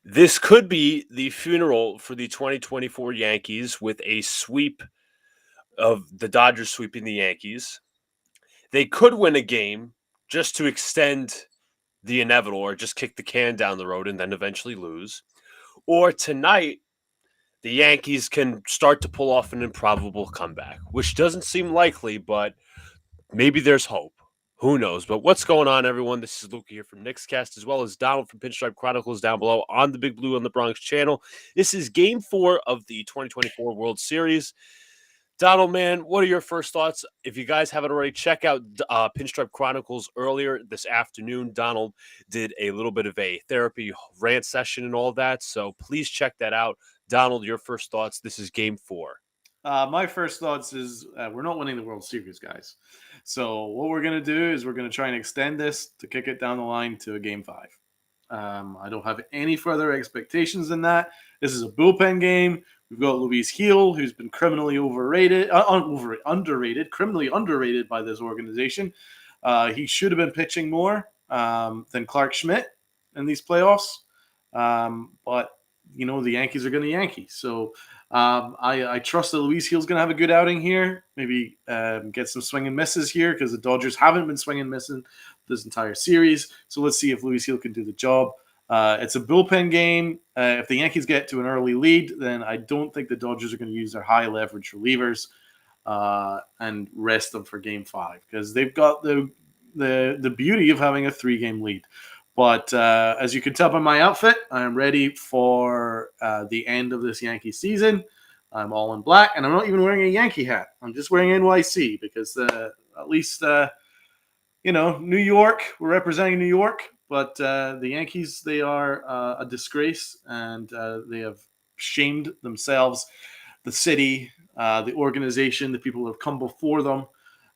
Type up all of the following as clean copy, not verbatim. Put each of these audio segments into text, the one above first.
This could be the funeral for the 2024 Yankees with a sweep of the Dodgers sweeping the Yankees. They could win a game just to extend the inevitable or just kick the can down the road and then eventually lose. Or tonight, the Yankees can start to pull off an improbable comeback, which doesn't seem likely, but maybe there's hope. Who knows? But what's going on, everyone? This is Luca here from Knickscast, as well as Donald from Pinstripe Chronicles down below on the Big Blue on the Bronx channel. This is Game 4 of the 2024 World Series. Donald, man, what are your first thoughts? If you guys haven't already, check out Pinstripe Chronicles earlier this afternoon. Donald did a little bit of a therapy rant session and all that, so please check that out. Donald, your first thoughts. This is Game 4. My first thoughts is we're not winning the World Series, guys. So what we're going to do is we're going to try and extend this to kick it down the line to a Game 5. I don't have any further expectations than that. This is a bullpen game. We've got Luis Gil, who's been criminally criminally underrated by this organization. He should have been pitching more than Clark Schmidt in these playoffs. But, the Yankees are going to Yankee. So I trust that Luis Gil's going to have a good outing here. Maybe get some swing and misses here because the Dodgers haven't been swinging and missing this entire series. So let's see if Luis Gil can do the job. It's a bullpen game. If the Yankees get to an early lead, then I don't think the Dodgers are going to use their high leverage relievers and rest them for Game 5 because they've got the beauty of having a 3-game lead. But as you can tell by my outfit, I am ready for the end of this Yankee season. I'm all in black, and I'm not even wearing a Yankee hat. I'm just wearing NYC because at least, New York, we're representing New York. But the Yankees, they are a disgrace, and they have shamed themselves, the city, the organization, the people who have come before them.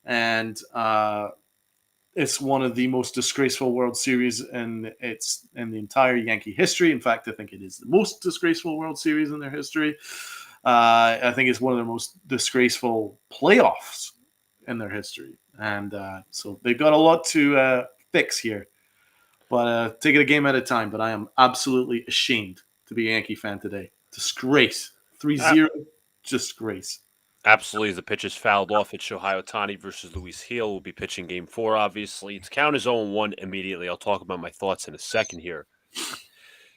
And it's one of the most disgraceful World Series in the entire Yankee history. In fact, I think it is the most disgraceful World Series in their history. I think it's one of the most disgraceful playoffs in their history. And so they've got a lot to fix here. But take it a game at a time. But I am absolutely ashamed to be a Yankee fan today. Disgrace. 3-0, disgrace. Absolutely. The pitch is fouled off. It's Shohei Ohtani versus Luis Gil. Will be pitching Game 4, obviously. It's count is 0-1 immediately. I'll talk about my thoughts in a second here.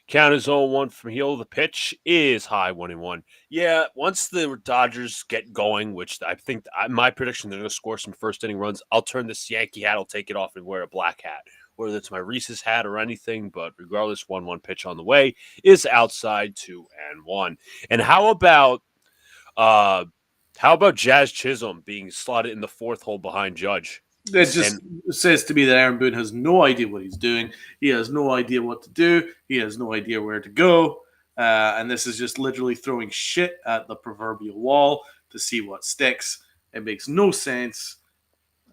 Count is 0-1 from Gil. The pitch is high 1-1. Yeah, once the Dodgers get going, which I think my prediction, they're going to score some first-inning runs, I'll turn this Yankee hat. I'll take it off and wear a black hat, whether it's my Reese's hat or anything. But regardless, 1-1 pitch on the way is outside 2-1. And how about Jazz Chisholm being slotted in the fourth hole behind Judge? It just says to me that Aaron Boone has no idea what he's doing. He has no idea what to do. He has no idea where to go. And this is just literally throwing shit at the proverbial wall to see what sticks. It makes no sense.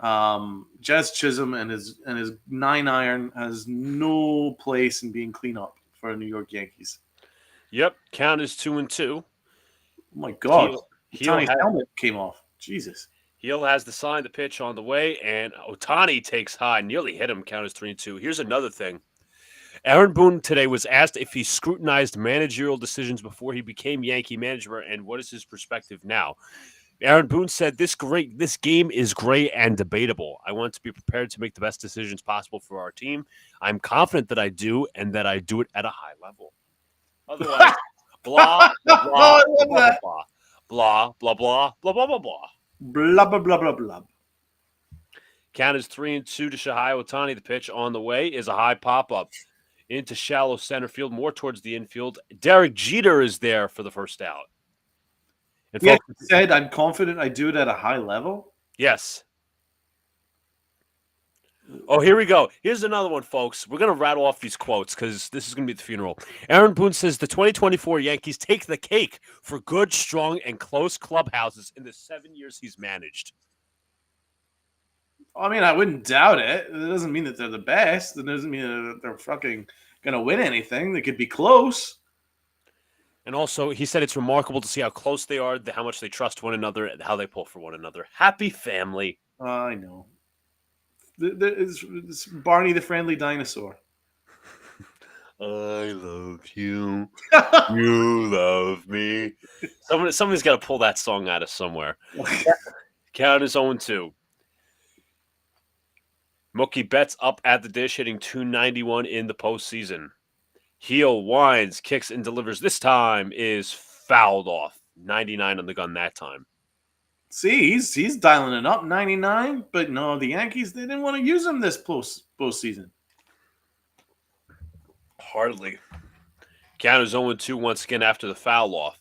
Jazz Chisholm and his 9-iron has no place in being cleanup for the New York Yankees. Yep, count is 2-2. Oh my God. Ohtani's helmet came off. Jesus. Gil has the sign, the pitch on the way, and Ohtani takes high, nearly hit him. Count is 3-2. Here's another thing. Aaron Boone today was asked if he scrutinized managerial decisions before he became Yankee manager, and what is his perspective now. Aaron Boone said, this game is gray and debatable. I want to be prepared to make the best decisions possible for our team. I'm confident that I do, and that I do it at a high level. Otherwise, blah, blah, blah, blah, blah, blah, blah, blah, blah, blah, blah, blah. Blah, blah, blah, blah, blah. Count is 3-2 to Shohei Ohtani. The pitch on the way is a high pop-up into shallow center field, more towards the infield. Derek Jeter is there for the first out. And yeah, folks, said, I'm confident I do it at a high level? Yes. Oh, here we go. Here's another one, folks. We're going to rattle off these quotes because this is going to be the funeral. Aaron Boone says the 2024 Yankees take the cake for good, strong, and close clubhouses in the 7 years he's managed. I mean, I wouldn't doubt it. It doesn't mean that they're the best. It doesn't mean that they're fucking going to win anything. They could be close. And also, he said it's remarkable to see how close they are, how much they trust one another, and how they pull for one another. Happy family. I know. It's Barney the Friendly Dinosaur. I love you. You love me. Somebody's got to pull that song out of somewhere. Count is 0-2. Mookie Betts up at the dish, hitting .291 in the postseason. Heel winds, kicks, and delivers. This time is fouled off. 99 on the gun that time. See, he's dialing it up, 99. But no, the Yankees, they didn't want to use him this postseason. Hardly. Count is 0-2 once again after the foul off.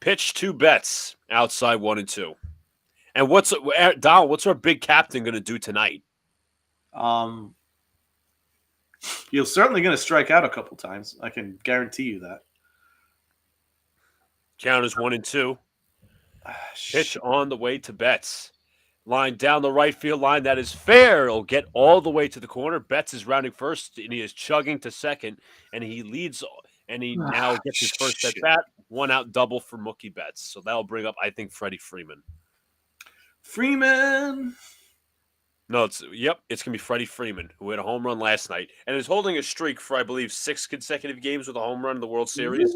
Pitch to Betts, outside 1-2. And what's our big captain going to do tonight? You're certainly going to strike out a couple times. I can guarantee you that. Count is 1-2. Pitch on the way to Betts. Line down the right field line. That is fair. It'll get all the way to the corner. Betts is rounding first, and he is chugging to second, and he leads, and he now gets his first at bat. 1 out double for Mookie Betts. So that'll bring up, I think, Freddie Freeman. No, it's going to be Freddie Freeman, who had a home run last night and is holding a streak for, I believe, 6 consecutive games with a home run in the World Series.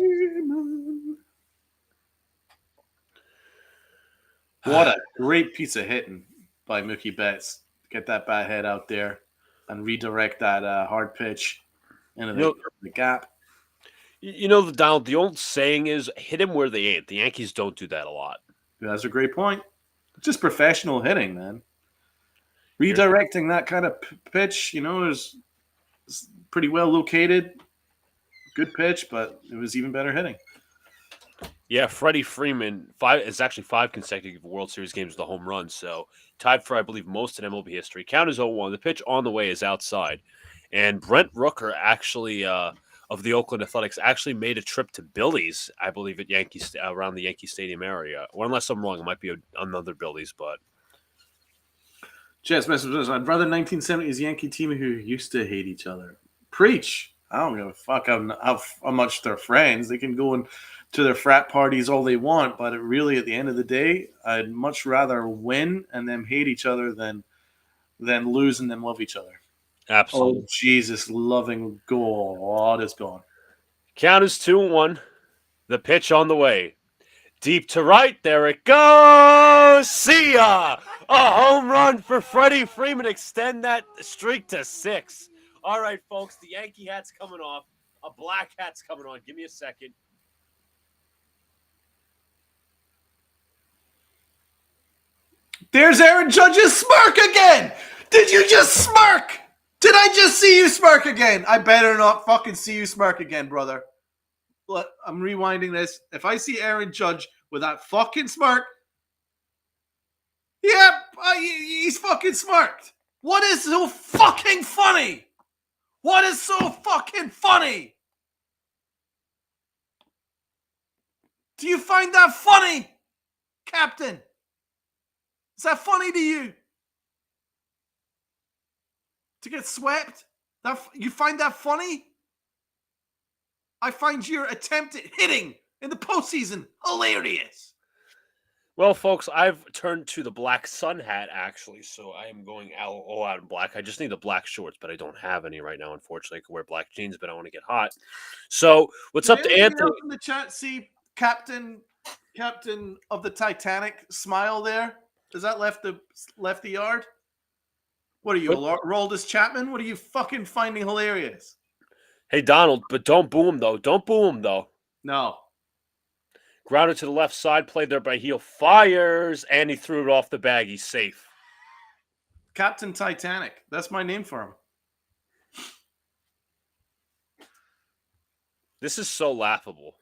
What a great piece of hitting by Mookie Betts. Get that bat head out there and redirect that hard pitch into the gap. Donald, the old saying is, hit him where they ain't. The Yankees don't do that a lot. That's a great point. Just professional hitting, man. Redirecting that kind of pitch, is pretty well located. Good pitch, but it was even better hitting. Yeah, Freddie Freeman is actually 5 consecutive World Series games with a home run, so tied for, I believe, most in MLB history. Count is 0-1. The pitch on the way is outside. And Brent Rooker actually, of the Oakland Athletics, actually made a trip to Billy's, I believe, at around the Yankee Stadium area. Or unless I'm wrong, it might be another Billy's, but... Jess message, I'd rather 1970s Yankee team who used to hate each other. Preach. I don't give a fuck how much they're friends. They can go to their frat parties all they want, but really, at the end of the day, I'd much rather win and them hate each other than lose and them love each other. Absolutely. Oh, Jesus, loving God is gone. Count is 2-1. The pitch on the way. Deep to right. There it goes. See ya. A home run for Freddie Freeman. Extend that streak to 6. All right, folks. The Yankee hat's coming off. A black hat's coming on. Give me a second. There's Aaron Judge's smirk again. Did you just smirk? Did I just see you smirk again? I better not fucking see you smirk again, brother. Look, I'm rewinding this. If I see Aaron Judge with that fucking smirk, he's fucking smirked. What is so fucking funny? What is so fucking funny? Do you find that funny, Captain? Is that funny to you? To get swept? You find that funny? I find your attempt at hitting in the postseason hilarious. Well, folks, I've turned to the black sun hat, actually, so I am going all out in black. I just need the black shorts, but I don't have any right now, unfortunately. I could wear black jeans, but I want to get hot. So, what's up to Anthony? In the chat, see Captain of the Titanic smile there? Does that left the yard? What are you, Aroldis Chapman? What are you fucking finding hilarious? Hey, Donald, but don't boo him, though. Don't boo him, though. No. Grounded to the left side, played there by Heel. Fires, and he threw it off the bag. He's safe. Captain Titanic. That's my name for him. This is so laughable.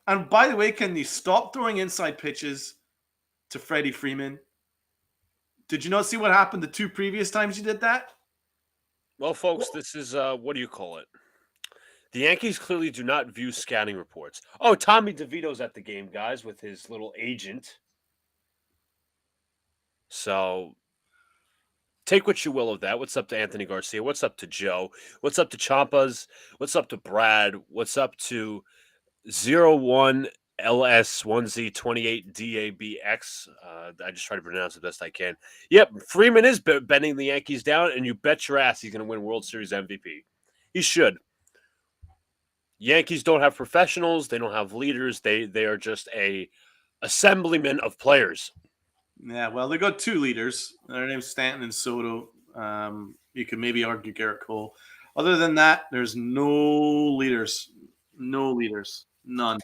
And by the way, can you stop throwing inside pitches to Freddie Freeman? Did you not see what happened the 2 previous times you did that? Well, folks, this is, what do you call it? The Yankees clearly do not view scouting reports. Oh, Tommy DeVito's at the game, guys, with his little agent. So, take what you will of that. What's up to Anthony Garcia? What's up to Joe? What's up to Champas? What's up to Brad? What's up to 01 LS1Z28DABX. I just try to pronounce it best I can. Yep, Freeman is bending the Yankees down, and you bet your ass he's going to win World Series MVP. He should. Yankees don't have professionals. They don't have leaders. They are just a assemblyman of players. Yeah, well, they got two leaders. Their name's Stanton and Soto. You could maybe argue Garrett Cole. Other than that, there's no leaders. No leaders. None.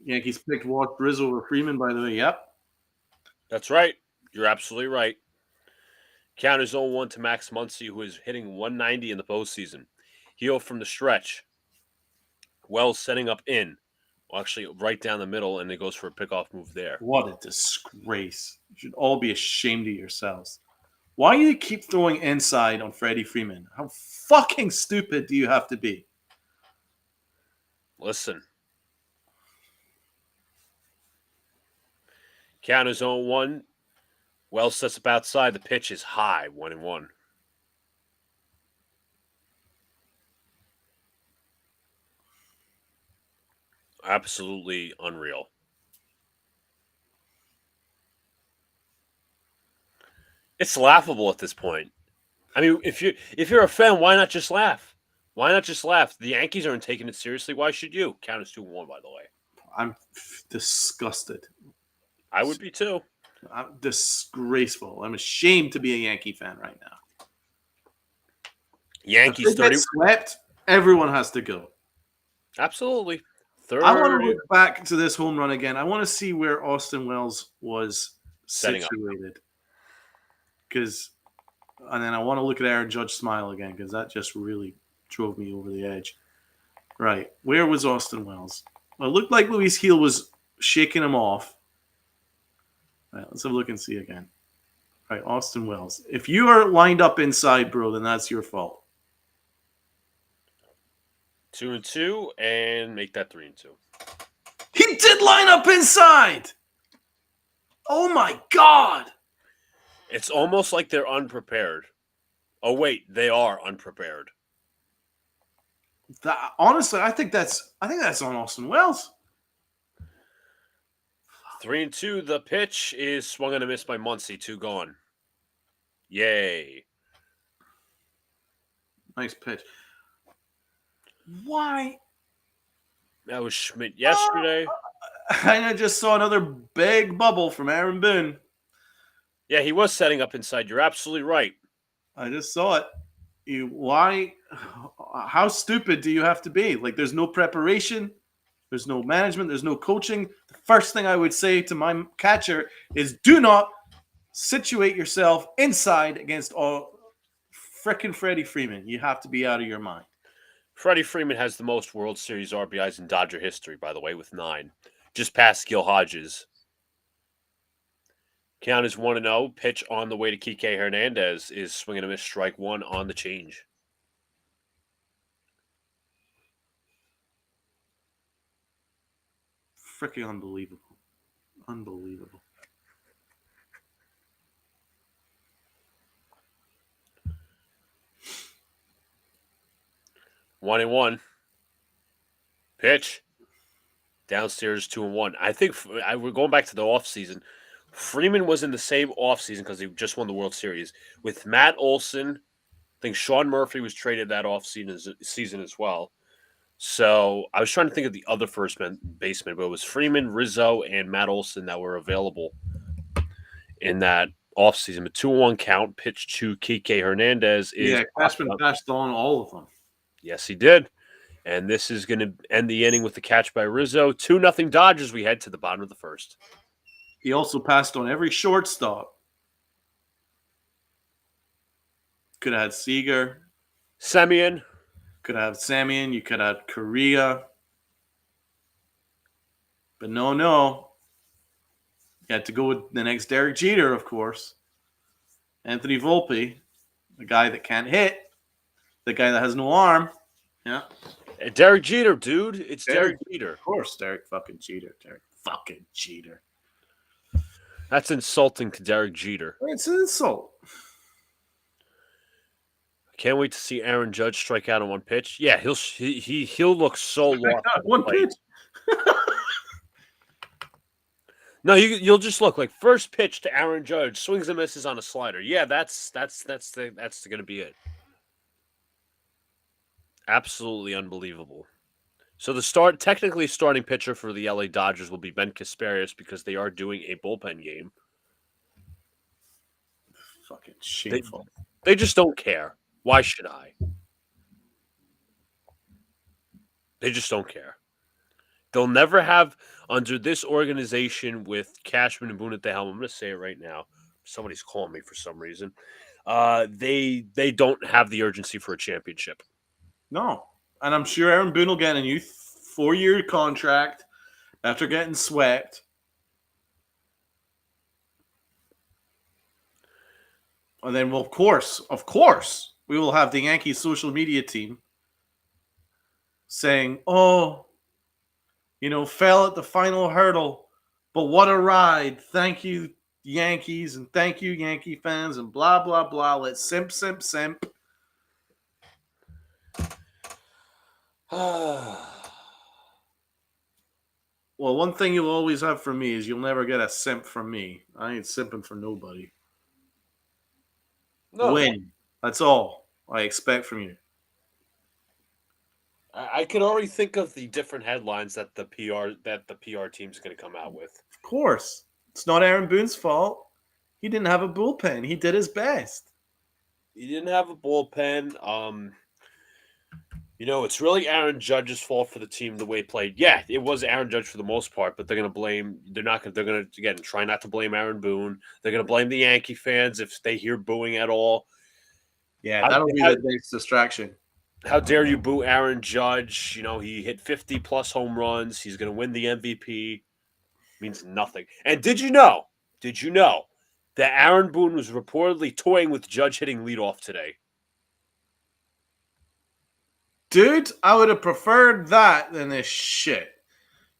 Yankees picked Walt Rizzo over Freeman, by the way. Yep. That's right. You're absolutely right. Count is 0-1 to Max Muncy, who is hitting 190 in the postseason. Heel from the stretch. Wells setting up in. Well, actually, right down the middle, and it goes for a pickoff move there. What a disgrace. You should all be ashamed of yourselves. Why do you keep throwing inside on Freddie Freeman? How fucking stupid do you have to be? Listen. Count is 0-1. Wells sets up outside. The pitch is high, 1-1. Absolutely unreal. It's laughable at this point. I mean, if you're a fan, why not just laugh? Why not just laugh? The Yankees aren't taking it seriously. Why should you? Count is 2-1, by the way. I'm disgusted. I would be too. I'm disgraceful. I'm ashamed to be a Yankee fan right now. Yankees if they 30. get swept, everyone has to go. Absolutely. 30. I want to look back to this home run again. I want to see where Austin Wells was Setting up. situated. And then I want to look at Aaron Judge's smile again because that just really drove me over the edge. Right. Where was Austin Wells? Well, it looked like Luis Gil was shaking him off. All right, let's have a look and see again. All right, Austin Wells. If you are lined up inside, bro, then that's your fault. 2-2, and make that 3-2. He did line up inside. Oh my God. It's almost like they're unprepared. Oh wait, they are unprepared. Honestly, I think that's on Austin Wells. 3-2. The pitch is swung and a miss by Muncy. 2 gone. Yay. Nice pitch. Why? That was Schmidt yesterday. And I just saw another big bubble from Aaron Boone. Yeah, he was setting up inside. You're absolutely right. I just saw it. Why? How stupid do you have to be? Like, there's no preparation. There's no management. There's no coaching. The first thing I would say to my catcher is do not situate yourself inside against all frickin' Freddie Freeman. You have to be out of your mind. Freddie Freeman has the most World Series RBIs in Dodger history, by the way, with 9. Just past Gil Hodges. Count is 1-0. Pitch on the way to Kike Hernandez is swinging a miss, strike 1 on the change. Freaking unbelievable. Unbelievable. One and one. Pitch. Downstairs 2-1. I think we're going back to the offseason. Freeman was in the same offseason because he just won the World Series with Matt Olson. I think Sean Murphy was traded that offseason as well. So I was trying to think of the other first baseman, but it was Freeman, Rizzo, and Matt Olson that were available in that offseason. A 2-1 count, pitch to Kike Hernandez. Cashman passed on all of them. Yes, he did. And this is going to end the inning with the catch by Rizzo. 2-0 Dodgers. We head to the bottom of the first. He also passed on every shortstop. Could have had Seager. Semien. Could have Semien. You could have Correa. But no. You had to go with the next Derek Jeter, of course. Anthony Volpe, the guy that can't hit. The guy that has no arm. Yeah. Derek Jeter, dude. It's Derek Jeter. Of course, Derek fucking Jeter. Derek fucking Jeter. That's insulting to Derek Jeter. It's an insult. Can't wait to see Aaron Judge strike out on one pitch. Yeah, he'll look so lost. One pitch. No, you'll just look like first pitch to Aaron Judge, swings and misses on a slider. Yeah, that's going to be it. Absolutely unbelievable. So technically starting pitcher for the LA Dodgers will be Ben Kasparius because they are doing a bullpen game. Fucking shameful. They just don't care. Why should I? They just don't care. They'll never have, under this organization with Cashman and Boone at the helm, I'm going to say it right now. Somebody's calling me for some reason. They don't have the urgency for a championship. No. And I'm sure Aaron Boone will get a new 4-year contract after getting swept. And then, well, of course, we will have the Yankees social media team saying, oh, fell at the final hurdle, but what a ride. Thank you, Yankees, and thank you, Yankee fans, and blah, blah, blah. Let's simp. Well, one thing you'll always have from me is you'll never get a simp from me. I ain't simping for nobody. No. Win. That's all I expect from you. I can already think of the different headlines that the PR team's going to come out with. Of course. It's not Aaron Boone's fault. He didn't have a bullpen. He did his best. He didn't have a bullpen. It's really Aaron Judge's fault for the team the way it played. Yeah, it was Aaron Judge for the most part, but they're going to again try not to blame Aaron Boone. They're going to blame the Yankee fans if they hear booing at all. Yeah, that'll be the next distraction. How dare you boo Aaron Judge? He hit 50 plus home runs. He's going to win the MVP. Means nothing. And did you know that Aaron Boone was reportedly toying with Judge hitting leadoff today? Dude, I would have preferred that than this shit.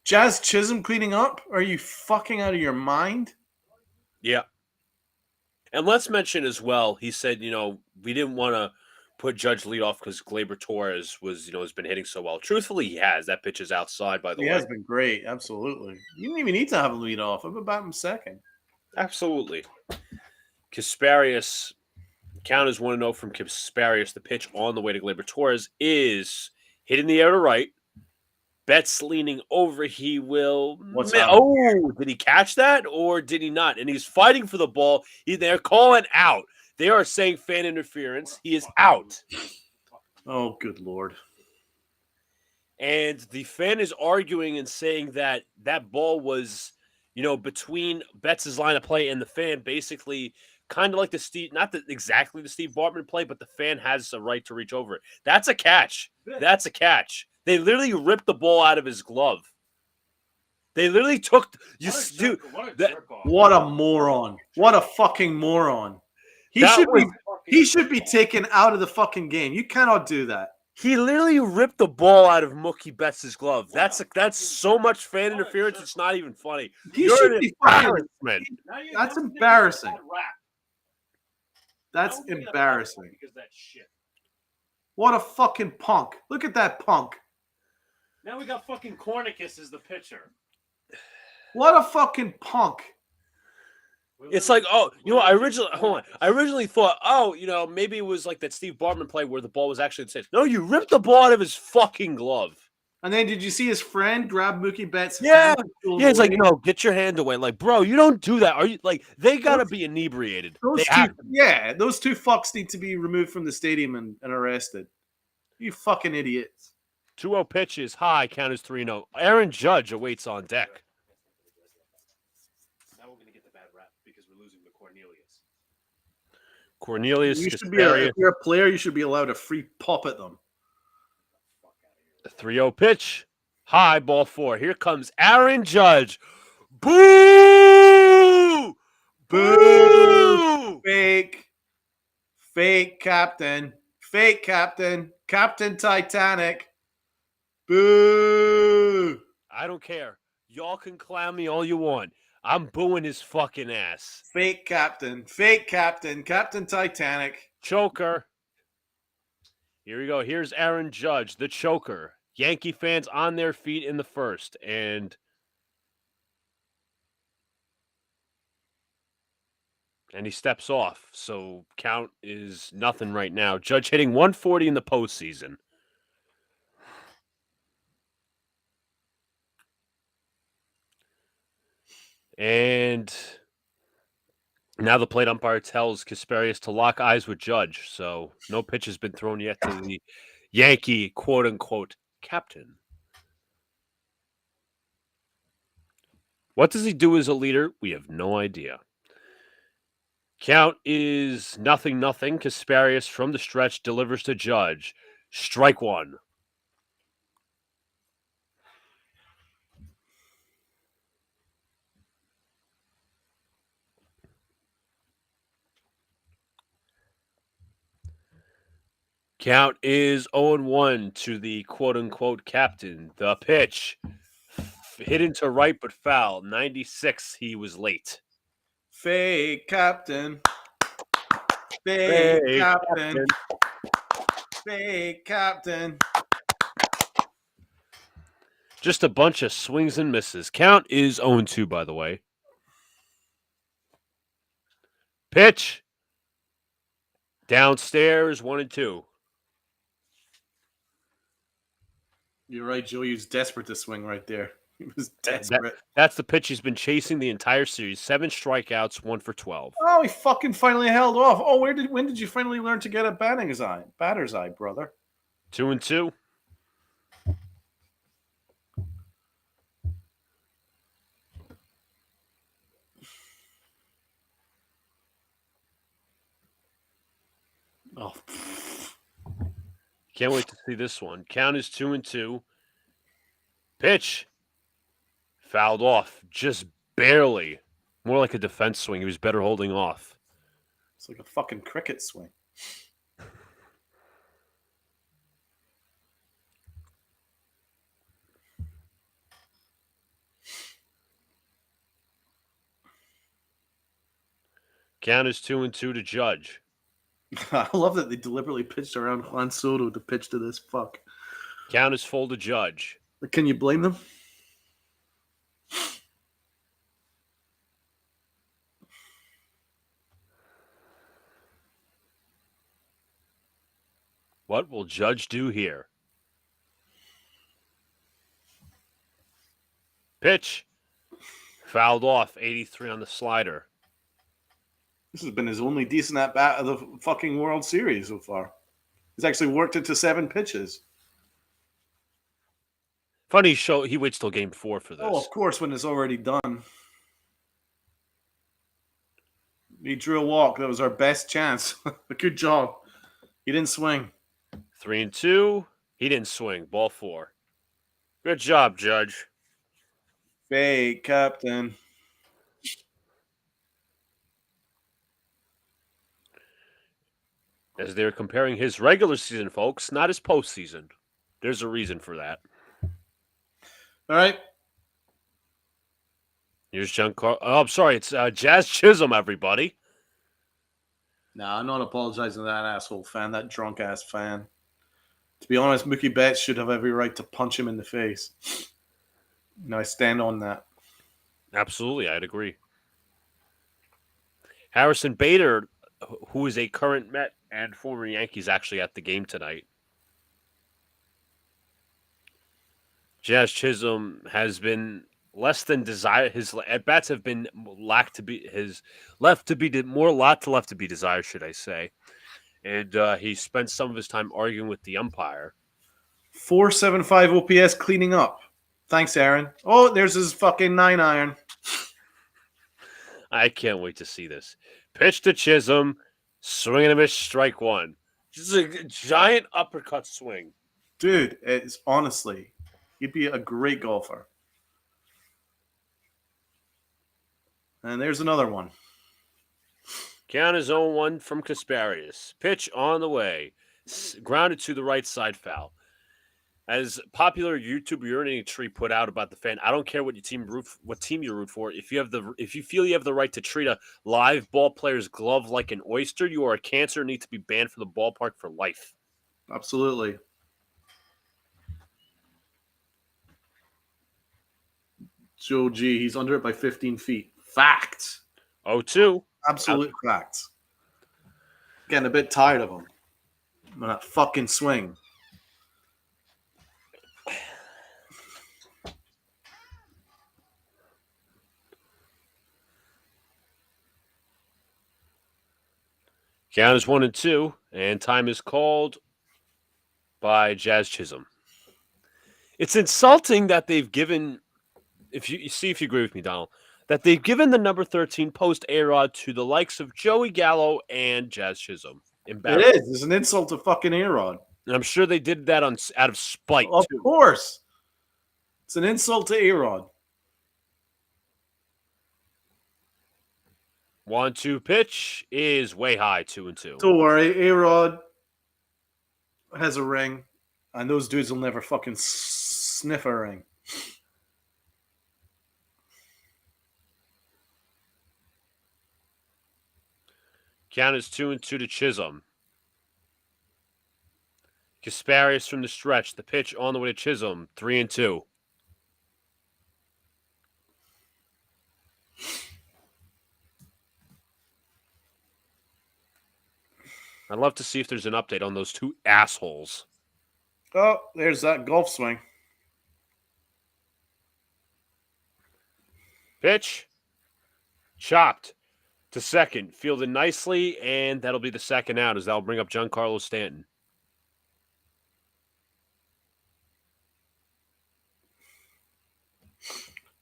Jazz Chisholm cleaning up? Are you fucking out of your mind? Yeah. And let's mention as well, he said, we didn't want to put Judge leadoff because Gleyber Torres has been hitting so well. Truthfully, he has. That pitch is outside, by the way. He has been great, absolutely. You didn't even need to have him lead off. I'm about him second. Absolutely. Kasparius, counters 1-0 from Kasparius. The pitch on the way to Gleyber Torres is hitting the air to right. Betts leaning over. He will. Did he catch that or did he not? And he's fighting for the ball. They're calling out. They are saying fan interference. He is out. Oh, good Lord. And the fan is arguing and saying that ball was, between Betts' line of play and the fan, basically kind of like not exactly the Steve Bartman play, but the fan has a right to reach over it. That's a catch. That's a catch. They literally ripped the ball out of his glove. They literally took What a moron. What a fucking moron. He should be taken out of the fucking game. You cannot do that. He literally ripped the ball out of Mookie Betts' glove. That's so much fan interference. It's not even funny. You're an embarrassment. That's embarrassing. That's embarrassing. What a fucking punk. Look at that punk. Now we got fucking Cornicus as the pitcher. What a fucking punk. It's like, I originally thought, maybe it was like that Steve Bartman play where the ball was actually the same. No, you ripped the ball out of his fucking glove. And then did you see his friend grab Mookie Betts' hand? Yeah, it's like, get your hand away. Like, bro, you don't do that. Are you like they gotta be inebriated? Those two fucks need to be removed from the stadium and arrested. You fucking idiots. 2-0 pitches, high, count is 3-0. Aaron Judge awaits on deck. Now we're gonna get the bad rap because we're losing to Cornelius. If you're a player, you should be allowed a free pop at them. The 3-0 pitch. High, ball 4. Here comes Aaron Judge. Boo! Boo! Fake captain. Fake captain. Captain Titanic. Boo! I don't care. Y'all can clown me all you want. I'm booing his fucking ass. Fake captain. Fake captain. Captain Titanic. Choker. Here we go. Here's Aaron Judge, the choker. Yankee fans on their feet in the first, and he steps off. So count is nothing right now. Judge hitting 140 in the postseason. And now the plate umpire tells Kasparius to lock eyes with Judge. So no pitch has been thrown yet to the Yankee quote-unquote captain. What does he do as a leader? We have no idea. Count is 0-0. Kasparius from the stretch delivers to Judge. Strike one. Count is 0-1 to the quote-unquote captain. The pitch hit into right but foul. 96, he was late. Fake captain. Hey, Fake captain. Fake captain. Just a bunch of swings and misses. Count is 0-2, by the way. Pitch. Downstairs, 1-2. You're right, Joe. He was desperate to swing right there. He was desperate. That's the pitch he's been chasing the entire series. 7 strikeouts, 1 for 12. Oh, he fucking finally held off. Oh, when did you finally learn to get a batter's eye, brother? 2-2. Oh, Can't wait to see this one. Count is 2-2. Pitch. Fouled off. Just barely. More like a defense swing. He was better holding off. it's like a fucking cricket swing. Count is 2-2 to Judge. I love that they deliberately pitched around Juan Soto to pitch to this fuck. Count is full to Judge. Can you blame them? What will Judge do here? Pitch. Fouled off. 83 on the slider. This has been his only decent at bat of the fucking World Series so far. He's actually worked it to 7 pitches. Funny show. He waits till game 4 for this. Oh, of course, when it's already done. He drew a walk. That was our best chance. Good job. He didn't swing. 3-2. He didn't swing. Ball 4. Good job, Judge. Fake captain. As they're comparing his regular season, folks, not his postseason. There's a reason for that. All right. Here's Giancarlo. Oh, I'm sorry. It's Jazz Chisholm, everybody. No, I'm not apologizing to that asshole fan, that drunk ass fan. To be honest, Mookie Betts should have every right to punch him in the face. No, I stand on that. Absolutely, I'd agree. Harrison Bader, who is a current Met and former Yankees, actually at the game tonight. Jazz Chisholm has been less than desired. His at bats have been left to be desired, should I say? And he spent some of his time arguing with the umpire. 475 OPS cleaning up. Thanks, Aaron. Oh, there's his fucking 9-iron. I can't wait to see this. Pitch to Chisholm, swing and a miss, strike one. Just a giant uppercut swing. Dude, it's honestly, he'd be a great golfer. And there's another one. Count is 0-1 from Kasparius. Pitch on the way. Grounded to the right side, foul. As popular YouTube urinating tree put out about the fan, I don't care what team you root for. If you feel you have the right to treat a live ball player's glove like an oyster, you are a cancer and need to be banned from the ballpark for life. Absolutely. Joe G, he's under it by 15 feet. Fact. 0-2. Absolute facts. Getting a bit tired of him. On that fucking swing. Count is 1-2, and time is called by Jazz Chisholm. It's insulting that they've given, if you agree with me, Donald, that they've given the number 13 post A-Rod to the likes of Joey Gallo and Jazz Chisholm. It is. It's an insult to fucking A-Rod. And I'm sure they did that out of spite, Of too. course. It's an insult to A-Rod. 1-2 pitch is way high, 2-2. Don't worry, A-Rod has a ring, and those dudes will never fucking sniff a ring. Count is 2-2 to Chisholm. Kasparius from the stretch. The pitch on the way to Chisholm. 3-2. I'd love to see if there's an update on those two assholes. Oh, there's that golf swing. Pitch. Chopped to second. Fielded nicely, and that'll be the second out as that'll bring up Giancarlo Stanton.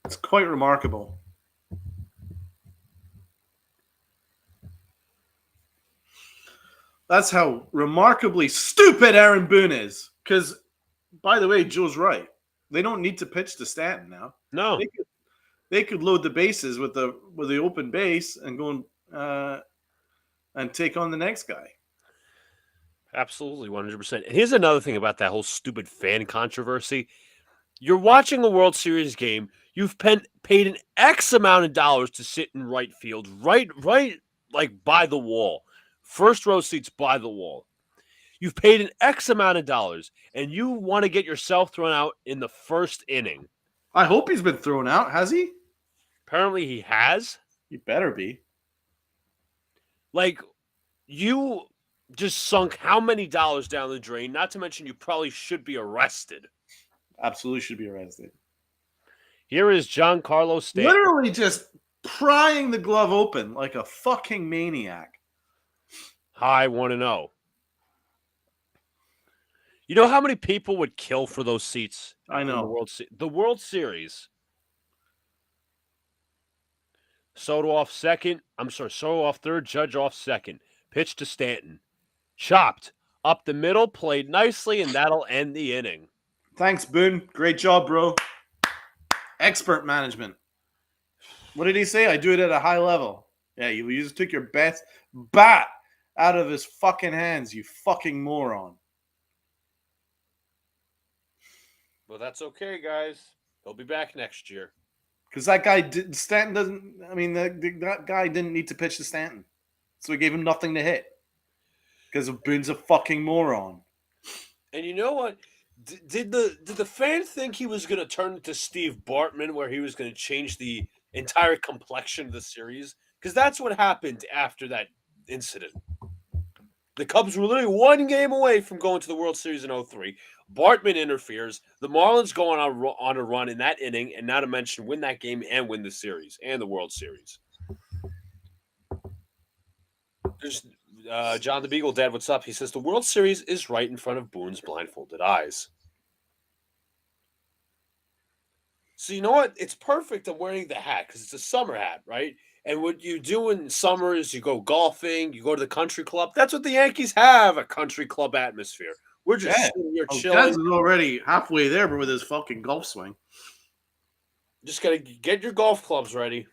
It's quite remarkable. That's how remarkably stupid Aaron Boone is. Because, by the way, Joe's right. They don't need to pitch to Stanton now. No. They could load the bases with the open base and go and take on the next guy. Absolutely, 100%. And here's another thing about that whole stupid fan controversy. You're watching a World Series game. You've paid an X amount of dollars to sit in right field, right, like by the wall. First row seats by the wall. You've paid an X amount of dollars, and you want to get yourself thrown out in the first inning. I hope he's been thrown out. Has he? Apparently he has. He better be. Like, you just sunk how many dollars down the drain, not to mention you probably should be arrested. Absolutely should be arrested. Here is Giancarlo Stanton. Literally just prying the glove open like a fucking maniac. High 1-0. You know how many people would kill for those seats? I know. The World Series. Soto off second. Soto off third. Judge off second. Pitch to Stanton. Chopped. Up the middle. Played nicely, and that'll end the inning. Thanks, Boone. Great job, bro. Expert management. What did he say? I do it at a high level. Yeah, you just took your best bat out of his fucking hands, you fucking moron. Well, that's okay, guys. He'll be back next year. Because that guy, Stanton doesn't, I mean, that guy didn't need to pitch to Stanton. So he gave him nothing to hit. Because Boone's a fucking moron. And you know what? Did the fan think he was going to turn into Steve Bartman, where he was going to change the entire complexion of the series? Because that's what happened after that incident. The Cubs were literally one game away from going to the World Series in 2003. Bartman interferes. The Marlins go on a run in that inning, and not to mention win that game and win the series and the World Series. There's John the Beagle Dad, what's up? He says the World Series is right in front of Boone's blindfolded eyes. So you know what? It's perfect I'm wearing the hat because it's a summer hat, right? And what you do in summer is you go golfing, you go to the country club. That's what the Yankees have, a country club atmosphere. We're just sitting here chilling. Jazz is already halfway there with his fucking golf swing. Just got to get your golf clubs ready.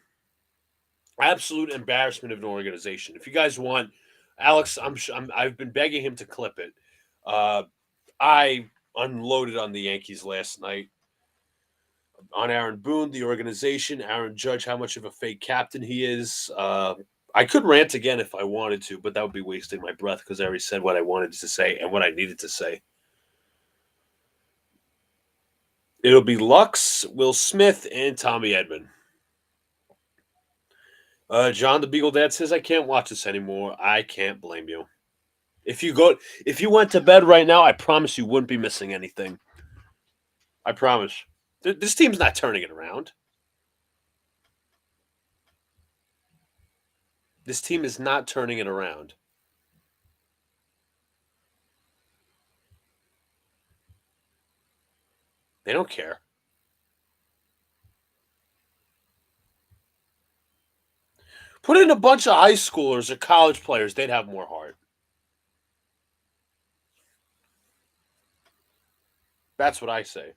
Absolute embarrassment of an organization. If you guys want, Alex, I've been begging him to clip it. I unloaded on the Yankees last night. On Aaron Boone, the organization, Aaron Judge, how much of a fake captain he is. I could rant again if I wanted to, but that would be wasting my breath because I already said what I wanted to say and what I needed to say. It'll be Lux, Will Smith, and Tommy Edman. John the Beagle Dad says I can't watch this anymore. I can't blame you. If you went to bed right now, I promise you wouldn't be missing anything. I promise. This team's not turning it around. This team is not turning it around. They don't care. Put in a bunch of high schoolers or college players, they'd have more heart. That's what I say.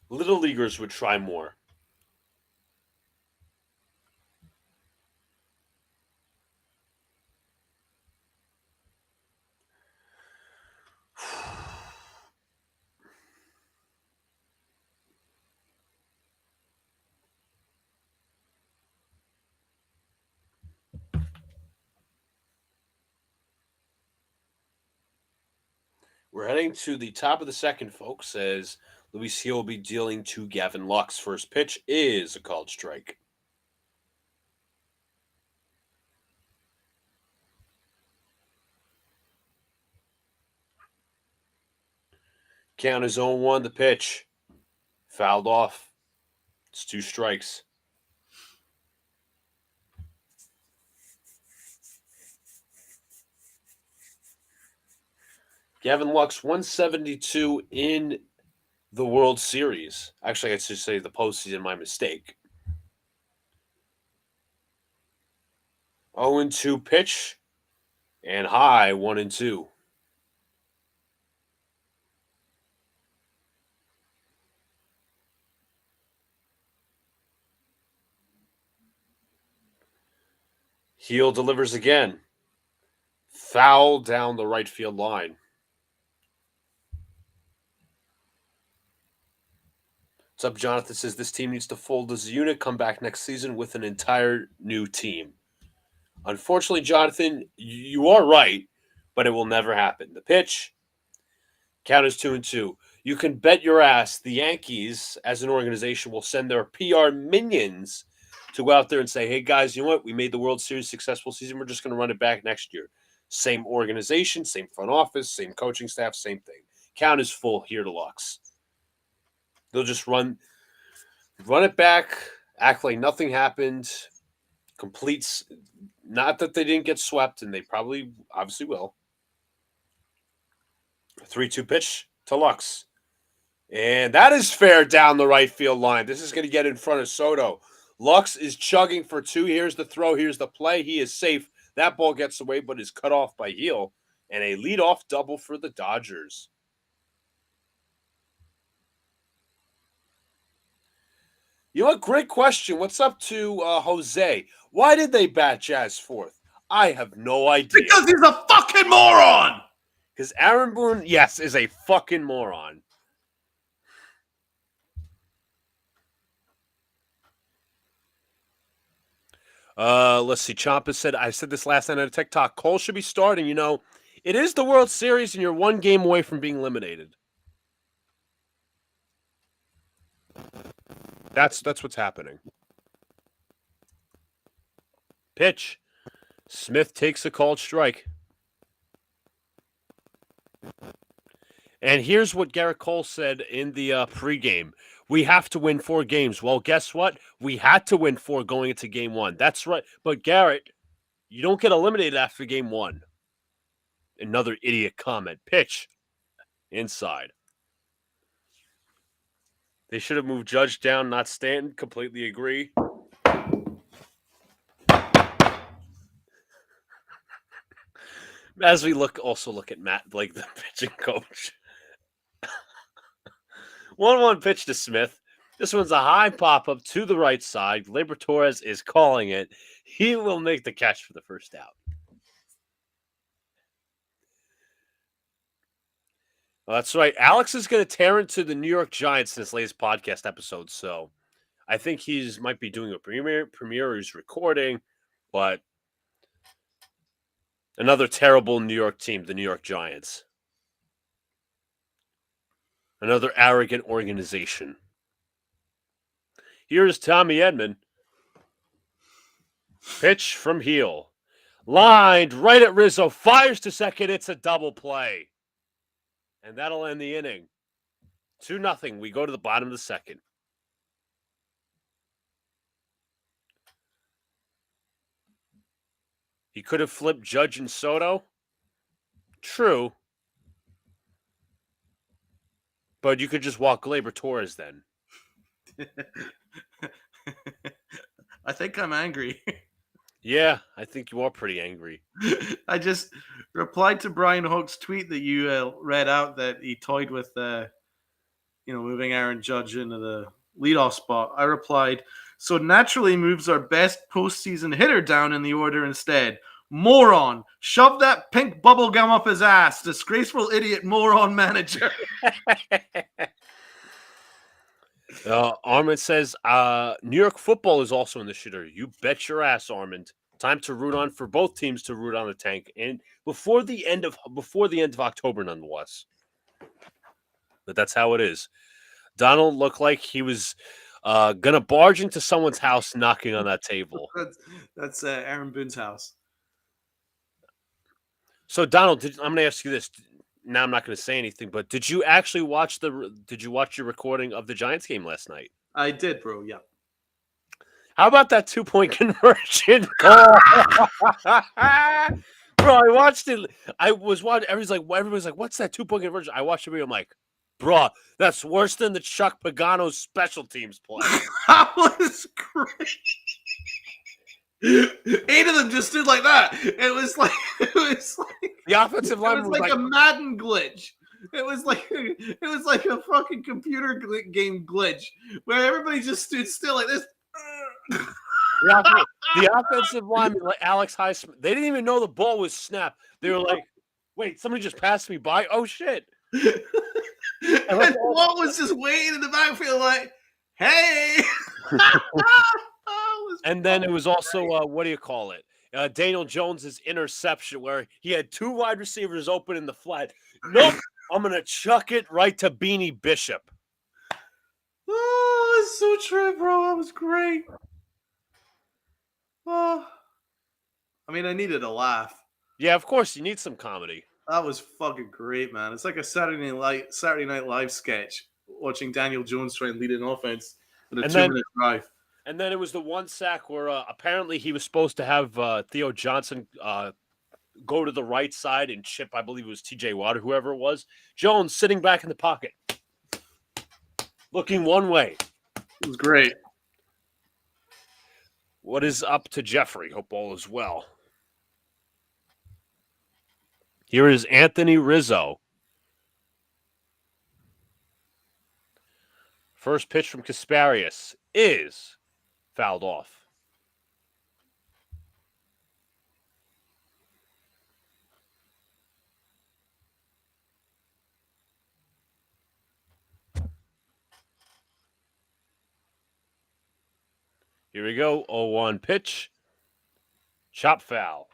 Little leaguers would try more. We're heading to the top of the second, folks, as Luis Hill will be dealing to Gavin Lux. First pitch is a called strike. Count is 0-1. The pitch fouled off. It's 2 strikes. Gavin Lux 172 in the World Series. Actually, I should say the postseason. My mistake. 0-2 pitch and high 1-2. Heel delivers again. Foul down the right field line. What's up, Jonathan? Says this team needs to fold as a unit, come back next season with an entire new team. Unfortunately, Jonathan, you are right, but it will never happen. The pitch, count is 2-2. You can bet your ass the Yankees, as an organization, will send their PR minions to go out there and say, hey, guys, you know what? We made the World Series successful season. We're just going to run it back next year. Same organization, same front office, same coaching staff, same thing. Count is full here to Lux. They'll just run it back, act like nothing happened, completes. Not that they didn't get swept, and they probably obviously will. 3-2 pitch to Lux. And that is fair down the right field line. This is going to get in front of Soto. Lux is chugging for 2. Here's the throw. Here's the play. He is safe. That ball gets away, but is cut off by Heel. And a leadoff double for the Dodgers. You know what? Great question. What's up to Jose? Why did they bat Jazz 4th? I have no idea. Because he's a fucking moron! Because Aaron Boone, yes, is a fucking moron. Let's see. Champa said, I said this last night on a TikTok. Cole should be starting. You know, it is the World Series, and you're 1 game away from being eliminated. That's what's happening. Pitch. Smith takes a called strike. And here's what Garrett Cole said in the pregame. We have to win 4 games. Well, guess what? We had to win 4 going into game 1. That's right. But Garrett, you don't get eliminated after game 1. Another idiot comment. Pitch. Inside. They should have moved Judge down, not Stanton. Completely agree. As we also look at Matt Blake, the pitching coach. 1-1 pitch to Smith. This one's a high pop-up to the right side. Gleyber Torres is calling it. He will make the catch for the first out. Well, that's right. Alex is going to tear into the New York Giants in his latest podcast episode, so I think he's might be doing a premiere. He's recording, but another terrible New York team, the New York Giants. Another arrogant organization. Here's Tommy Edman. Pitch from heel. Lined right at Rizzo. Fires to second. It's a double play. And that'll end the inning. 2-0. We go to the bottom of the second. He could have flipped Judge and Soto. True. But you could just walk Gleyber Torres then. I think I'm angry. Yeah, I think you are pretty angry. I just replied to Brian Hook's tweet that you read out that he toyed with, moving Aaron Judge into the leadoff spot. I replied, so naturally moves our best postseason hitter down in the order instead. Moron. Shove that pink bubble gum up his ass. Disgraceful idiot moron manager. Armand says, New York football is also in the shitter. You bet your ass, Armand. Time to root on for both teams to root on the tank, and before the end of October, nonetheless. But that's how it is. Donald looked like he was gonna barge into someone's house, knocking on that table. That's Aaron Boone's house. So, Donald, I'm going to ask you this. Now, I'm not going to say anything, but did you actually watch your recording of the Giants game last night? I did, bro. Yeah. How about that 2-point conversion goal? Bro, I watched it. I was watching. Everybody's like, "What's that 2-point conversion?" I watched it. I'm like, "Bro, that's worse than the Chuck Pagano's special teams play." That was great. 8 of them just stood like that. It was like the offensive line was like a Madden glitch. It was like a fucking computer game glitch where everybody just stood still like this. The offensive lineman, like Alex Highsmith, they didn't even know the ball was snapped. They were like, "Wait, somebody just passed me by. Oh shit!" And Walt was just waiting in the backfield like, "Hey." And then it was also, what do you call it? Daniel Jones's interception where he had 2 wide receivers open in the flat. Nope, I'm going to chuck it right to Beanie Bishop. Oh, it's so true, bro. That was great. Oh, I mean, I needed a laugh. Yeah, of course, you need some comedy. That was fucking great, man. It's like a Saturday Night Live sketch watching Daniel Jones try and lead an offense with a 2-minute drive. And then it was the one sack where apparently he was supposed to have Theo Johnson go to the right side and chip, I believe it was TJ Watt or whoever it was. Jones sitting back in the pocket, looking one way. It was great. What is up to Jeffrey? Hope all is well. Here is Anthony Rizzo. First pitch from Kasparius is fouled off. Here we go. 0-1 pitch. Chop foul.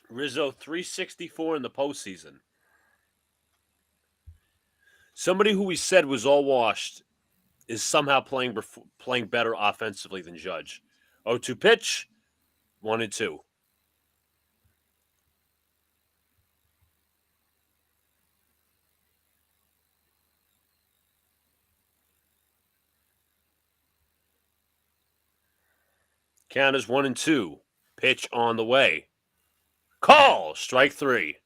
Rizzo 364 in the postseason. Somebody who we said was all washed is somehow playing better offensively than Judge. 0-2 pitch, 1-2. Count is 1-2. Pitch on the way. Call, strike 3.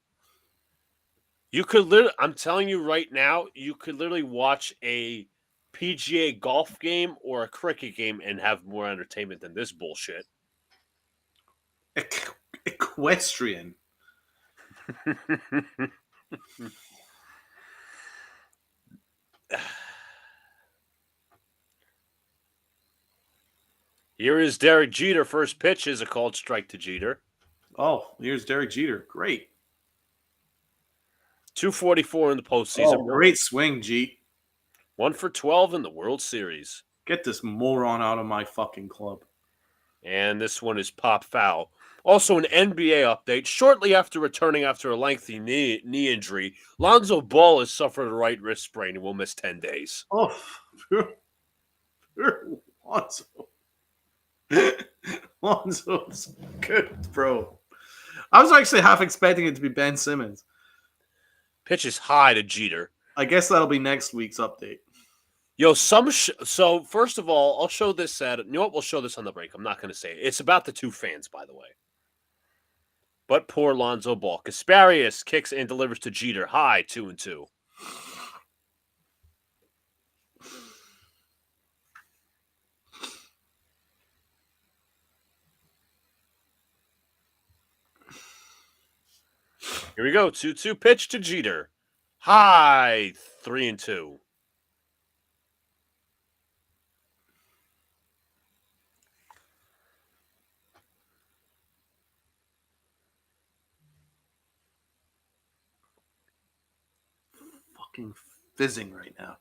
You could literally, I'm telling you right now, you could literally watch a PGA golf game or a cricket game and have more entertainment than this bullshit. Equestrian. Here is Derek Jeter. First pitch is a called strike to Jeter. Oh, here's Derek Jeter. Great. 244 in the postseason. Oh, great swing, Jeet. 1 for 12 in the World Series. Get this moron out of my fucking club. And this one is pop foul. Also, an NBA update. Shortly after returning after a lengthy knee injury, Lonzo Ball has suffered a right wrist sprain and will miss 10 days. Oh, Lonzo. Lonzo's good, bro. I was actually half expecting it to be Ben Simmons. Pitches high to Jeter. I guess that'll be next week's update. Yo, so first of all, I'll show this you know what? We'll show this on the break. I'm not going to say it. It's about the two fans, by the way. But poor Lonzo Ball. Kasparius kicks and delivers to Jeter. High, 2-2. Here we go. 2-2 pitch to Jeter. High, 3-2. Fucking fizzing right now.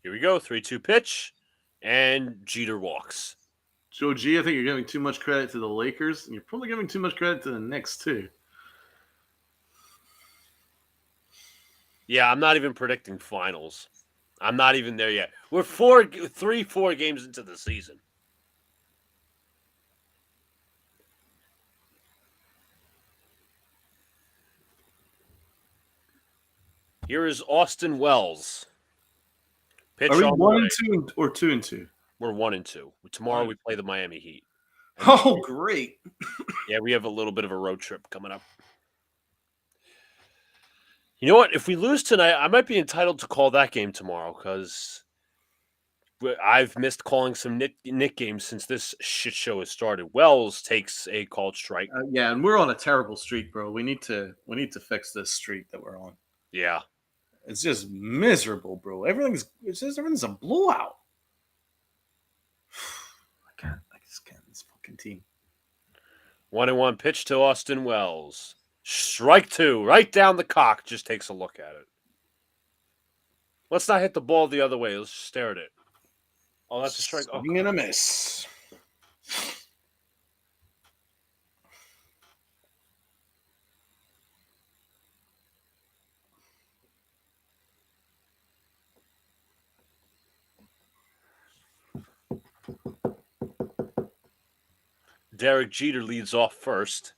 Here we go. 3-2 pitch. And Jeter walks. Joe G, I think you're giving too much credit to the Lakers, and you're probably giving too much credit to the Knicks, too. Yeah, I'm not even predicting finals. I'm not even there yet. We're 4 games into the season. Here is Austin Wells. Pitch Are we on 1-2 or 2-2? We're 1-2. Tomorrow we play the Miami Heat. Oh, great. Yeah, we have a little bit of a road trip coming up. You know what? If we lose tonight, I might be entitled to call that game tomorrow because I've missed calling some Nick games since this shit show has started. Wells takes a called strike. Yeah, and we're on a terrible streak, bro. We need to fix this streak that we're on. Yeah. It's just miserable, bro. Everything's a blowout. I just can't. This fucking team. 1-1 pitch to Austin Wells. Strike 2, right down the cock. Just takes a look at it. Let's not hit the ball the other way. Let's just stare at it. Oh, that's a strike. Swing and a miss. Derek Jeter leads off first.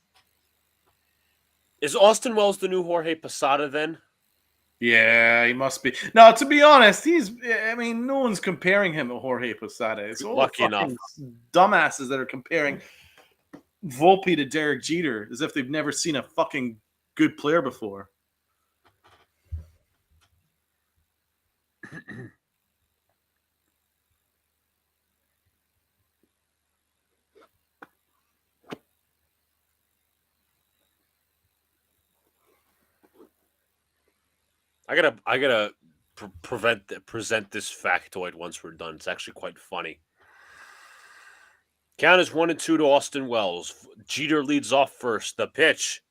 Is Austin Wells the new Jorge Posada then? Yeah, he must be. No, to be honest, no one's comparing him to Jorge Posada. It's all Lucky enough. Dumbasses that are comparing Volpe to Derek Jeter as if they've never seen a fucking good player before. I gotta present this factoid once we're done. It's actually quite funny. Count is 1-2 to Austin Wells. Jeter leads off first. The pitch,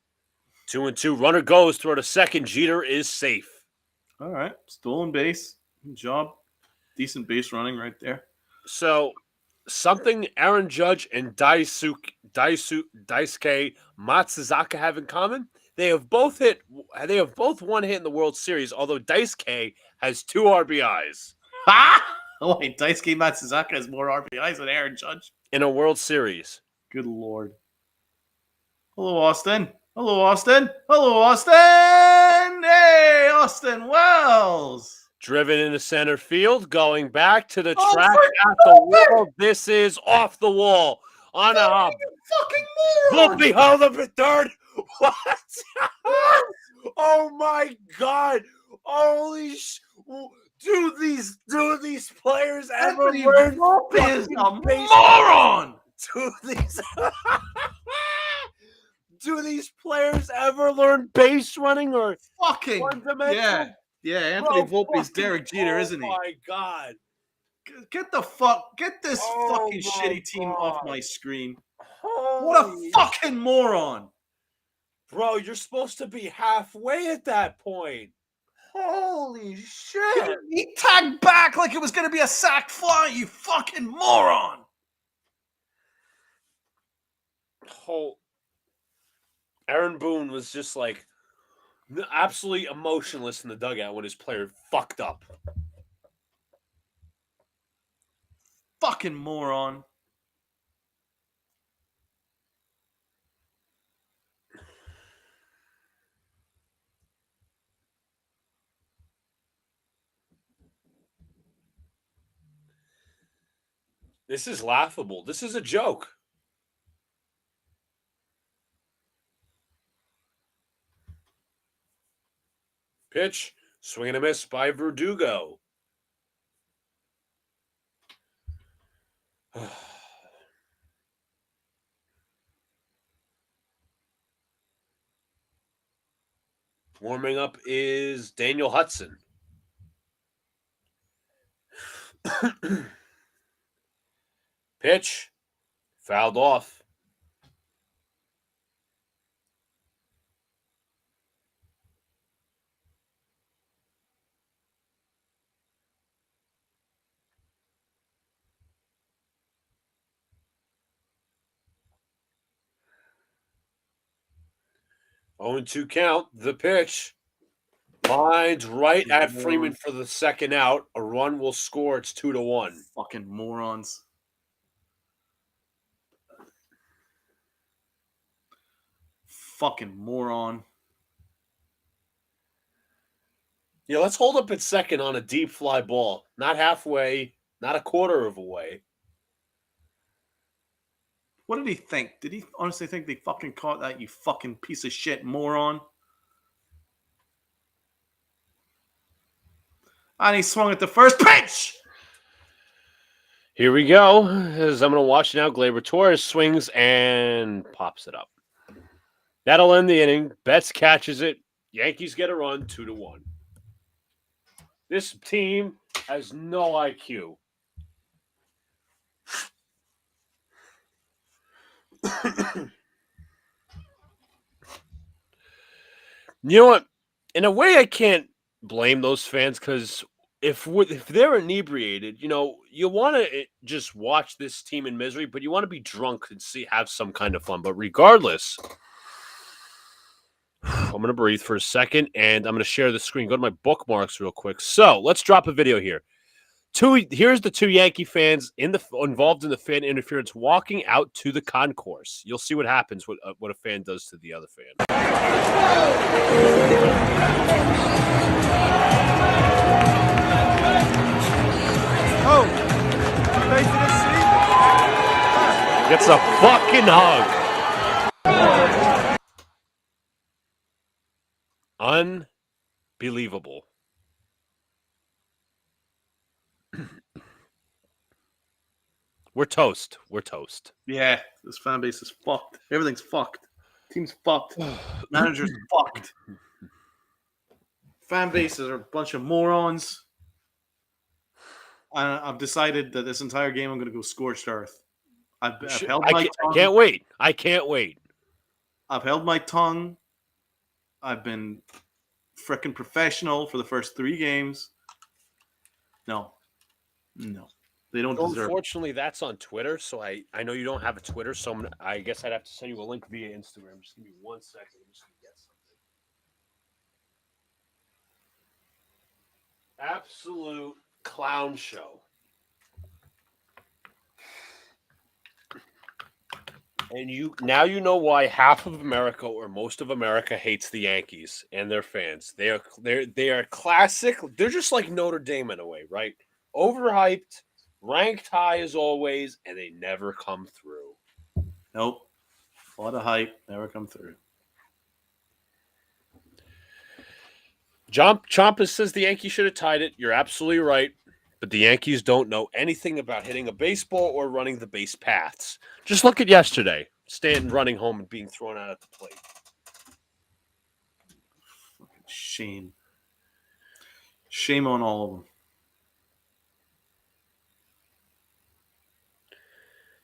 2-2. Runner goes. Throw to second. Jeter is safe. All right, stolen base. Good job. Decent base running right there. So, something Aaron Judge and Daisuke Matsuzaka have in common. They have both one hit in the World Series, although Daisuke has 2 RBIs. Ha! Oh, wait, Daisuke Matsuzaka has more RBIs than Aaron Judge. In a World Series. Good Lord. Hello, Austin. Hello, Austin. Hello, Austin. Hey, Austin Wells. Driven into center field, going back to the track at the wall. This is off the wall on a hop. Fucking moron. Volpe held up at third. What? Oh my God! Holy do these players ever Anthony learn? Volpe is a moron. Do these players ever learn base running or fucking fundamental? Yeah, Anthony Volpe is Derek Jeter, isn't he? Oh my God! Get this fucking shitty team off my screen. Holy What a fucking moron! Bro, you're supposed to be halfway at that point. Holy shit. He tagged back like it was going to be a sack fly, you fucking moron. Aaron Boone was just like absolutely emotionless in the dugout when his player fucked up. Fucking moron. This is laughable. This is a joke. Pitch, swing and a miss by Verdugo. Warming up is Daniel Hudson. Pitch, fouled off. Oh, and 2 count. The pitch. Lines right at Freeman for the second out. A run will score. It's 2-1. Fucking morons. Fucking moron. Yeah, let's hold up at second on a deep fly ball. Not halfway, not a quarter of a way. What did he think? Did he honestly think they fucking caught that, you fucking piece of shit moron? And he swung at the first pitch! Here we go. As I'm going to watch now, Gleyber Torres swings and pops it up. That'll end the inning. Betts catches it. Yankees get a run, 2-1. This team has no IQ. You know what? In a way, I can't blame those fans because if they're inebriated, you want to just watch this team in misery, but you want to be drunk and have some kind of fun. But regardless, I'm going to breathe for a second, and I'm going to share the screen. Go to my bookmarks real quick. So let's drop a video here. Here's the 2 Yankee fans involved in the fan interference walking out to the concourse. You'll see what happens what a fan does to the other fan. Oh, face of the seat. Gets a fucking hug. Unbelievable. We're toast. We're toast. Yeah, this fan base is fucked. Everything's fucked. Team's fucked. Manager's fucked. Fan bases are a bunch of morons. I've decided that this entire game I'm going to go scorched earth. I've held my tongue. I can't wait. I can't wait. I've held my tongue. I've been freaking professional for the first 3 games. No. They don't deserve it. Unfortunately, that's on Twitter, so I know you don't have a Twitter, so I guess I'd have to send you a link via Instagram. Just give me 1 second. I'm just going to get something. Absolute clown show. And now you know why half of America or most of America hates the Yankees and their fans. They are classic. They're just like Notre Dame in a way, right? Overhyped, ranked high as always, and they never come through. Nope. A lot of hype, never come through. Champa says the Yankees should have tied it. You're absolutely right. But the Yankees don't know anything about hitting a baseball or running the base paths. Just look at yesterday. Stanton running home and being thrown out at the plate. Fucking shame. Shame on all of them.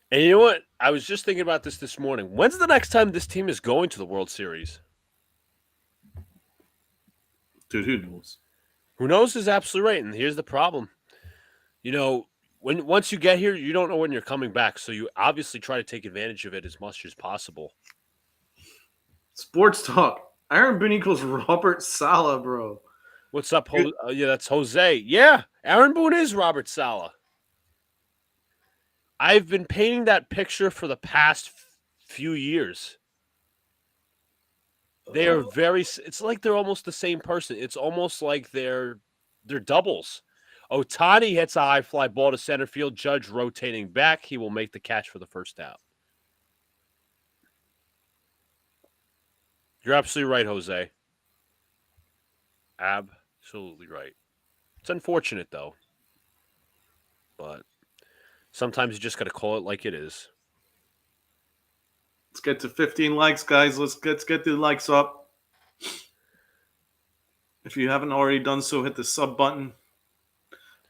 And you know what? I was just thinking about this morning. When's the next time this team is going to the World Series? Dude, who knows? Who knows is absolutely right. And here's the problem. Once you get here, you don't know when you're coming back. So you obviously try to take advantage of it as much as possible. Sports talk. Aaron Boone equals Robert Saleh, bro. What's up? Yeah, that's Jose. Yeah, Aaron Boone is Robert Saleh. I've been painting that picture for the past few years. They are it's like they're almost the same person. It's almost like they're doubles. Ohtani hits a high fly ball to center field. Judge rotating back. He will make the catch for the first out. You're absolutely right, Jose. Absolutely right. It's unfortunate, though. But sometimes you just got to call it like it is. Let's get to 15 likes, guys. Let's get the likes up. If you haven't already done so, hit the sub button.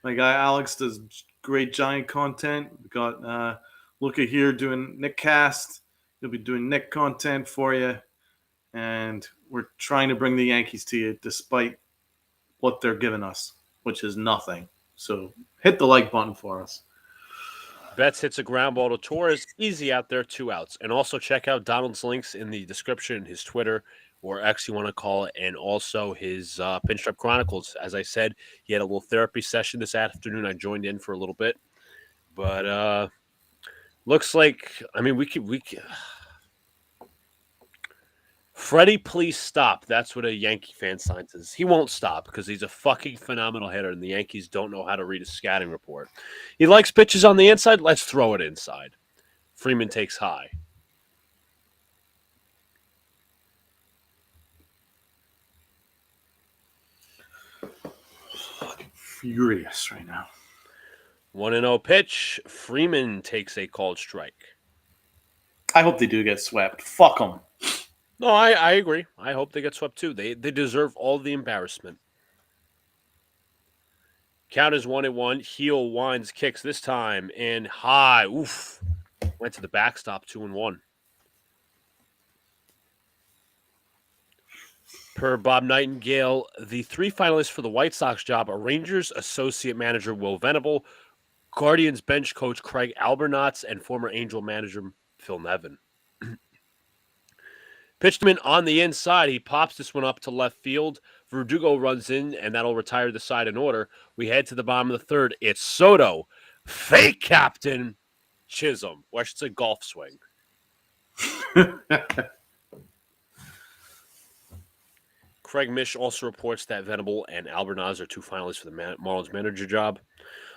My guy Alex does great Giant content. We got Luca here doing Nick Cast. He'll be doing Nick content for you. And we're trying to bring the Yankees to you despite what they're giving us, which is nothing. So hit the like button for us. Betts hits a ground ball to Torres. Easy out there, 2 outs. And also check out Donald's links in the description, his Twitter, or X you want to call it, and also his Pinstripe Chronicles. As I said, he had a little therapy session this afternoon. I joined in for a little bit. But looks like, we could Freddie, please stop. That's what a Yankee fan sign says. He won't stop because he's a fucking phenomenal hitter, and the Yankees don't know how to read a scouting report. He likes pitches on the inside. Let's throw it inside. Freeman takes high. Fucking furious right now. 1-0 pitch. Freeman takes a called strike. I hope they do get swept. Fuck them. No, I agree. I hope they get swept too. They deserve all the embarrassment. Count is 1-1. Heel winds, kicks this time, and high. Oof. Went to the backstop, 2-1. Per Bob Nightingale, the 3 finalists for the White Sox job are Rangers associate manager Will Venable, Guardians bench coach Craig Albernatz, and former Angel manager Phil Nevin. Pitched him in on the inside. He pops this one up to left field. Verdugo runs in, and that'll retire the side in order. We head to the bottom of the third. It's Soto, fake captain, Chisholm. Well, I should say golf swing. Craig Mish also reports that Venable and Albernaz are 2 finalists for the Marlins manager job.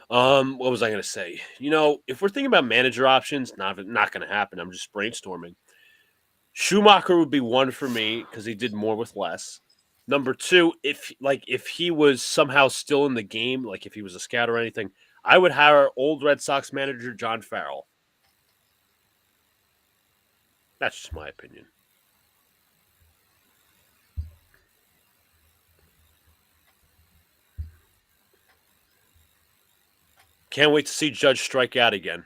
What was I going to say? If we're thinking about manager options, not going to happen. I'm just brainstorming. Schumacher would be 1 for me because he did more with less. Number 2, if he was somehow still in the game, like if he was a scout or anything, I would hire old Red Sox manager John Farrell. That's just my opinion. Can't wait to see Judge strike out again.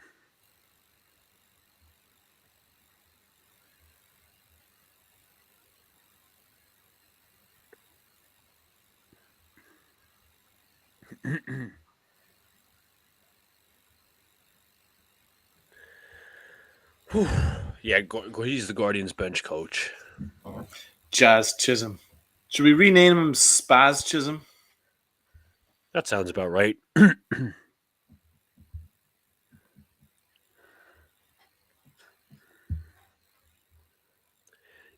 Yeah, he's the Guardians bench coach. Jazz Chisholm. Should we rename him Spaz Chisholm? That sounds about right.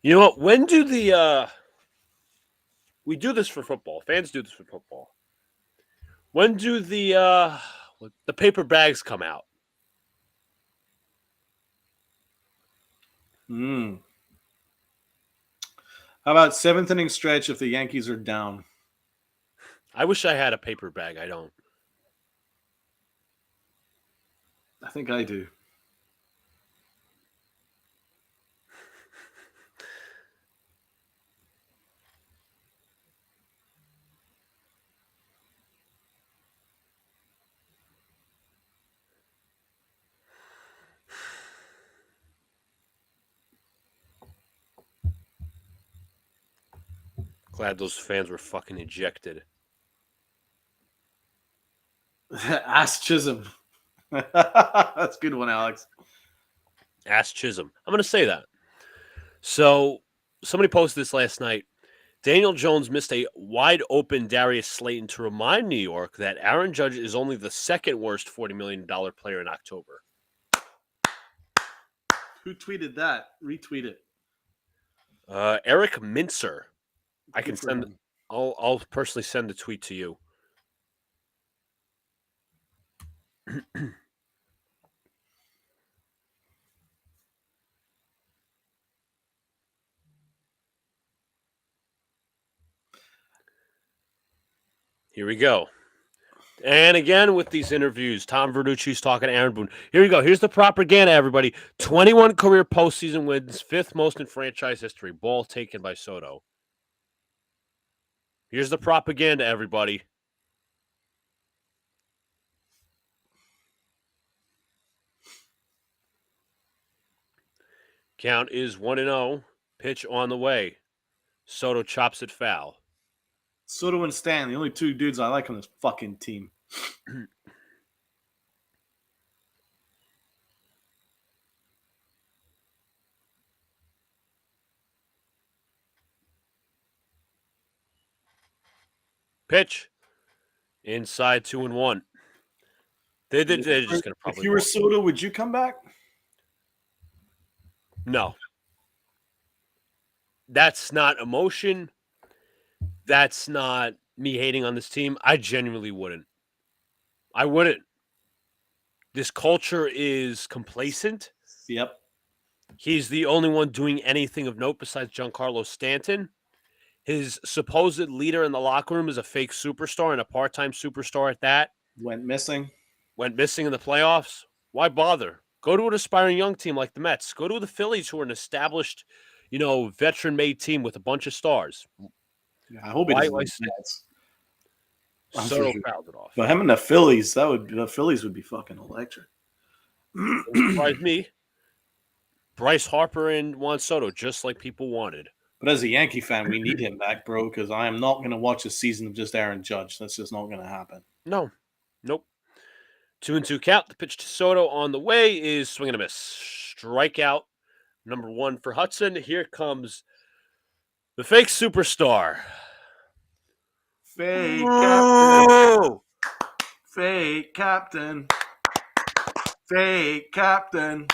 You know what? When do we do this for football? Fans do this for football. When do the paper bags come out? How about 7th inning stretch if the Yankees are down? I wish I had a paper bag. I don't. I think I do. Glad those fans were fucking ejected. Ask Chisholm. That's a good one, Alex. Ask Chisholm. I'm going to say that. So somebody posted this last night. Daniel Jones missed a wide-open Darius Slayton to remind New York that Aaron Judge is only the second worst $40 million player in October. Who tweeted that? Retweet it. Eric Mincer. I Good can for send. him. I'll personally send the tweet to you. Here we go. And again, with these interviews, Tom Verducci's talking to Aaron Boone. Here we go. Here's the propaganda, everybody. 21 career postseason wins, 5th most in franchise history. Ball taken by Soto. Here's the propaganda, everybody. Count is 1-0. Pitch on the way. Soto chops it foul. Soto and Stan, the only two dudes I like on this fucking team. Pitch. Inside 2-1. They're just going to probably. If you were Soto, would you come back? No. That's not emotion. That's not me hating on this team. I genuinely wouldn't. I wouldn't. This culture is complacent. Yep. He's the only one doing anything of note besides Giancarlo Stanton. His supposed leader in the locker room is a fake superstar and a part-time superstar at that. Went missing. Went missing in the playoffs. Why bother? Go to an aspiring young team like the Mets. Go to the Phillies, who are an established, veteran-made team with a bunch of stars. Yeah, I hope he doesn't. Soto fouled it off. But him and the Phillies, the Phillies would be fucking electric. Don't surprise me. Bryce Harper and Juan Soto, just like people wanted. But as a Yankee fan, we need him back, bro, because I am not going to watch a season of just Aaron Judge. That's just not going to happen. No. Nope. 2-2 count. The pitch to Soto on the way is swing and a miss. Strikeout number 1 for Hudson. Here comes the fake superstar. Fake captain. Fake captain. Fake captain.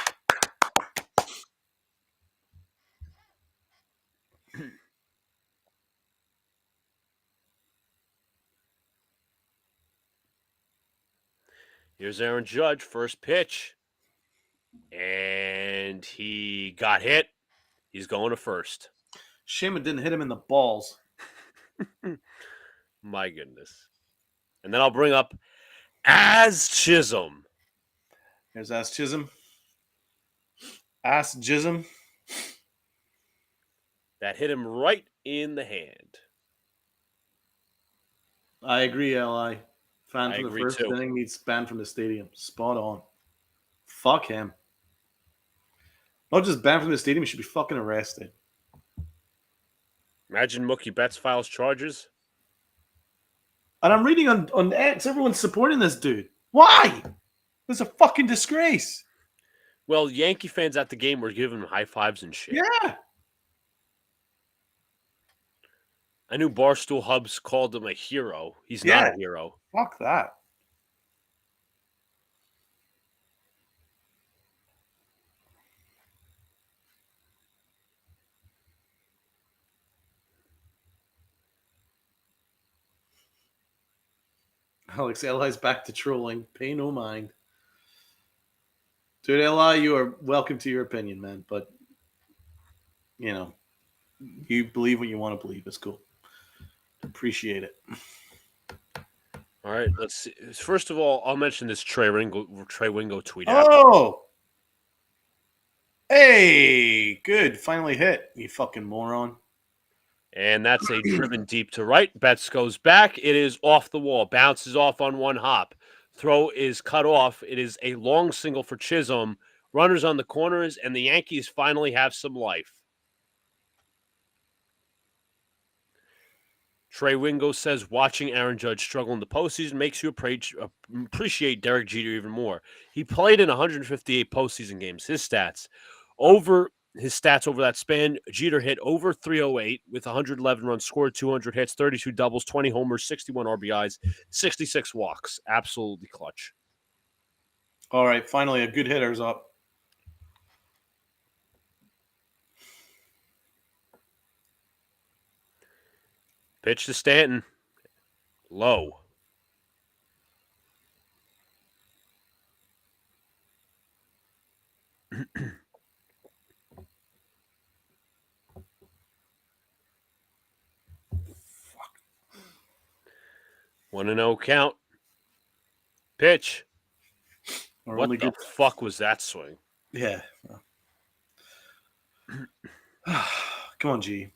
Here's Aaron Judge, first pitch. And he got hit. He's going to first. Shame it didn't hit him in the balls. My goodness. And then I'll bring up As Chisholm. There's Ass Chisholm. Ass Chisholm. That hit him right in the hand. I agree, Li. Fan I from the agree first too. inning needs banned from the stadium. Spot on. Fuck him. Not just banned from the stadium, he should be fucking arrested. Imagine Mookie Betts files charges. And I'm reading on X, everyone's supporting this dude. Why? It's a fucking disgrace. Well, Yankee fans at the game were giving him high fives and shit. Yeah. I knew Barstool Hubs called him a hero. He's not a hero. Fuck that. Alex, Li's back to trolling. Pay no mind. Dude, Li, you are welcome to your opinion, man. But, you believe what you want to believe. It's cool. Appreciate it. All right, let's see. First of all, I'll mention this Trey Wingo tweet. Oh! Hey, good. Finally hit, you fucking moron. And that's a driven deep to right. Betts goes back. It is off the wall. Bounces off on one hop. Throw is cut off. It is a long single for Chisholm. Runners on the corners, and the Yankees finally have some life. Trey Wingo says watching Aaron Judge struggle in the postseason makes you appreciate Derek Jeter even more. He played in 158 postseason games. His stats over that span, Jeter hit over 308 with 111 runs scored, 200 hits, 32 doubles, 20 homers, 61 RBIs, 66 walks. Absolutely clutch. All right, finally a good hitter's up. Pitch to Stanton. Low. One and 0 count. Pitch. Our What only the good. fuck was that swing? Yeah. Come on, G.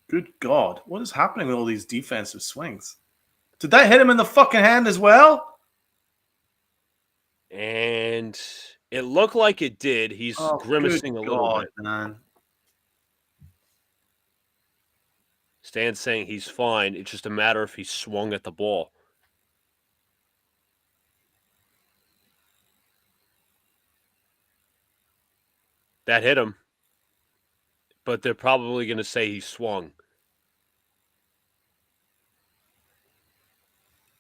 Good God. What is happening with all these defensive swings? Did that hit him in the fucking hand as well? And it looked like it did. He's grimacing a little bit. Man. Stan's saying he's fine. It's just a matter if he swung at the ball. That hit him. But they're probably going to say he swung.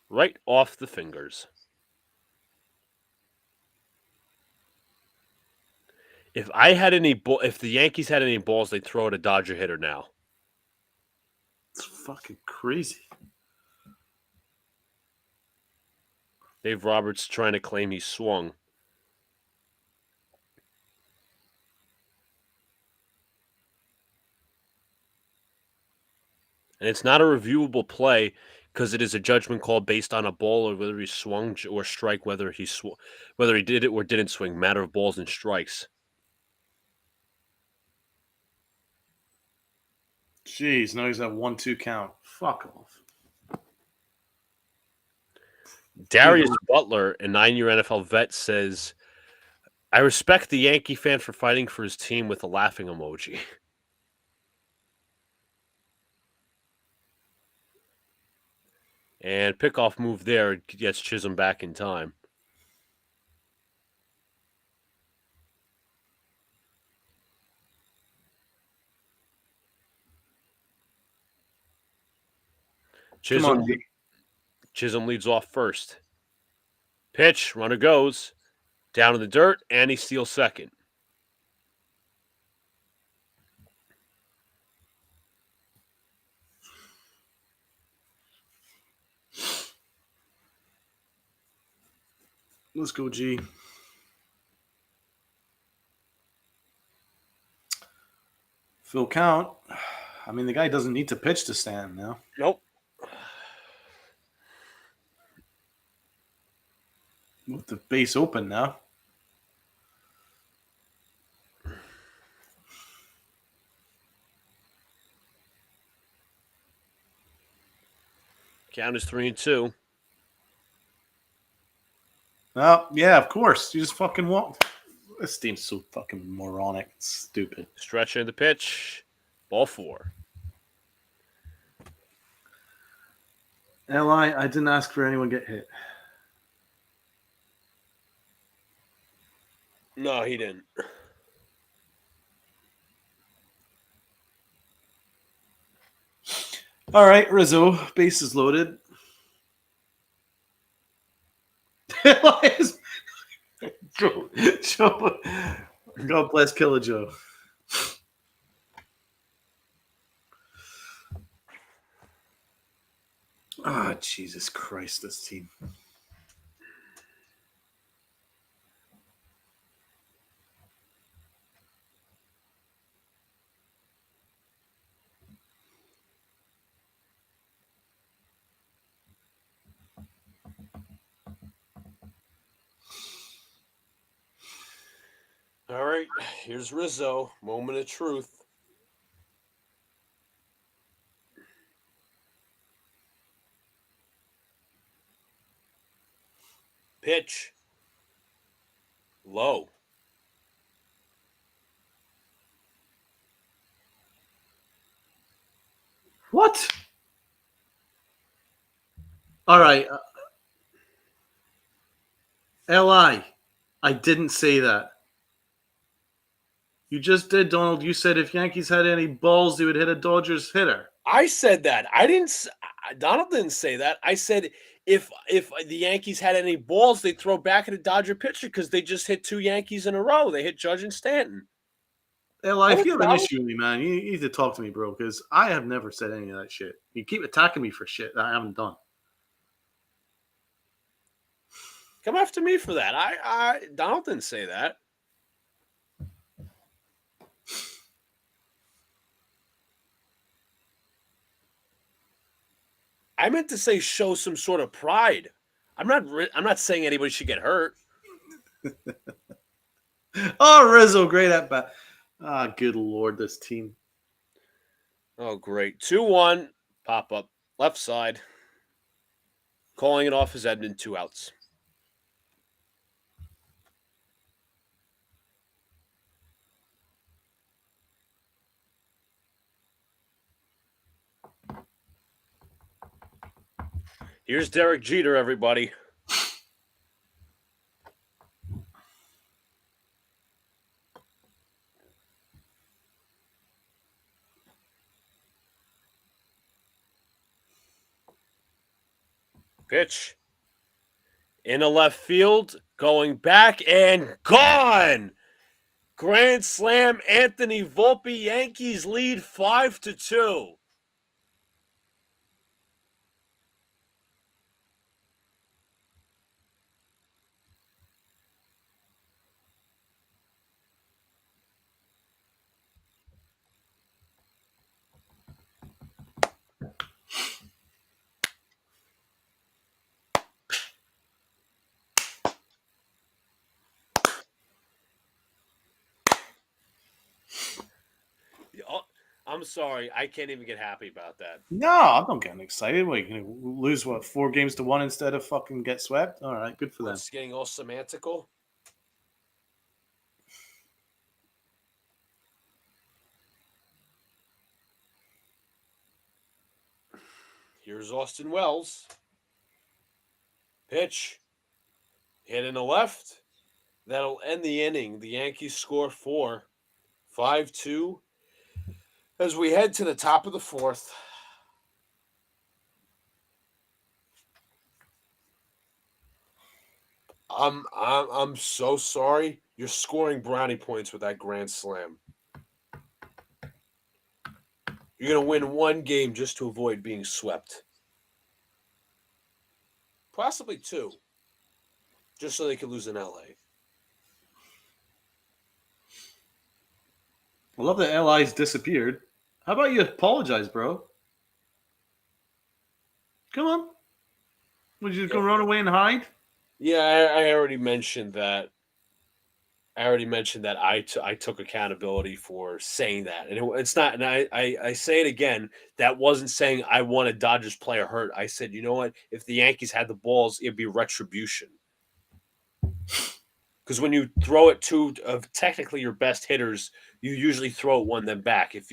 Right off the fingers. If the Yankees had any balls, they'd throw at a Dodger hitter now. It's fucking crazy. Dave Roberts trying to claim he swung. And it's not a reviewable play because it is a judgment call based on a ball or whether he swung or strike, whether he did it or didn't swing. Matter of balls and strikes. Jeez, now he's at 1-2 count. Fuck off. Darius Butler, a 9-year NFL vet, says, I respect the Yankee fan for fighting for his team with a laughing emoji. And pickoff move there gets Chisholm back in time. Chisholm leads off first. Pitch, runner goes. Down in the dirt, and he steals second. Let's go, G. Full count. I mean, the guy doesn't need to pitch to Stan now. Nope. With the base open now. Count is 3-2. Well, yeah, of course. You just fucking walk. This team's so fucking moronic. It's stupid. Stretching the pitch. Ball 4. Li, I didn't ask for anyone to get hit. No, he didn't. All right, Rizzo, bases loaded. Joe, God bless Killer Joe. Ah, Jesus Christ, this team. All right, here's Rizzo. Moment of truth. Pitch. Low. What? All right. Li, I didn't say that. You just did, Donald. You said if Yankees had any balls, they would hit a Dodgers hitter. I said that. I didn't. Donald didn't say that. I said if the Yankees had any balls, they'd throw back at a Dodger pitcher because they just hit 2 Yankees in a row. They hit Judge and Stanton. Li, That if was you have an Donald. issue with me, man, you need to talk to me, bro, because I have never said any of that shit. You keep attacking me for shit that I haven't done. Come after me for that. Donald didn't say that. I meant to say show some sort of pride. I'm not saying anybody should get hurt. Oh, Rizzo, great at bat. Ah, good lord, this team. Oh, great. 2-1. Pop up. Left side. Calling it off as Edmund, 2 outs. Here's Derek Jeter, everybody. Pitch. In the left field. Going back and gone. Grand slam, Anthony Volpe. Yankees lead 5-2. I'm sorry. I can't even get happy about that. No, I'm not getting excited. Wait, you gonna lose 4-1 instead of fucking get swept? All right, good for them. It's getting all semantical. Here's Austin Wells. Pitch. Hit in the left. That'll end the inning. The Yankees score 4. 5-2. As we head to the top of the 4th. I'm so sorry. You're scoring brownie points with that grand slam. You're going to win 1 game just to avoid being swept. Possibly 2. Just so they could lose in LA. I love that LI's disappeared. How about you apologize, bro? Come on. Would you just go run away and hide? Yeah, I already mentioned that. I took accountability for saying that, and it's not. And I say it again. That wasn't saying I want a Dodgers player hurt. I said, you know what? If the Yankees had the balls, it'd be retribution. Because when you throw it to technically your best hitters, you usually throw one them back. If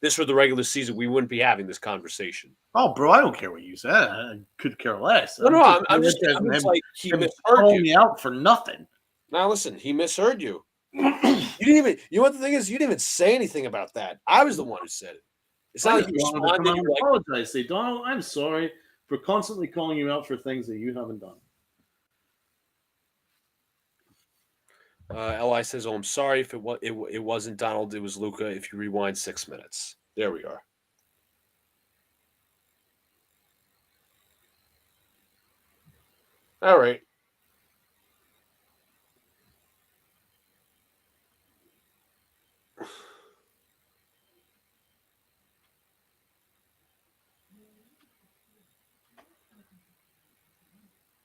this were the regular season, we wouldn't be having this conversation. Oh, bro, I don't care what you said. I could care less. No, I'm just like he misheard you. Me out for nothing. Now listen, he misheard you. You didn't even. You know what the thing is? You didn't even say anything about that. I was the one who said it. It's not like you responded. I apologize. Say, Donald, I'm sorry for constantly calling you out for things that you haven't done. Li says, "Oh, I'm sorry if it wasn't Donald. It was Luca. If you rewind 6 minutes, there we are." All right.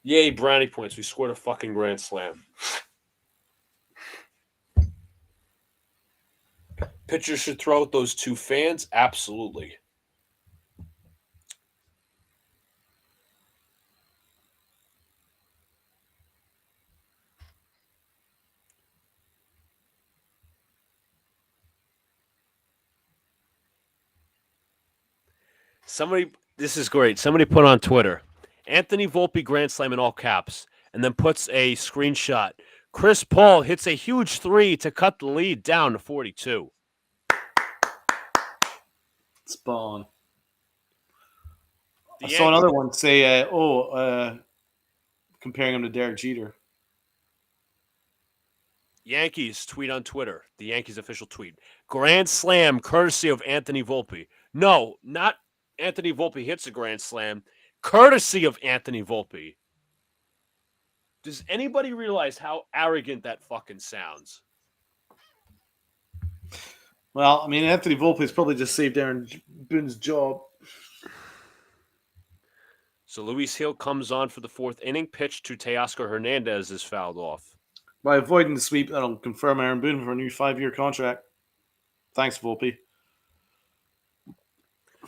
Yay, brownie points. We scored a fucking grand slam. Pitchers should throw at those 2 fans? Absolutely. This is great. Somebody put on Twitter, Anthony Volpe grand slam in all caps, and then puts a screenshot. Chris Paul hits a huge 3 to cut the lead down to 42. Spawn. The I saw another one say, comparing him to Derek Jeter. Yankees tweet on Twitter, the Yankees official tweet. Grand slam courtesy of Anthony Volpe. No, not Anthony Volpe hits a grand slam. Courtesy of Anthony Volpe. Does anybody realize how arrogant that fucking sounds? Well, I mean, Anthony Volpe's probably just saved Aaron Boone's job. So Luis Hill comes on for the 4th inning. Pitch to Teoscar Hernandez is fouled off. By avoiding the sweep, that'll confirm Aaron Boone for a new 5-year contract. Thanks, Volpe.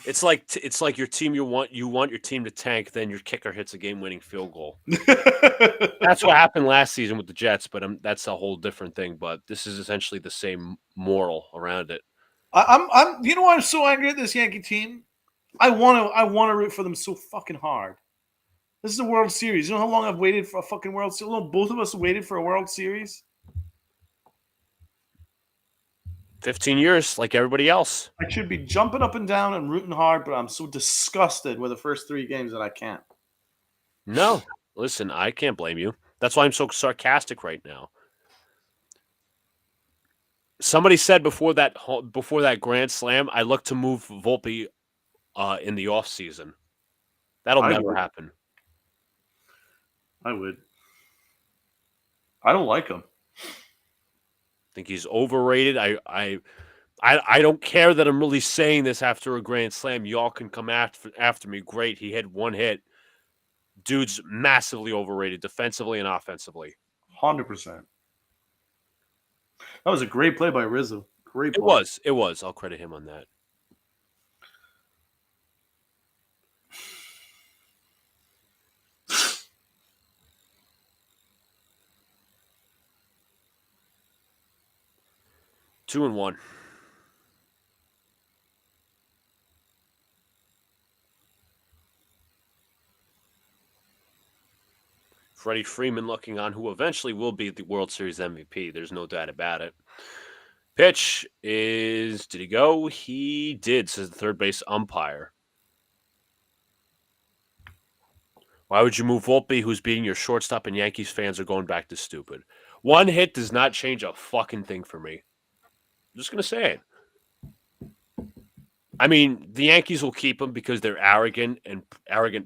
It's like your team you want your team to tank, then your kicker hits a game-winning field goal. That's what happened last season with the Jets, but that's a whole different thing. But this is essentially the same moral around it. I'm. You know why I'm so angry at this Yankee team? I want to root for them so fucking hard. This is a World Series. You know how long I've waited for a fucking World Series? Both of us waited for a World Series. 15 years, like everybody else. I should be jumping up and down and rooting hard, but I'm so disgusted with the first 3 games that I can't. No, listen, I can't blame you. That's why I'm so sarcastic right now. Somebody said before that grand slam, I look to move Volpe in the offseason. That'll never happen. I would. I don't like him. I think he's overrated. I don't care that I'm really saying this after a grand slam. Y'all can come after me. Great. He had 1 hit. Dude's massively overrated defensively and offensively. 100%. That was a great play by Rizzo. Great play. It was. I'll credit him on that. Two and one. Freddie Freeman looking on, who eventually will be the World Series MVP. There's no doubt about it. Pitch is, did he go? He did, says the third base umpire. Why would you move Volpe, who's being your shortstop, and Yankees fans are going back to stupid? 1 hit does not change a fucking thing for me. I'm just going to say it. I mean, the Yankees will keep him because they're arrogant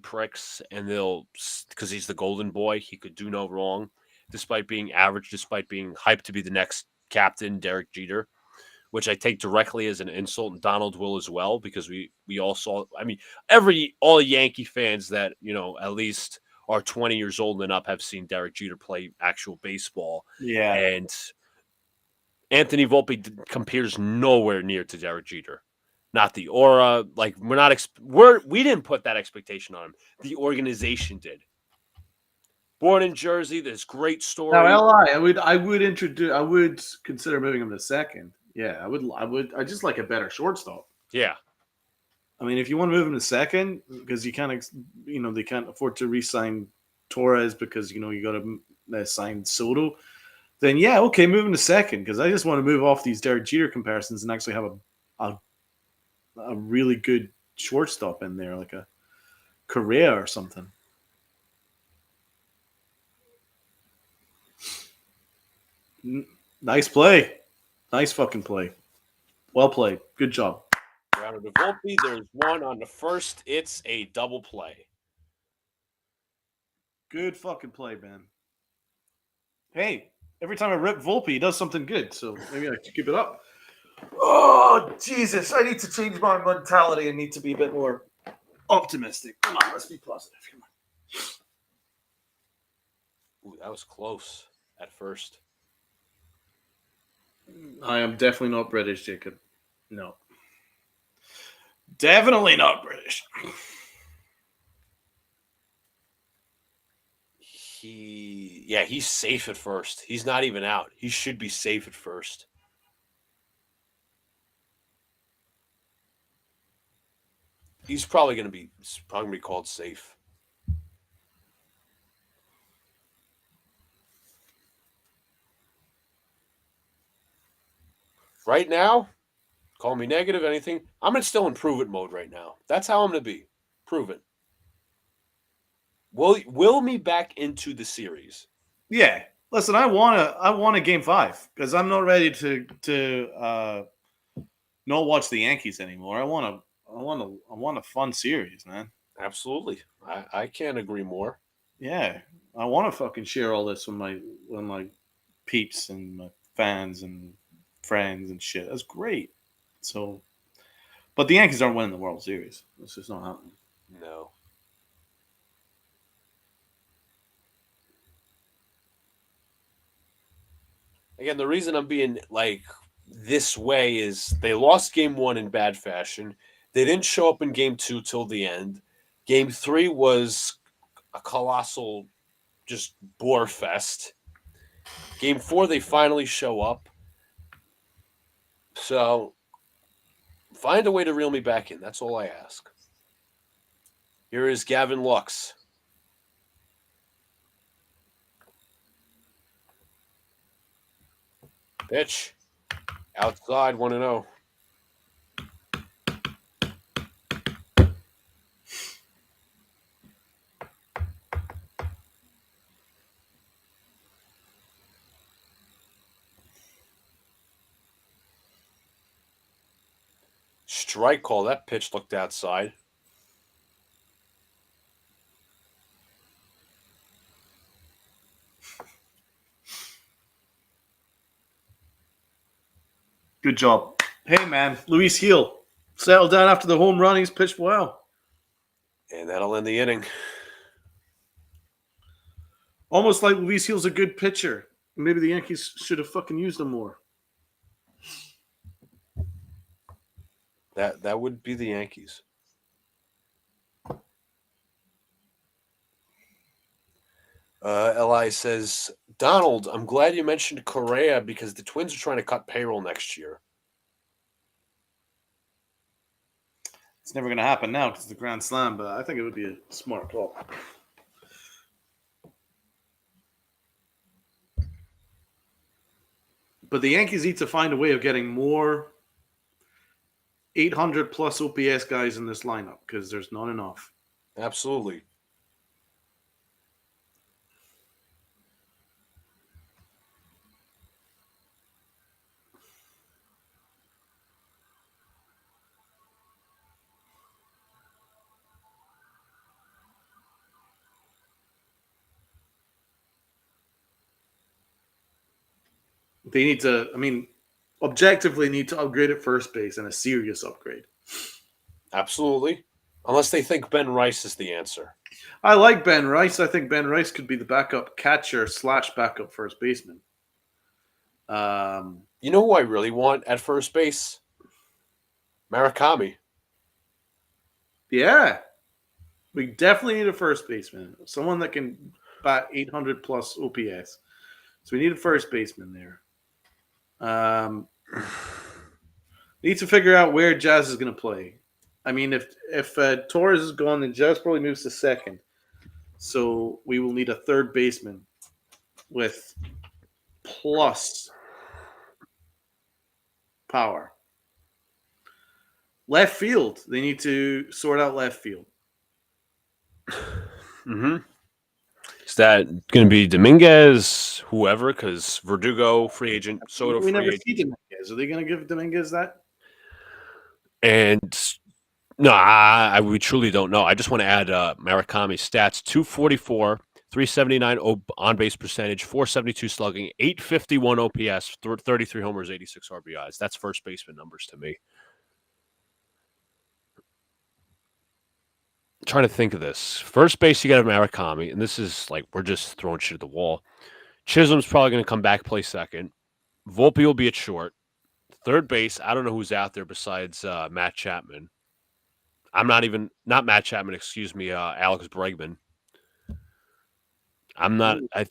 pricks, and because he's the golden boy, he could do no wrong, despite being average, despite being hyped to be the next captain, Derek Jeter, which I take directly as an insult, and Donald will as well, because we all saw, I mean, all Yankee fans that, at least are 20 years old and up have seen Derek Jeter play actual baseball. Yeah. And Anthony Volpe compares nowhere near to Derek Jeter. Not the aura. Like, we didn't put that expectation on him. The organization did. Born in Jersey, this great story. Now, I would consider moving him to second. Yeah, I would. I just like a better shortstop. Yeah. I mean, if you want to move him to second, because you can't, they can't afford to re-sign Torres because, you got to sign Soto, then yeah, okay, move him to second, because I just want to move off these Derek Jeter comparisons and actually have a really good shortstop in there, like a Correa or something. Nice play. Nice fucking play. Well played. Good job. Rounder to Volpe. There's 1 on the first. It's a double play. Good fucking play, man. Hey, every time I rip Volpe, he does something good, so maybe I should keep it up. Oh, Jesus. I need to change my mentality. I need to be a bit more optimistic. Come on, let's be positive. Come on. Ooh, that was close at first. I am definitely not British, Jacob. No. Definitely not British. He's safe at first. He's not even out. He should be safe at first. He's probably going to be called safe. Right now, call me negative, anything. I'm still in prove it mode right now. That's how I'm going to be. Prove it. Will me back into the series. Yeah. Listen, I want a game 5 because I'm not ready to not watch the Yankees anymore. I want a fun series, man. Absolutely. I can't agree more. Yeah. I want to fucking share all this with my peeps and my fans and friends and shit. That's great. So, but the Yankees aren't winning the World Series. It's just not happening. No. Again, the reason I'm being like this way is they lost game 1 in bad fashion. They didn't show up in game 2 till the end. Game 3 was a colossal just bore fest. Game 4, they finally show up. So find a way to reel me back in. That's all I ask. Here is Gavin Lux. Pitch. Outside, 1-0. Strike call. That pitch looked outside. Good job. Hey, man. Luis Heel. Settled down after the home run. He's pitched well. And that'll end the inning. Almost like Luis Heel's a good pitcher. Maybe the Yankees should have fucking used him more. That would be the Yankees. Li says, Donald, I'm glad you mentioned Correa because the Twins are trying to cut payroll next year. It's never going to happen now because it's the Grand Slam, but I think it would be a smart call. But the Yankees need to find a way of getting more 800 plus OPS guys in this lineup because there's not enough. Absolutely. They need to, objectively need to upgrade at first base and a serious upgrade. Absolutely. Unless they think Ben Rice is the answer. I like Ben Rice. I think Ben Rice could be the backup catcher / backup first baseman. You know who I really want at first base? Murakami. Yeah. We definitely need a first baseman. Someone that can bat 800 plus OPS. So we need a first baseman there. Need to figure out where Jazz is going to play. I mean, if Torres is gone, then Jazz probably moves to second. So we will need a third baseman with plus power. Left field. They need to sort out left field. Mm-hmm. Is that going to be Dominguez, whoever? Because Verdugo, free agent, Soto, we free never agent. see Dominguez. Are they going to give Dominguez that? And no, we truly don't know. I just want to add Murakami's stats: 244, 379 on base percentage, 472 slugging, 851 OPS, 33 homers, 86 RBIs. That's first baseman numbers to me. I'm trying to think of this. First base, you got Murakami, and this is like we're just throwing shit at the wall. Chisholm's probably going to come back, play second. Volpe will be at short. Third base, I don't know who's out there besides Matt Chapman. Not Matt Chapman, excuse me, Alex Bregman. I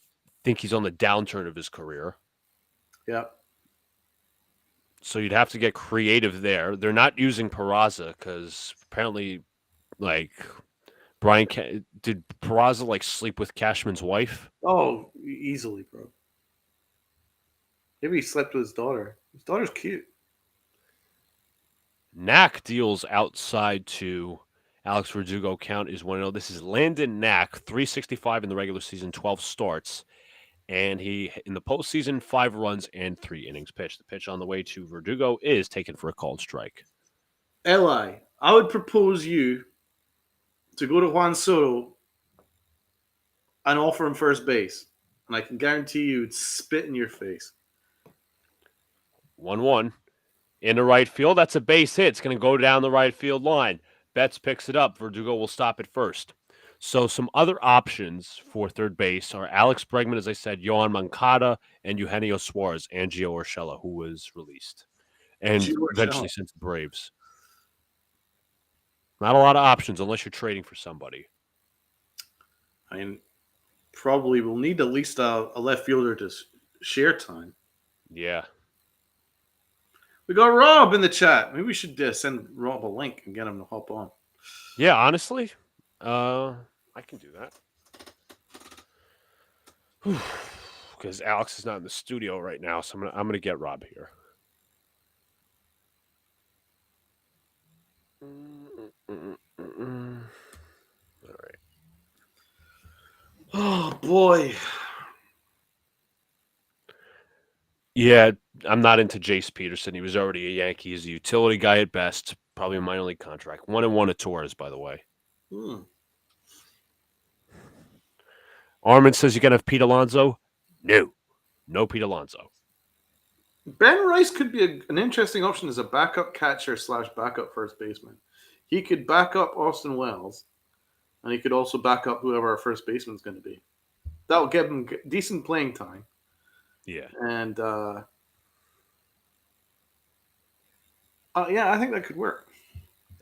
think he's on the downturn of his career. Yeah. So you'd have to get creative there. They're not using Peraza because apparently Like did Peraza like sleep with Cashman's wife? Oh, easily, bro. Maybe he slept with his daughter. His daughter's cute. Knack deals outside to Alex Verdugo. Count is 1-0. This is Landon Knack, 365 in the regular season, 12 starts. And he, in the postseason, 5 runs and 3 innings pitched. The pitch on the way to Verdugo is taken for a called strike. Eli, I would propose you to go to Juan Soto and offer him first base. And I can guarantee you would spit in your face. 1-1. In the right field, that's a base hit. It's going to go down the right field line. Betts picks it up. Verdugo will stop at first. So some other options for third base are Alex Bregman, as I said, Yohan Moncada, and Eugenio Suarez, and Gio Urshela, who was released and Gio eventually Urshela. sent to the Braves. Not a lot of options unless you're trading for somebody. I mean, probably will need at least a left fielder to share time. Yeah. We got Rob in the chat. Maybe we should send Rob a link and get him to hop on. Yeah, honestly, I can do that. Because Alex is not in the studio right now, so I'm gonna get Rob here. All right. Oh, boy. Yeah, I'm not into Jace Peterson. He was already a Yankee. He's a utility guy at best. Probably a minor league contract. 1-1 at Torres, by the way. Armin says you gotta have Pete Alonso. No Pete Alonso. Ben Rice could be an interesting option as a backup catcher / backup first baseman. He could back up Austin Wells, and he could also back up whoever our first baseman is going to be. That will give him decent playing time. Yeah. And, yeah, I think that could work.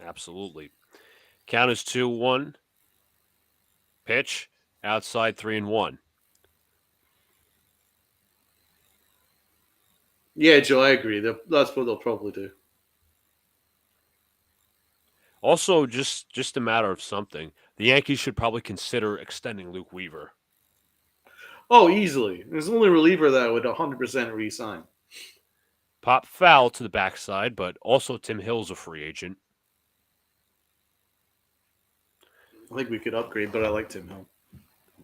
Absolutely. Count is 2-1. Pitch. Outside 3-1. Yeah, Joe, I agree. That's what they'll probably do. Also, just a matter of something. The Yankees should probably consider extending Luke Weaver. Oh, easily. There's the only reliever that would 100% re-sign. Pop foul to the backside, but also Tim Hill's a free agent. I think we could upgrade, but I like Tim Hill.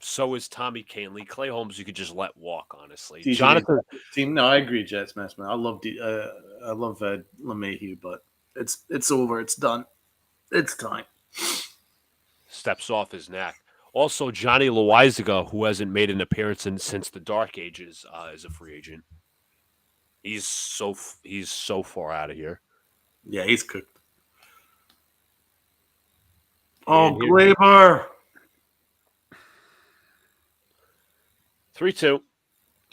So is Tommy Canley. Clay Holmes, you could just let walk, honestly. DJ Jonathan. Team, no, I agree, Jets, man. I love LeMahieu, but it's over. It's done. It's time. Steps off his neck. Also, Johnny Loizaga, who hasn't made an appearance since the Dark Ages, is a free agent. He's so far out of here. Yeah, he's cooked. Oh, Glaber. 3-2.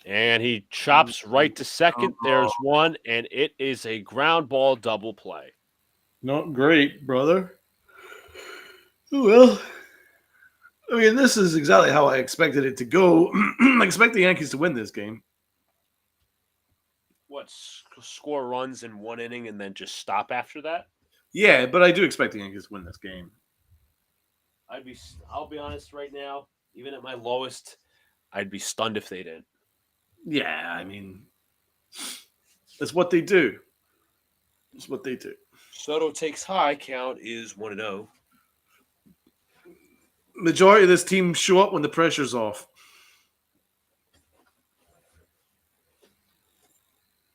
And he chops right to second. There's one, and it is a ground ball double play. Not great, brother. Oh, well. I mean, this is exactly how I expected it to go. I expect the Yankees to win this game. What, score runs in one inning and then just stop after that? Yeah, but I do expect the Yankees to win this game. I'll be honest right now, even at my lowest, I'd be stunned if they didn't. Yeah, I mean, that's what they do. That's what they do. Soto takes high. Count is 1-0. Majority of this team show up when the pressure's off.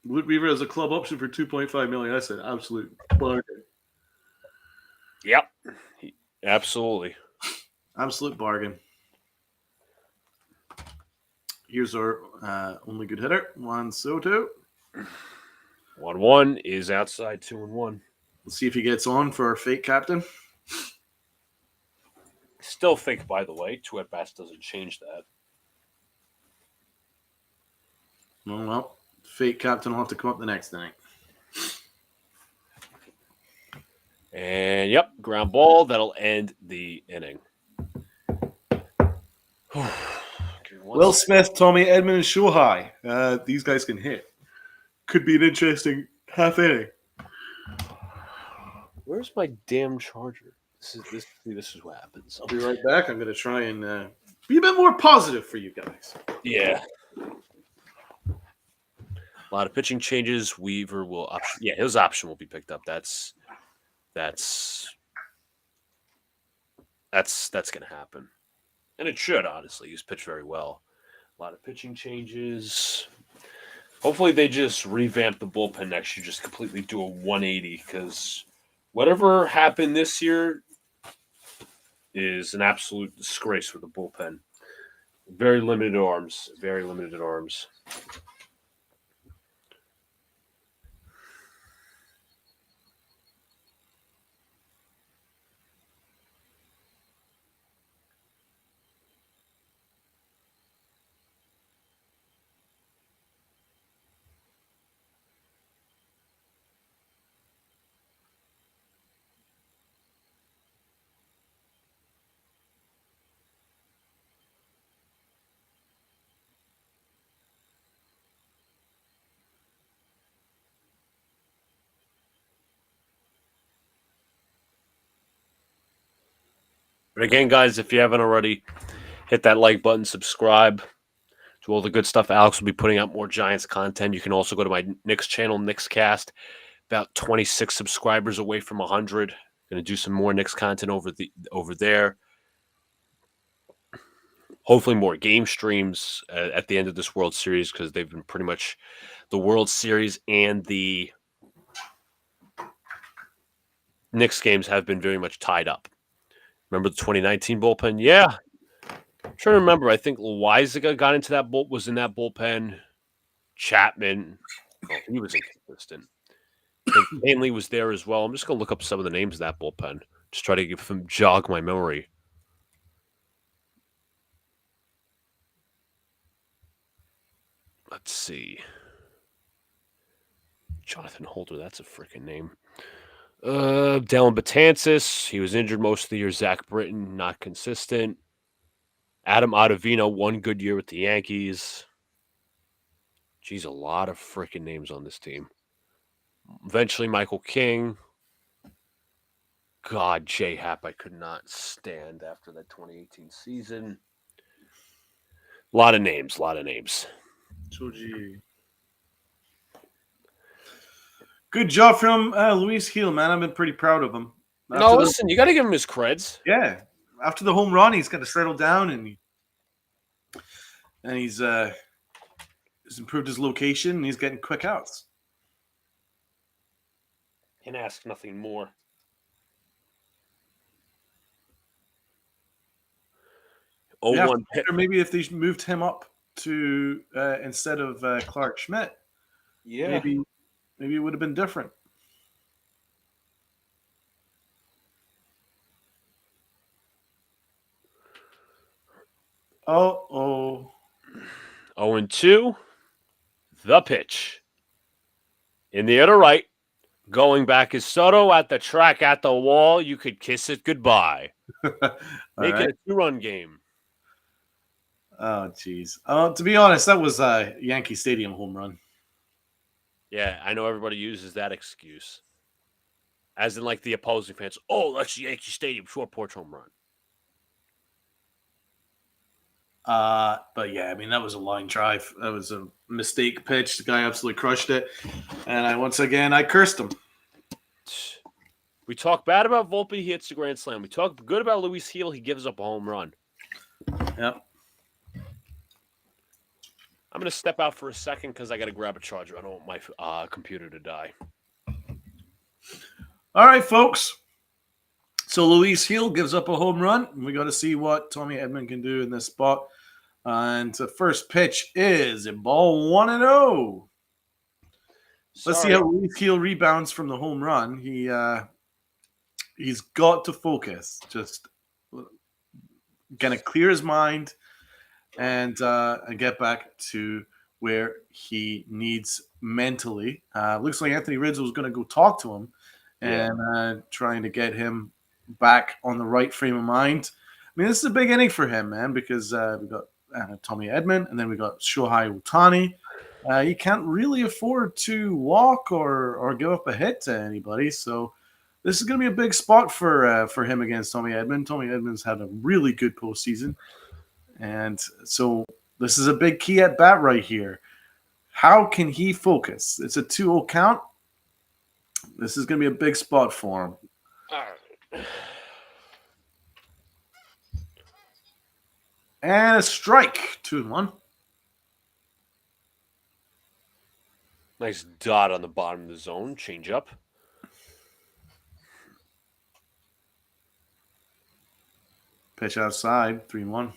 Luke Weaver has a club option for $2.5 million. That's an absolute bargain. Yep, absolutely. Absolute bargain. Here's our only good hitter, Juan Soto. 1-1 is outside 2-1. Let's see if he gets on for our fake captain. Still fake, by the way. 2 at bats doesn't change that. Oh, well, fake captain will have to come up the next inning. And, yep, ground ball. That'll end the inning. Will Smith, Tommy Edman, and Shohei. These guys can hit. Could be an interesting half inning. Where's my damn charger? This is what happens. I'll be right back. I'm going to try and be a bit more positive for you guys. Yeah. A lot of pitching changes. Weaver will option. Yeah, his option will be picked up. That's going to happen, and it should. Honestly, he's pitched very well. A lot of pitching changes. Hopefully, they just revamp the bullpen next year. Just completely do a 180 because whatever happened this year is an absolute disgrace for the bullpen. Very limited arms. Very limited arms. But again, guys, if you haven't already, hit that like button, subscribe to all the good stuff. Alex will be putting out more Giants content. You can also go to my Knicks channel, Knicks Cast, about 26 subscribers away from 100. Going to do some more Knicks content over there. Hopefully more game streams at the end of this World Series because they've been pretty much the World Series and the Knicks games have been very much tied up. Remember the 2019 bullpen? Yeah. I'm trying to remember. I think Loizaga got into that was in that bullpen. Chapman, he was inconsistent. I think Hanley was there as well. I'm just going to look up some of the names of that bullpen. Just try to jog my memory. Let's see. Jonathan Holder, that's a freaking name. Dallin Betances, he was injured most of the year. Zach Britton, not consistent. Adam Ottavino, one good year with the Yankees. Geez, a lot of freaking names on this team. Eventually, Michael King. God, J-Hap, I could not stand after that 2018 season. A lot of names. Choji. Good job from Luis Gil, man. I've been pretty proud of him. Listen, you got to give him his creds. Yeah. After the home run, he's got to settle down and he's improved his location and he's getting quick outs. Can ask nothing more. Yeah, or maybe if they moved him up to instead of Clark Schmidt, maybe it would have been different. Oh. 0-2. The pitch. In the air to right. Going back is Soto at the track at the wall. You could kiss it goodbye. Make it a 2-run game. Oh, jeez. To be honest, that was a Yankee Stadium home run. Yeah, I know everybody uses that excuse. As in, like, the opposing fans. Oh, that's Yankee Stadium, short porch home run. But yeah, I mean, that was a line drive. That was a mistake pitch. The guy absolutely crushed it. And I cursed him. We talk bad about Volpe, he hits the grand slam. We talk good about Luis Gil, he gives up a home run. Yep. I'm going to step out for a second because I got to grab a charger. I don't want my computer to die. All right, folks. So Luis Gil gives up a home run. We got to see what Tommy Edman can do in this spot. And the first pitch is a ball 1-0. Let's see how Luis Gil rebounds from the home run. He's got to focus. Just gonna clear his mind and get back to where he needs mentally. Looks like Anthony Rizzo is going to go talk to him and trying to get him back on the right frame of mind. I mean, this is a big inning for him, man, because we got Tommy Edman, and then we got Shohei Ohtani. You can't really afford to walk or give up a hit to anybody. So this is going to be a big spot for him against Tommy Edman. Tommy Edman's had a really good postseason, and so this is a big key at bat right here. How can he focus? It's a 2-0 count. This is going to be a big spot for him. All right. And a strike. 2-1. Nice dot on the bottom of the zone. Change up. Pitch outside. 3-1.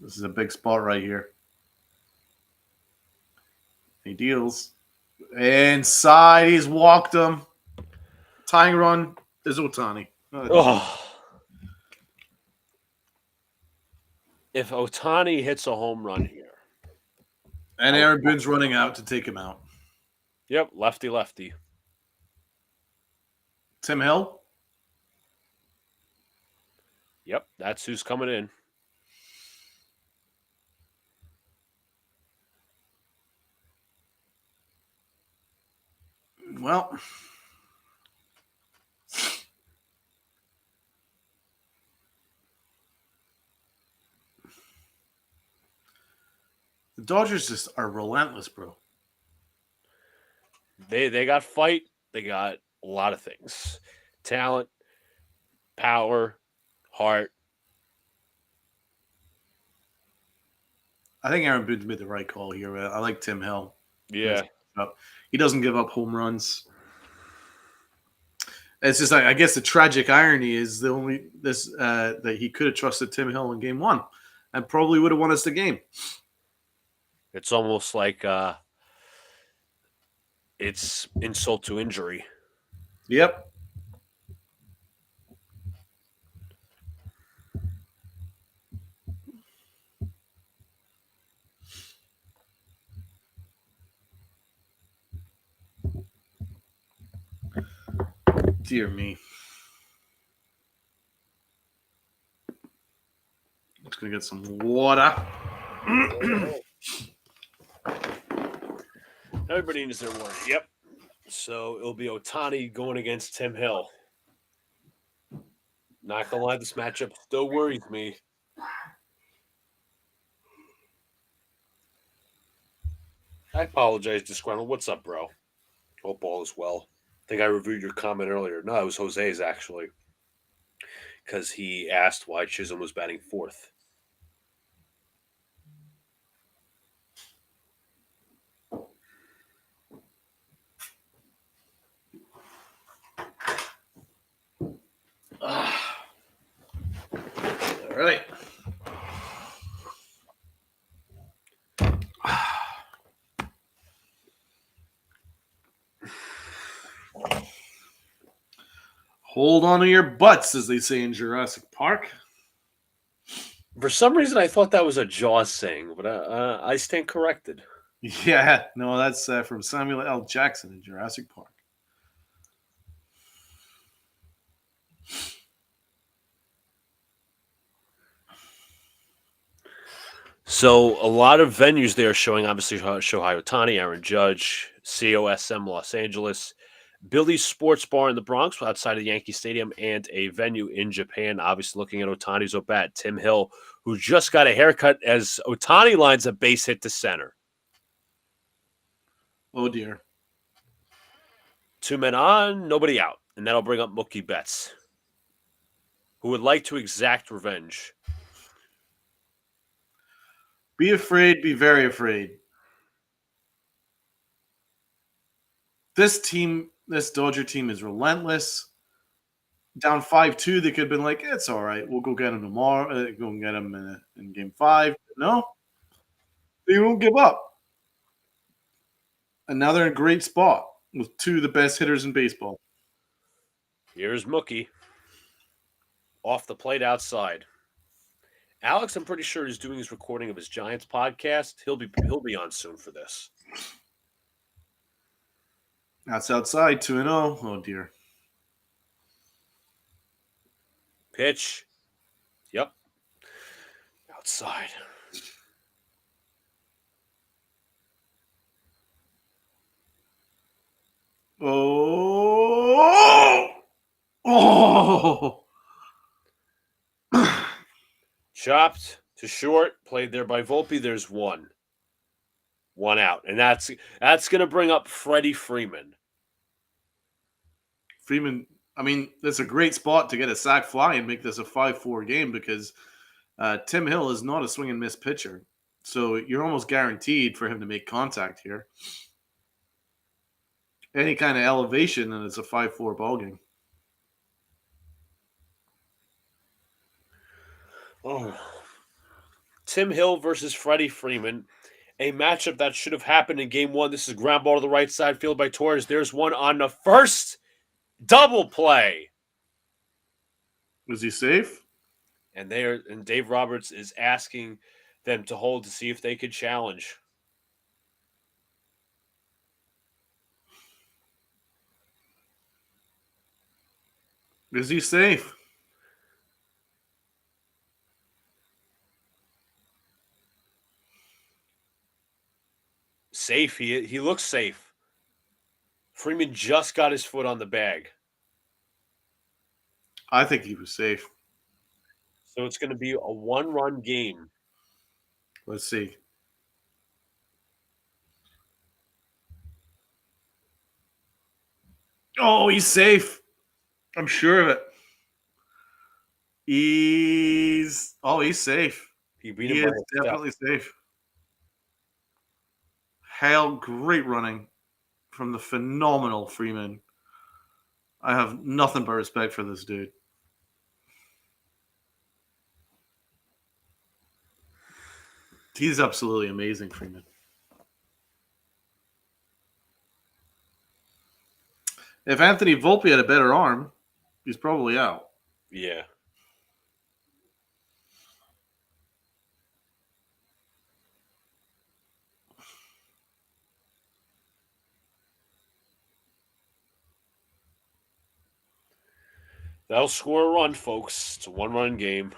This is a big spot right here. He deals. Inside. He's walked him. Tying run is Ohtani. Oh. If Ohtani hits a home run here. And Aaron Boone's running out to take him out. Yep, lefty. Tim Hill. Yep, that's who's coming in. Well, the Dodgers just are relentless, bro. They got fight. They got a lot of things. Talent, power, heart. I think Aaron Boone's made the right call here. I like Tim Hill. Yeah. He doesn't give up home runs. It's just like, I guess the tragic irony is that he could have trusted Tim Hill in game 1 and probably would have won us the game. It's almost like it's insult to injury. Yep. Dear me. Just going to get some water. Everybody needs their water. Yep. So it'll be Ohtani going against Tim Hill. Not gonna lie, this matchup still worries me. I apologize, Disgruntled. What's up, bro? Hope all is well. I think I reviewed your comment earlier. No, it was Jose's actually. Because he asked why Chisholm was batting 4th. All right. Hold on to your butts, as they say in Jurassic Park. For some reason, I thought that was a Jaws saying, but I stand corrected. Yeah, no, that's from Samuel L. Jackson in Jurassic Park. So a lot of venues there showing, obviously, Shohei Ohtani, Aaron Judge, COSM Los Angeles, Billy's Sports Bar in the Bronx outside of Yankee Stadium, and a venue in Japan. Obviously, looking at Ohtani's at bat, Tim Hill, who just got a haircut as Ohtani lines a base hit to center. Oh, dear. 2 men on, nobody out. And that'll bring up Mookie Betts, who would like to exact revenge. Be afraid, be very afraid. This Dodger team is relentless. Down 5-2, they could have been like, it's all right. We'll go get him tomorrow. Go and get him in game 5. No, they won't give up. And now they're in a great spot with 2 of the best hitters in baseball. Here's Mookie. Off the plate outside. Alex, I'm pretty sure, is doing his recording of his Giants podcast. He'll be on soon for this. That's outside, 2-0. Oh, dear. Pitch. Yep. Outside. Oh! Oh! Chopped to short, played there by Volpe. There's one out, and that's going to bring up Freddie Freeman. Freeman, I mean, that's a great spot to get a sac fly and make this a 5-4 game because Tim Hill is not a swing and miss pitcher. So you're almost guaranteed for him to make contact here. Any kind of elevation, and it's a 5-4 ball game. Oh. Tim Hill versus Freddie Freeman, a matchup that should have happened in game one. This is ground ball to the right side field by Torres. There's one on the first double play. Was he safe? And Dave Roberts is asking them to hold to see if they could challenge. Is he safe? Safe. He looks safe. Freeman just got his foot on the bag. I think he was safe. So it's going to be a one-run game. Let's see. Oh, he's safe. I'm sure of it. He's safe. He beat He him is by a step. definitely safe. Hale, great running from the phenomenal Freeman. I have nothing but respect for this dude. He's absolutely amazing, Freeman. If Anthony Volpe had a better arm, he's probably out. Yeah. That'll score a run, folks. It's a one-run game.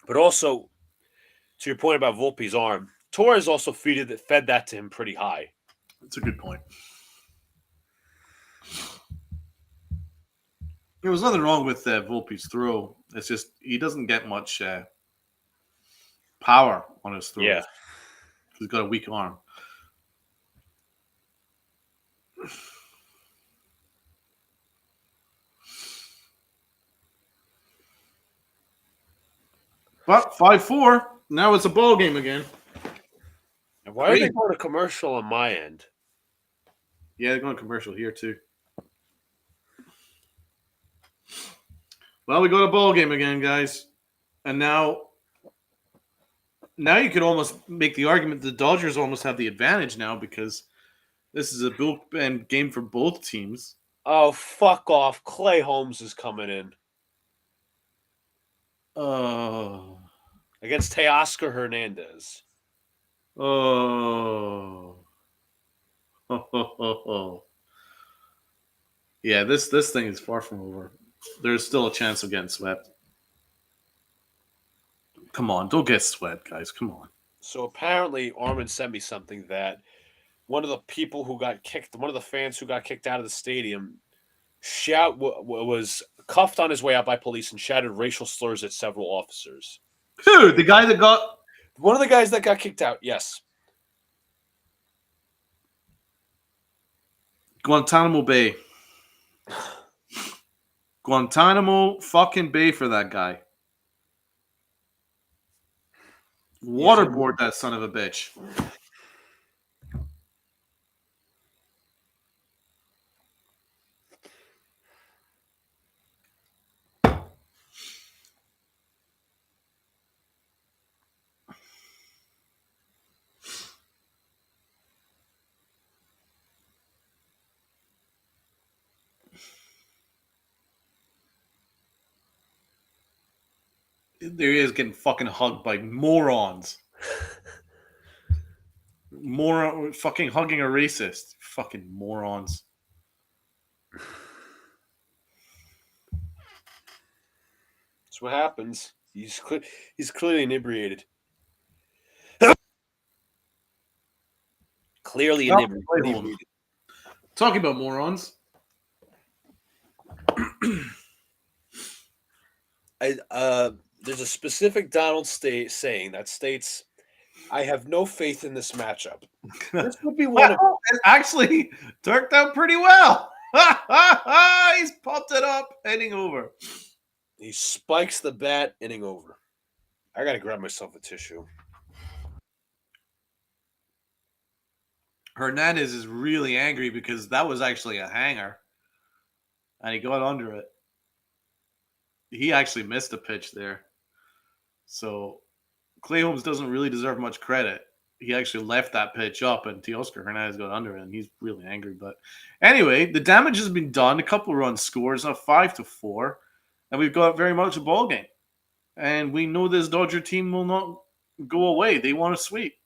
But also, to your point about Volpe's arm, Torres also fed that to him pretty high. That's a good point. There was nothing wrong with Volpe's throw. It's just he doesn't get much power on his throw. Yeah. He's got a weak arm. But 5-4. Now it's a ball game again. And why are they going to commercial on my end? Yeah, they're going commercial here too. Well, we got a ball game again, guys. And now you could almost make the argument the Dodgers almost have the advantage now because this is a bullpen game for both teams. Oh, fuck off. Clay Holmes is coming in. Oh. Against Teoscar Hernandez. Oh. Yeah, this thing is far from over. There's still a chance of getting swept. Come on, don't get swept, guys. Come on. So apparently, Armin sent me something that one of the people who got kicked, one of the fans who got kicked out of the stadium, was cuffed on his way out by police and shouted racial slurs at several officers. Dude, the guy that got... One of the guys that got kicked out, yes. Guantanamo Bay. Guantanamo fucking Bay for that guy. Waterboard that son of a bitch. There he is getting fucking hugged by morons. Fucking hugging a racist. Fucking morons. That's what happens. He's clearly inebriated. Clearly inebriated. Talking about morons. There's a specific Donald saying that states, "I have no faith in this matchup." This would be one of Wow, it actually turned out pretty well. He's popped it up, heading over. he spikes the bat, inning over. I gotta grab myself a tissue. Hernandez is really angry because that was actually a hanger, and he got under it. He actually missed a pitch there. So Clay Holmes doesn't really deserve much credit. He actually left that pitch up, and Teoscar Hernandez got under it, and he's really angry. But anyway, the damage has been done. A couple runs scored. It's now 5-4, and we've got very much a ball game. And we know this Dodger team will not go away. They want to sweep.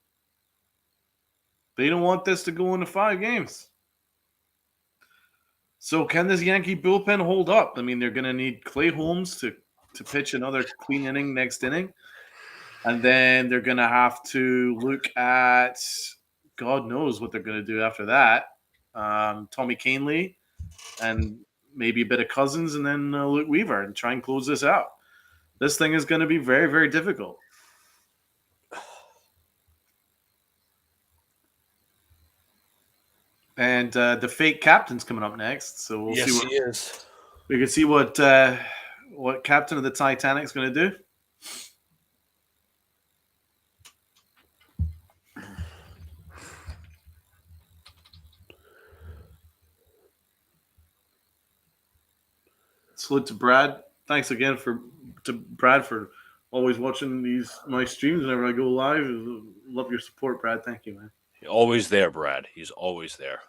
They don't want this to go into 5 games. So can this Yankee bullpen hold up? I mean, they're going to need Clay Holmes to pitch another clean inning next inning. And then they're going to have to look at God knows what they're going to do after that. Tommy Kahnle and maybe a bit of Cousins and then Luke Weaver and try and close this out. This thing is going to be very, very difficult. And the fake captain's coming up next, so we'll see what he is. we can see what captain of the Titanic's going to do. Salute to Brad. Thanks again to Brad for always watching my streams whenever I go live. Love your support, Brad. Thank you, man. Always there, Brad. He's always there.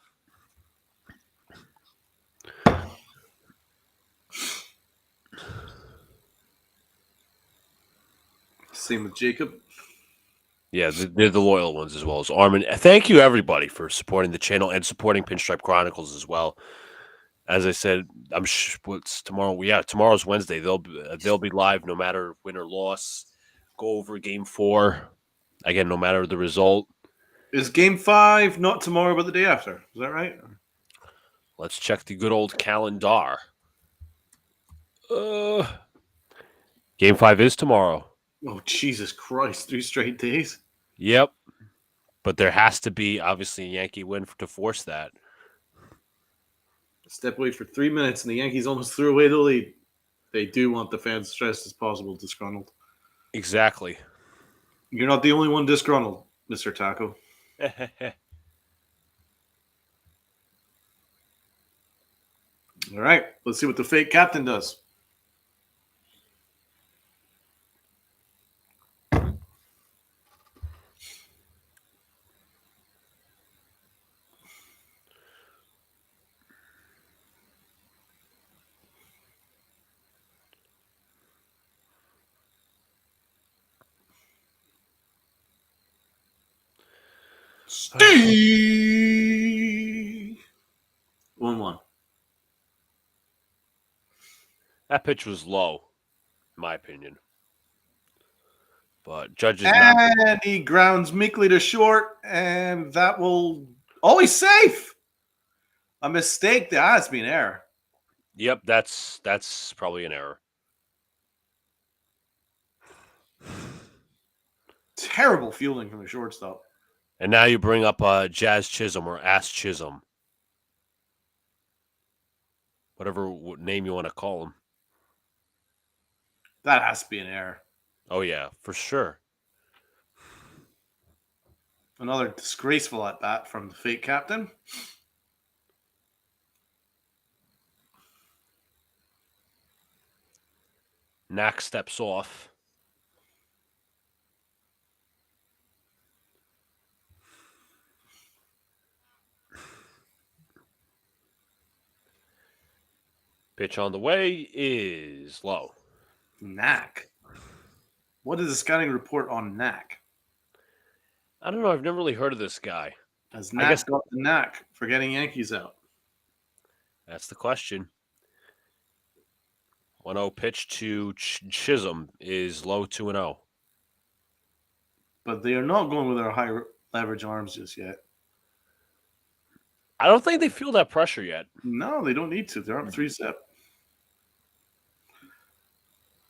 Same with Jacob. Yeah, they're the loyal ones as well as Armin. Thank you, everybody, for supporting the channel and supporting Pinstripe Chronicles as well. As I said, what's tomorrow? Yeah, tomorrow's Wednesday. They'll be live no matter win or loss. Go over Game 4 again, no matter the result. Is Game 5 not tomorrow, but the day after? Is that right? Let's check the good old calendar. Game 5 is tomorrow. Oh, Jesus Christ. 3 straight days? Yep. But there has to be, obviously, a Yankee win to force that. Step away for 3 minutes, and the Yankees almost threw away the lead. They do want the fans stressed as possible, disgruntled. Exactly. You're not the only one disgruntled, Mr. Taco. All right, let's see what the fake captain does. Steve! 1-1. That pitch was low, in my opinion. But Judge is and he grounds meekly to short, and that will always safe. A mistake. That has been an error. Yep, that's probably an error. Terrible fielding from the shortstop. And now you bring up Jazz Chisholm or Ass Chisholm. Whatever name you want to call him. That has to be an error. Oh, yeah, for sure. Another disgraceful at bat from the fake captain. Knack steps off. Pitch on the way is low. Knack. What is the scouting report on Knack? I don't know. I've never really heard of this guy. Has Knack got the knack for getting Yankees out? That's the question. 1-0 pitch to Chisholm is low 2-0. But they are not going with their high leverage arms just yet. I don't think they feel that pressure yet. No, they don't need to. They're up 3-zip.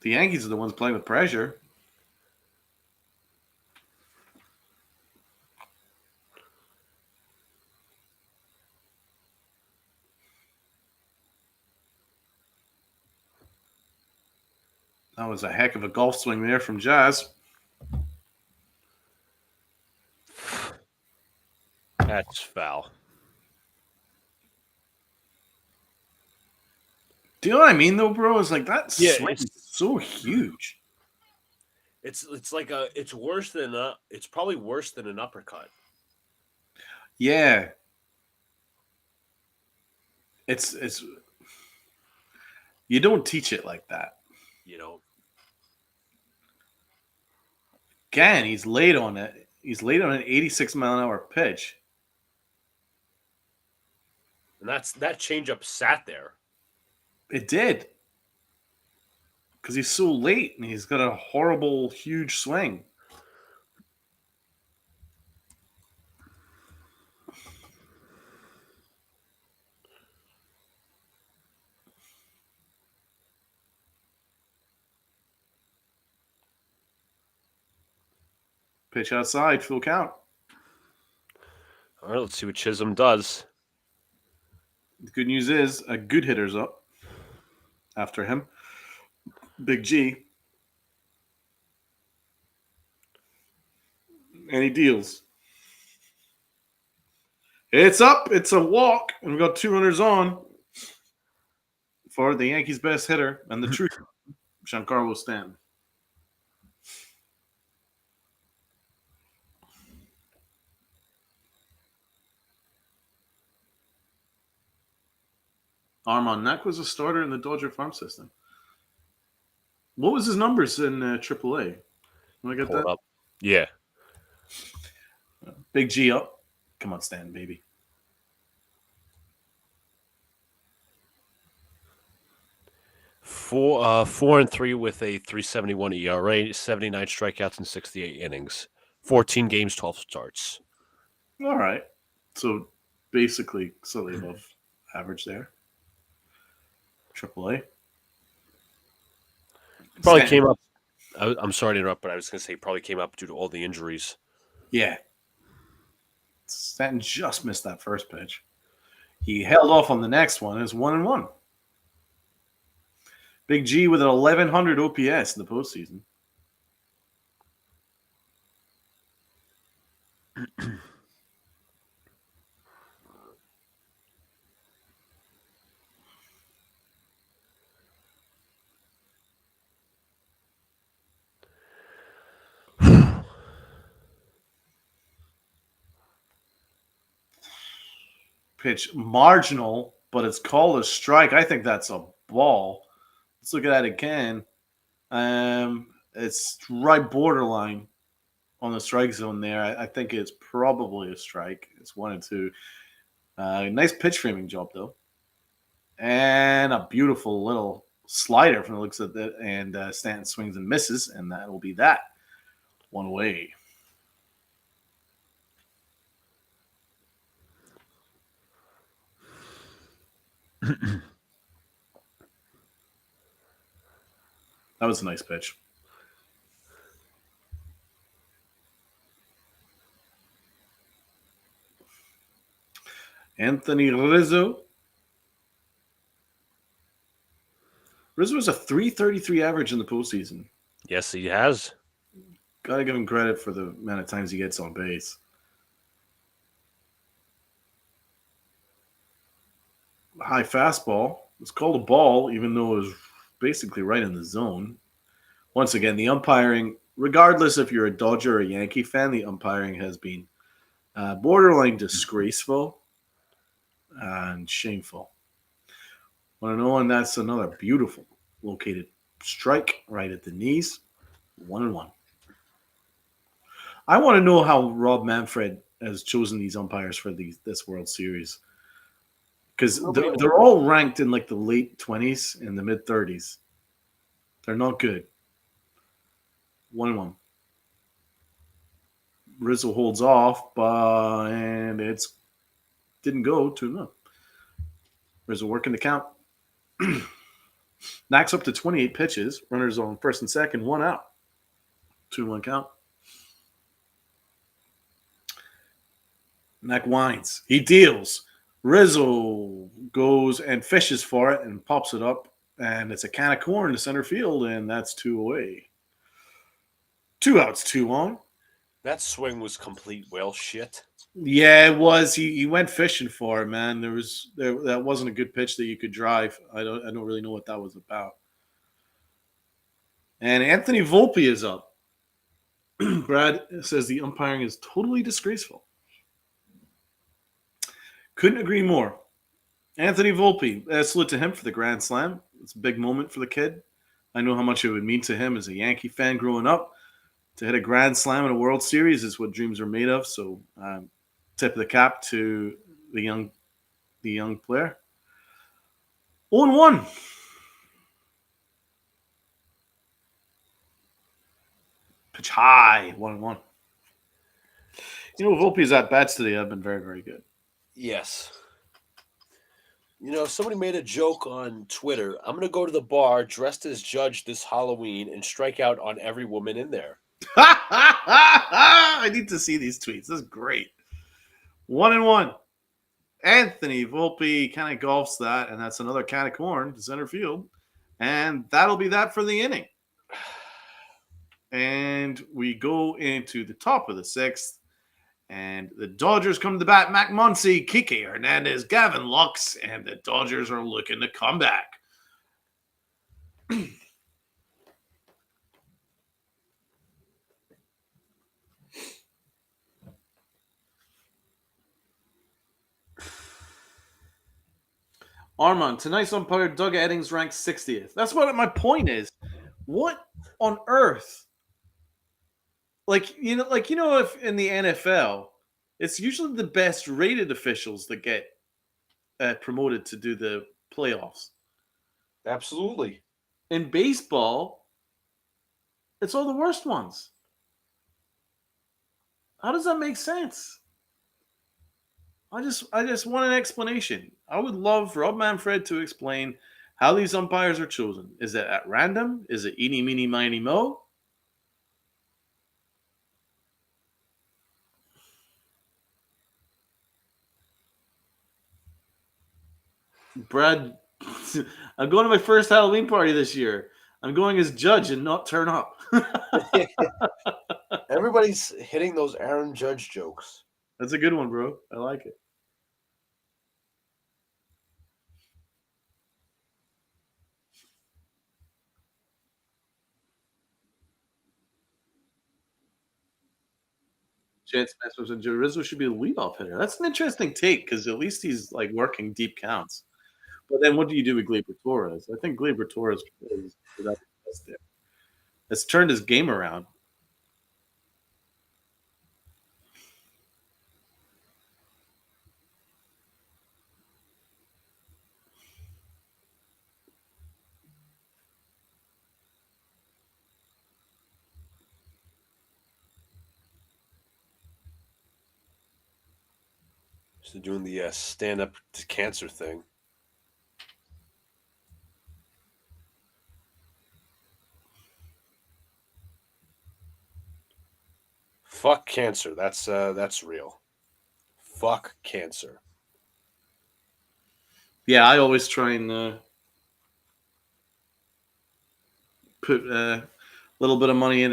The Yankees are the ones playing with pressure. That was a heck of a golf swing there from Jazz. That's foul. Do you know what I mean, though, bro? It's like that Yeah, swing is so huge. It's like it's worse than it's probably worse than an uppercut. Yeah. It's you don't teach it like that. Again, he's late on it. He's late on an 86-mile-an-hour pitch. And that changeup sat there. It did. Because he's so late and he's got a horrible, huge swing. Pitch outside, full count. All right, let's see what Chisholm does. The good news is a good hitter's up after him. Big G. And he deals. It's up. It's a walk. And we've got 2 runners on for the Yankees' best hitter and the truth, Giancarlo Stanton. Armand Neck was a starter in the Dodger farm system. What was his numbers in AAA? Want to get Pull it that? up. Yeah. Big G up. Come on, Stanton, baby. Four and 3 with a 3.71 ERA, 79 strikeouts in 68 innings, 14 games, 12 starts. All right. So basically slightly above average there. AAA. Probably Stanton. came up. I'm sorry to interrupt, but I was going to say probably came up due to all the injuries. Yeah. Stanton just missed that first pitch. He held off on the next one. It was 1-1. Big G with an 1,100 OPS in the postseason. Pitch marginal, but it's called a strike. I think that's a ball. Let's look at that again. It's right borderline on the strike zone there. I think it's probably a strike. It's 1-2. Nice pitch framing job, though. And a beautiful little slider from the looks of it. And Stanton swings and misses, and that will be that. One away. That was a nice pitch. Anthony Rizzo. Rizzo has a 3.33 average in the postseason. Yes, he has. Got to give him credit for the amount of times he gets on base. High fastball. It's called a ball, even though it was basically right in the zone. Once again, the umpiring, regardless if you're a Dodger or a Yankee fan, the umpiring has been borderline disgraceful and shameful. 1-0, and that's another beautiful located strike right at the knees. 1-1. I want to know how Rob Manfred has chosen these umpires for this World Series. Because they're all ranked in like the late 20s and the mid 30s. They're not good. 1-1. Rizzo holds off, and it's Didn't go 2-0. There's a work in the count. Knocks up to 28 pitches. Runners on first and second, 1 out. 2-1 count. Mac winds. He deals. Rizzo goes and fishes for it and pops it up. And it's a can of corn to center field, and that's 2 away. 2 outs, 2 on. That swing was complete whale shit. Yeah, it was. He went fishing for it, man. That wasn't a good pitch that you could drive. I don't really know what that was about. And Anthony Volpe is up. Brad says the umpiring is totally disgraceful. Couldn't agree more. Anthony Volpe, salute to him for the grand slam. It's a big moment for the kid. I know how much it would mean to him as a Yankee fan growing up. To hit a grand slam in a World Series is what dreams are made of. So, tip of the cap to the young player. 0-1. Pitch high, 1-1. Volpe's at bats today have been very, very good. Yes. Somebody made a joke on Twitter. I'm going to go to the bar dressed as Judge this Halloween and strike out on every woman in there. I need to see these tweets. This is great. 1-1. Anthony Volpe kind of golfs that, and that's another can of corn to center field. And that'll be that for the inning. And we go into the top of the 6th. And the Dodgers come to the bat. Mac Muncy, Kike Hernandez, Gavin Lux, and the Dodgers are looking to come back. Armand, tonight's umpire Doug Eddings ranked 60th. That's what my point is. What on earth? If in the NFL, it's usually the best rated officials that get promoted to do the playoffs. Absolutely. In baseball, it's all the worst ones. How does that make sense? I just want an explanation. I would love Rob Manfred to explain how these umpires are chosen. Is it at random? Is it eeny, meeny, miny, mo? Brad, I'm going to my first Halloween party this year. I'm going as Judge and not turn up. Everybody's hitting those Aaron Judge jokes. That's a good one, bro. I like it. Chance Masters and Joe Rizzo should be a leadoff hitter. That's an interesting take because at least he's like working deep counts. But then what do you do with Gleyber Torres? I think Gleyber Torres is there. It's turned his game around. So doing the stand-up to cancer thing. Fuck cancer. That's real. Fuck cancer. Yeah, I always try and put a little bit of money in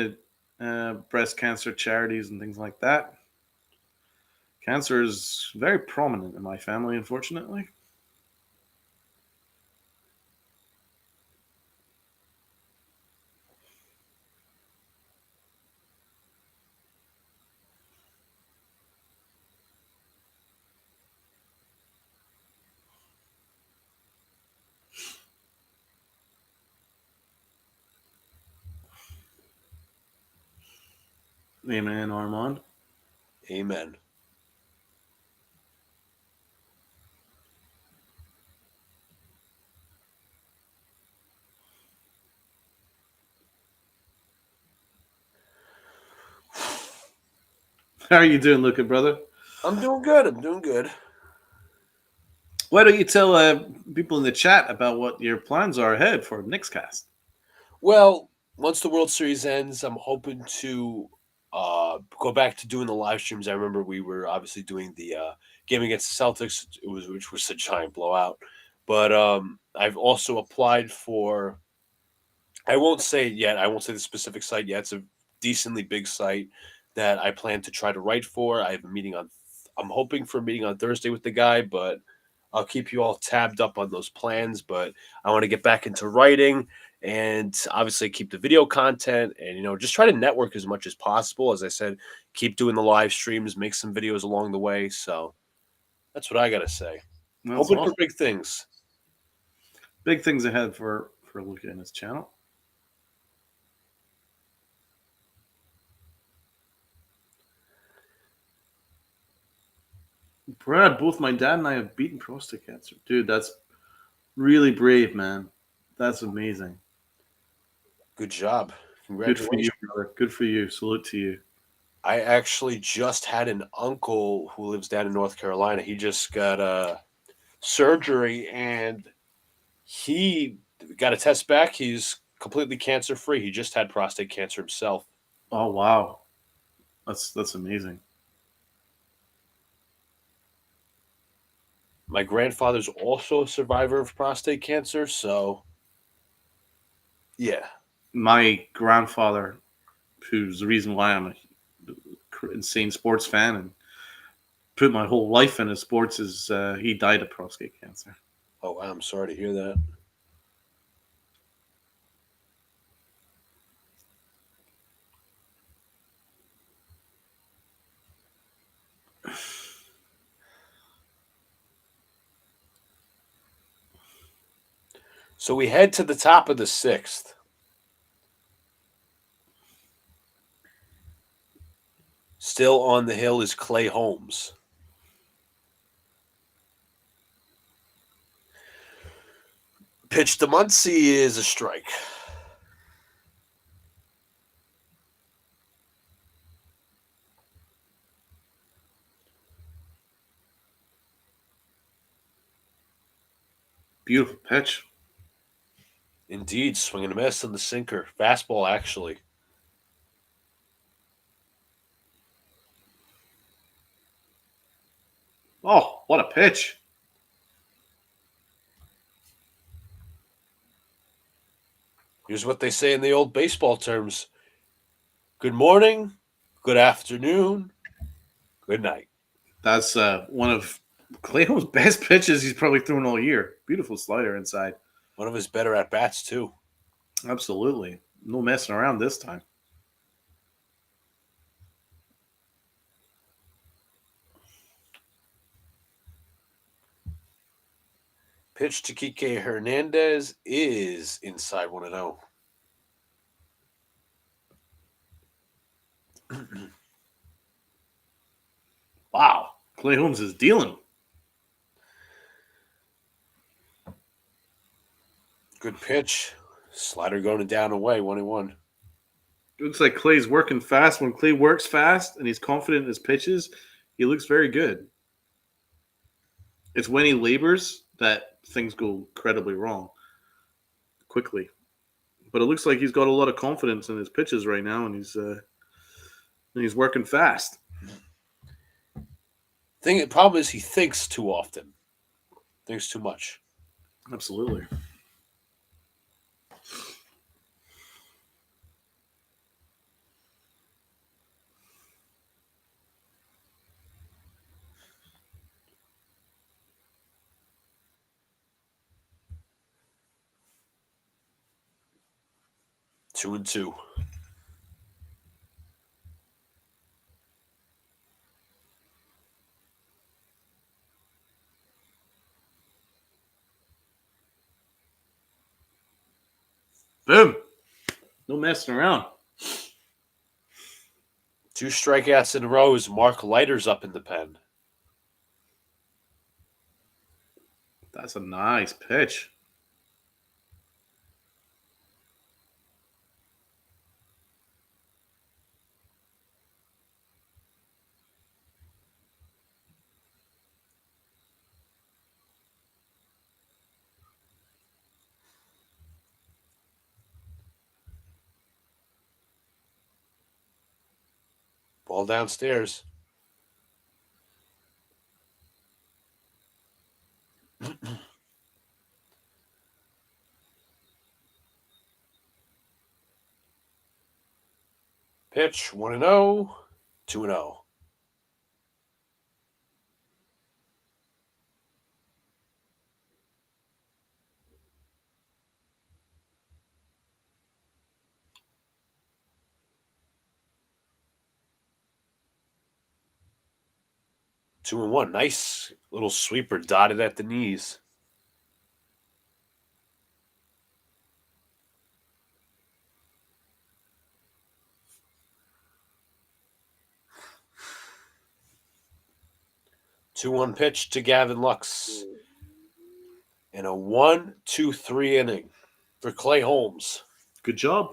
it, breast cancer charities and things like that. Cancer is very prominent in my family, unfortunately. Amen, Armand. Amen. How are you doing, Luca, brother? I'm doing good. Why don't you tell people in the chat about what your plans are ahead for Knicks cast? Well, once the World Series ends, I'm hoping to go back to doing the live streams. I remember we were obviously doing the game against the Celtics, which was a giant blowout. But I've also applied for. I won't say it yet. I won't say the specific site yet. It's a decently big site that I plan to try to write for. I have a meeting on. I'm hoping for a meeting on Thursday with the guy, but I'll keep you all tabbed up on those plans. But I want to get back into writing and obviously keep the video content and just try to network as much as possible. As I said, keep doing the live streams, make some videos along the way. So that's what I gotta say. That's Hoping awesome. for big things. Big things ahead for Luca and his channel. Brad, both my dad and I have beaten prostate cancer. Dude, that's really brave, man. That's amazing. Good job. Good for you, Congratulations. brother. Good for you. Salute to you. I actually just had an uncle who lives down in North Carolina. He just got surgery and he got a test back. He's completely cancer free. He just had prostate cancer himself. Oh wow, that's amazing. My grandfather's also a survivor of prostate cancer, so yeah. My grandfather, who's the reason why I'm a insane sports fan and put my whole life into sports, is he died of prostate cancer. Oh, wow, I'm sorry to hear that. So we head to the top of the sixth. Still on the hill is Clay Holmes. Pitch to Muncy is a strike. Beautiful pitch. Indeed, swing and a miss on the sinker. Fastball, actually. Oh, what a pitch. Here's what they say in the old baseball terms. Good morning, good afternoon, good night. That's one of Clay Holmes' best pitches he's probably thrown all year. Beautiful slider inside. One of his better at-bats, too. Absolutely. No messing around this time. Pitch to Kike Hernandez is inside 1-0. Wow. Clay Holmes is dealing. Good pitch. Slider going down away, 1-1. Looks like Clay's working fast. When Clay works fast and he's confident in his pitches, he looks very good. It's when he labors that things go incredibly wrong quickly. But it looks like he's got a lot of confidence in his pitches right now, and he's working fast. The problem is he thinks too often. Thinks too much. Absolutely. Two and two. Boom. No messing around. 2 strikeouts in a row as Mark Leiter's up in the pen. That's a nice pitch. All downstairs. Pitch 1-0, 2-0. Two and one. Nice little sweeper dotted at the knees. Two-one pitch to Gavin Lux. And a 1-2-3 inning for Clay Holmes. Good job.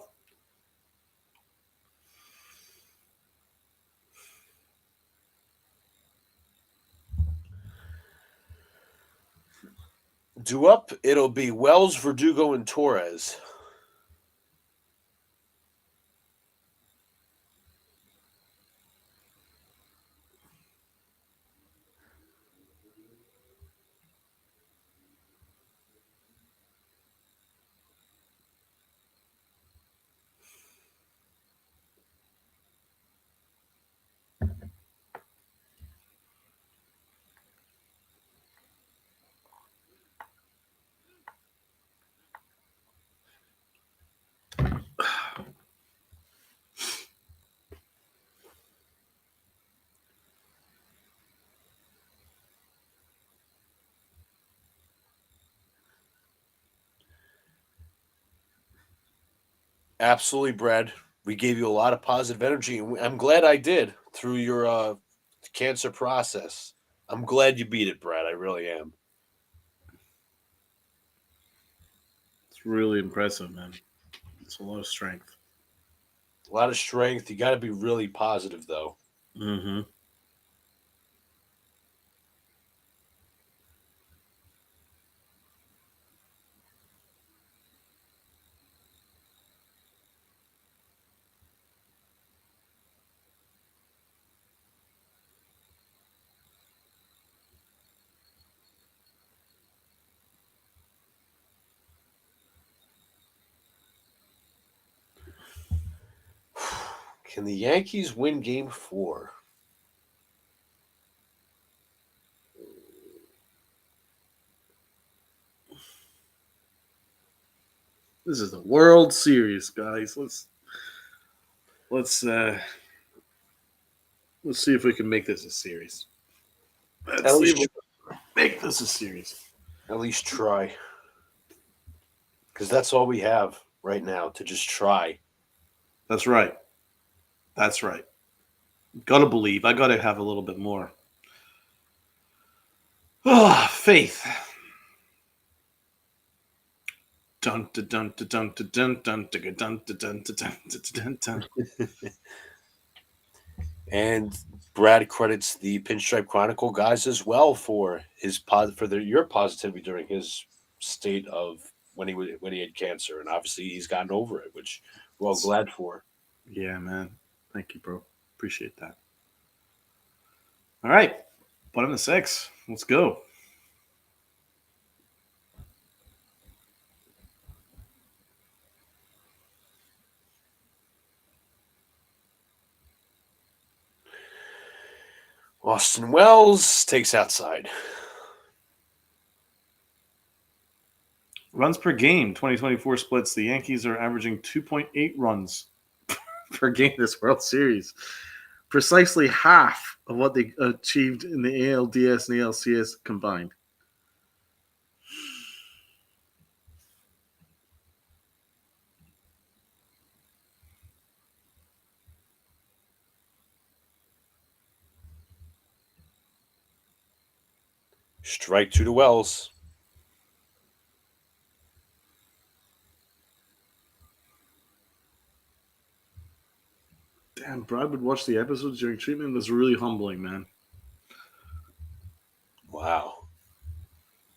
Due up, it'll be Wells, Verdugo, and Torres. Absolutely, Brad. We gave you a lot of positive energy, and I'm glad I did through your cancer process. I'm glad you beat it, Brad. I really am. It's really impressive, man. It's a lot of strength. A lot of strength. You got to be really positive, though. Mm-hmm. Can the Yankees win Game 4? This is the World Series, guys. Let's see if we can make this a series. Let's see if we can make this a series. At least try. Because that's all we have right now, to just try. That's right. That's right. Gotta believe. I gotta have a little bit more faith. Dun dun dun dun dun dun dun dun dun dun dun dun. And Brad credits the Pinstripe Chronicle guys as well for your positivity during his state of when he had cancer, and obviously he's gotten over it, which we're all glad for. Yeah, man. Thank you, bro. Appreciate that. All right, bottom of 6. Let's go. Austin Wells takes outside. Runs per game, 2024 splits. The Yankees are averaging 2.8 runs per game this World Series. Precisely half of what they achieved in the ALDS and ALCS combined. Strike 2 to Wells. Damn, Brad would watch the episodes during treatment. It was really humbling, man. Wow.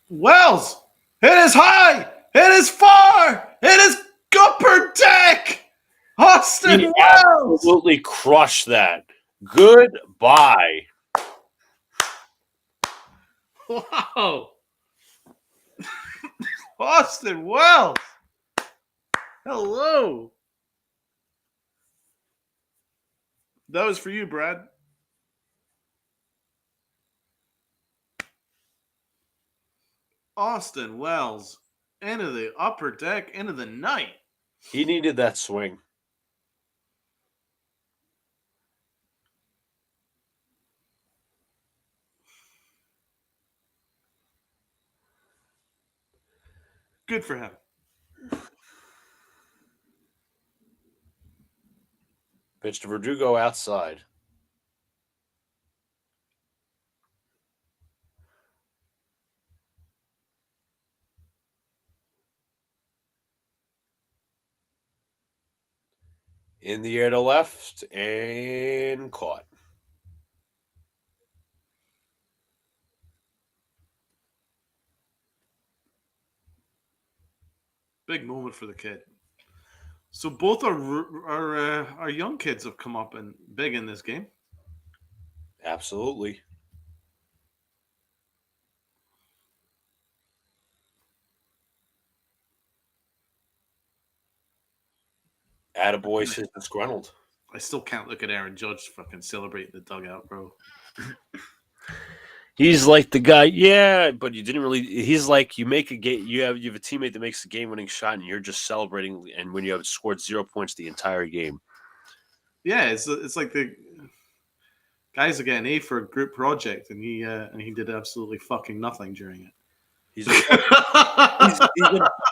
Wells! It is high! It is far! It is upper deck! Austin He Wells! absolutely crushed that. Goodbye. Wow. Austin Wells. Hello. That was for you, Brad. Austin Wells. Into the upper deck, into the night. He needed that swing. Good for him. Pitch to Verdugo outside. In the air to left and caught. Big moment for the kid. So both our young kids have come up and big in this game. Absolutely. Attaboy says disgruntled. I still can't look at Aaron Judge fucking celebrating the dugout, bro. He's like the guy, yeah, but you didn't really. He's like you make a game. You have a teammate that makes a game-winning shot, and you're just celebrating. And when you have scored 0 points the entire game, Yeah, it's like the guys are getting A for a group project, and he did absolutely fucking nothing during it.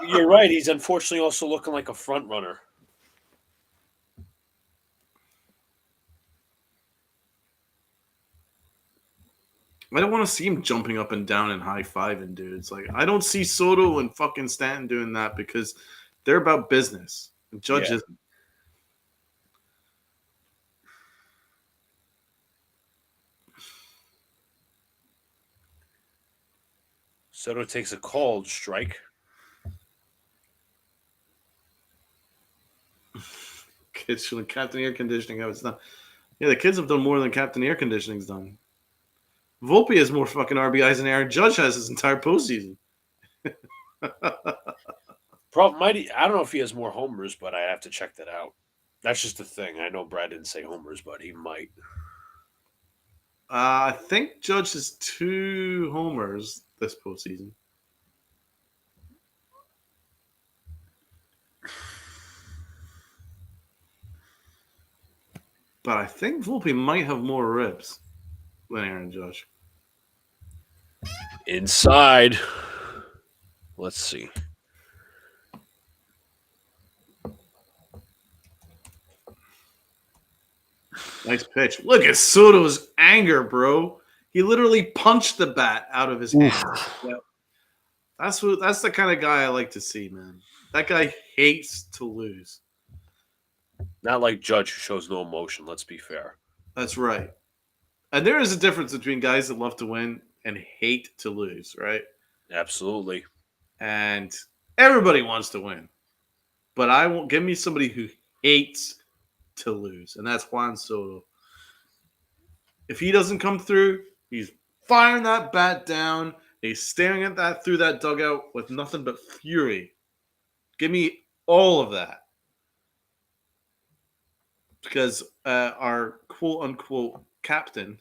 You're right. He's unfortunately also looking like a front runner. I don't want to see him jumping up and down and high-fiving dudes. Like, I don't see Soto and fucking Stanton doing that because they're about business. And Judge isn't. Soto takes a called strike. Kids showing Captain Air Conditioning how it's done. Yeah, the kids have done more than Captain Air Conditioning's done. Volpe has more fucking RBIs than Aaron Judge has his entire postseason. I don't know if he has more homers, but I have to check that out. That's just the thing. I know Brad didn't say homers, but he might. I think Judge has 2 homers this postseason. But I think Volpe might have more ribs than Aaron Judge. Inside. Let's see. Nice pitch. Look at Soto's anger, bro. He literally punched the bat out of his hand. Yep. That's the kind of guy I like to see, man. That guy hates to lose. Not like Judge, who shows no emotion. Let's be fair. That's right. And there is a difference between guys that love to win and hate to lose, right? Absolutely. And everybody wants to win. But I won't give me somebody who hates to lose. And that's Juan Soto. If he doesn't come through, he's firing that bat down. He's staring at that through that dugout with nothing but fury. Give me all of that. Because our quote-unquote captain,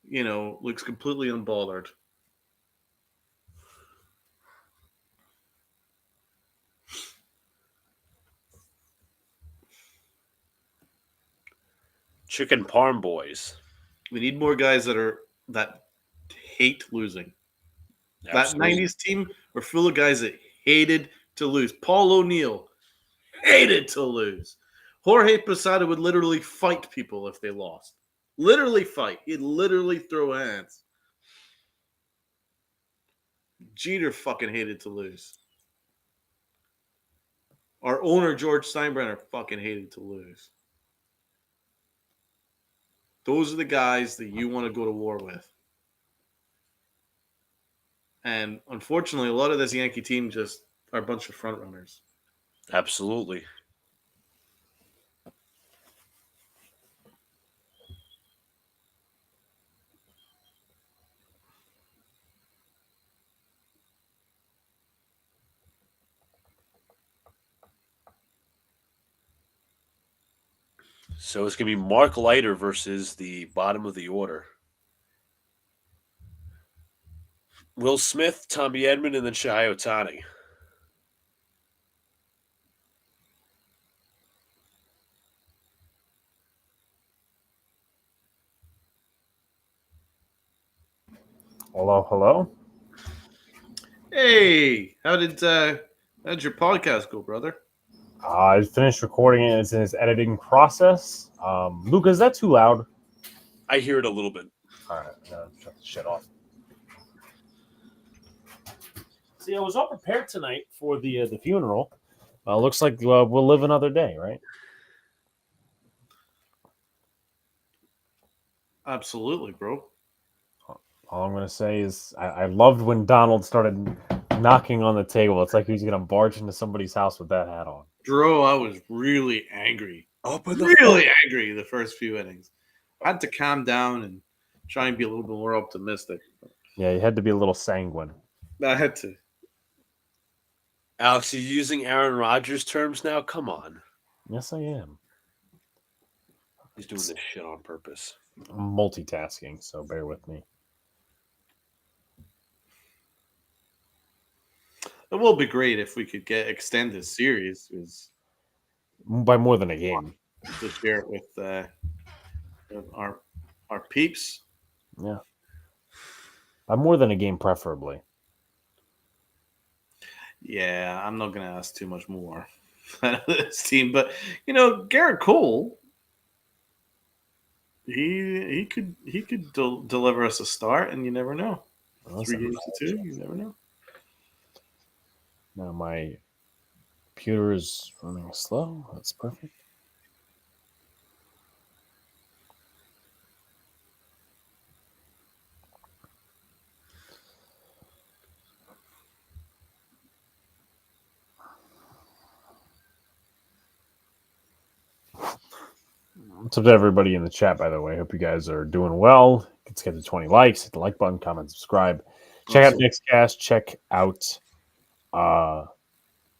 looks completely unbothered. Chicken Parm boys. We need more guys that hate losing. Absolutely. That 90s team were full of guys that hated to lose. Paul O'Neill hated to lose. Jorge Posada would literally fight people if they lost. Literally fight. He'd literally throw hands. Jeter fucking hated to lose. Our owner, George Steinbrenner, fucking hated to lose. Those are the guys that you want to go to war with. And unfortunately, a lot of this Yankee team just are a bunch of front runners. Absolutely. So it's going to be Mark Leiter versus the bottom of the order. Will Smith, Tommy Edman, and then Shohei Ohtani. Hello. Hey, how'd your podcast go, brother? I finished recording it. It's in its editing process. Luca, is that too loud? I hear it a little bit. All right, I'm gonna shut the shit off. See, I was all prepared tonight for the funeral. Looks like we'll live another day, right? Absolutely, bro. All I'm gonna say is I loved when Donald started knocking on the table. It's like he was gonna barge into somebody's house with that hat on. Bro, I was really angry. Open the Really angry the first few innings. I had to calm down and try and be a little bit more optimistic. Yeah, you had to be a little sanguine. I had to. Alex, you using Aaron Rodgers terms now? Come on. Yes, I am. He's doing this shit on purpose. I'm multitasking, so bear with me. It will be great if we could get extended series By more than a game. to share it with our peeps. Yeah. By more than a game, preferably. Yeah, I'm not going to ask too much more out of this team, but Garrett Cole, he could deliver us a start, and you never know. Well, 3 games to 2, you never know. Now my computer is running slow. That's perfect. What's up to everybody in the chat, by the way? Hope you guys are doing well. Let's get to 20 likes. Hit the like button, comment, subscribe. Check out Nick's cast. Check out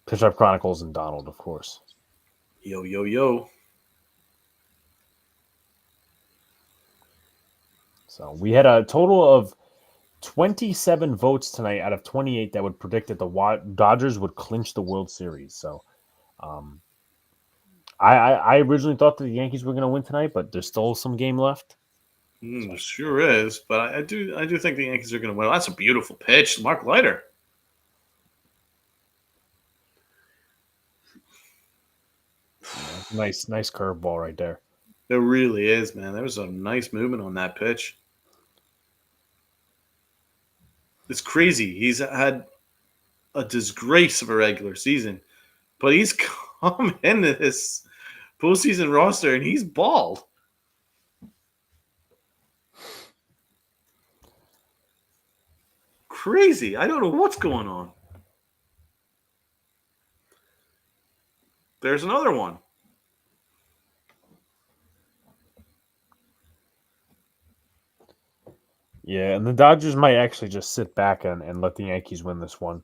Pitch Up Chronicles and Donald, of course. Yo. So we had a total of 27 votes tonight out of 28 that would predict that the Dodgers would clinch the World Series. So I originally thought that the Yankees were going to win tonight, but there's still some game left. Sure is, but I do think the Yankees are going to win. That's a beautiful pitch, Mark Leiter. Nice curveball right there. It really is, man. There was a nice movement on that pitch. It's crazy. He's had a disgrace of a regular season, but he's come into this postseason roster and he's balled. Crazy. I don't know what's going on. There's another one. Yeah, and the Dodgers might actually just sit back and let the Yankees win this one.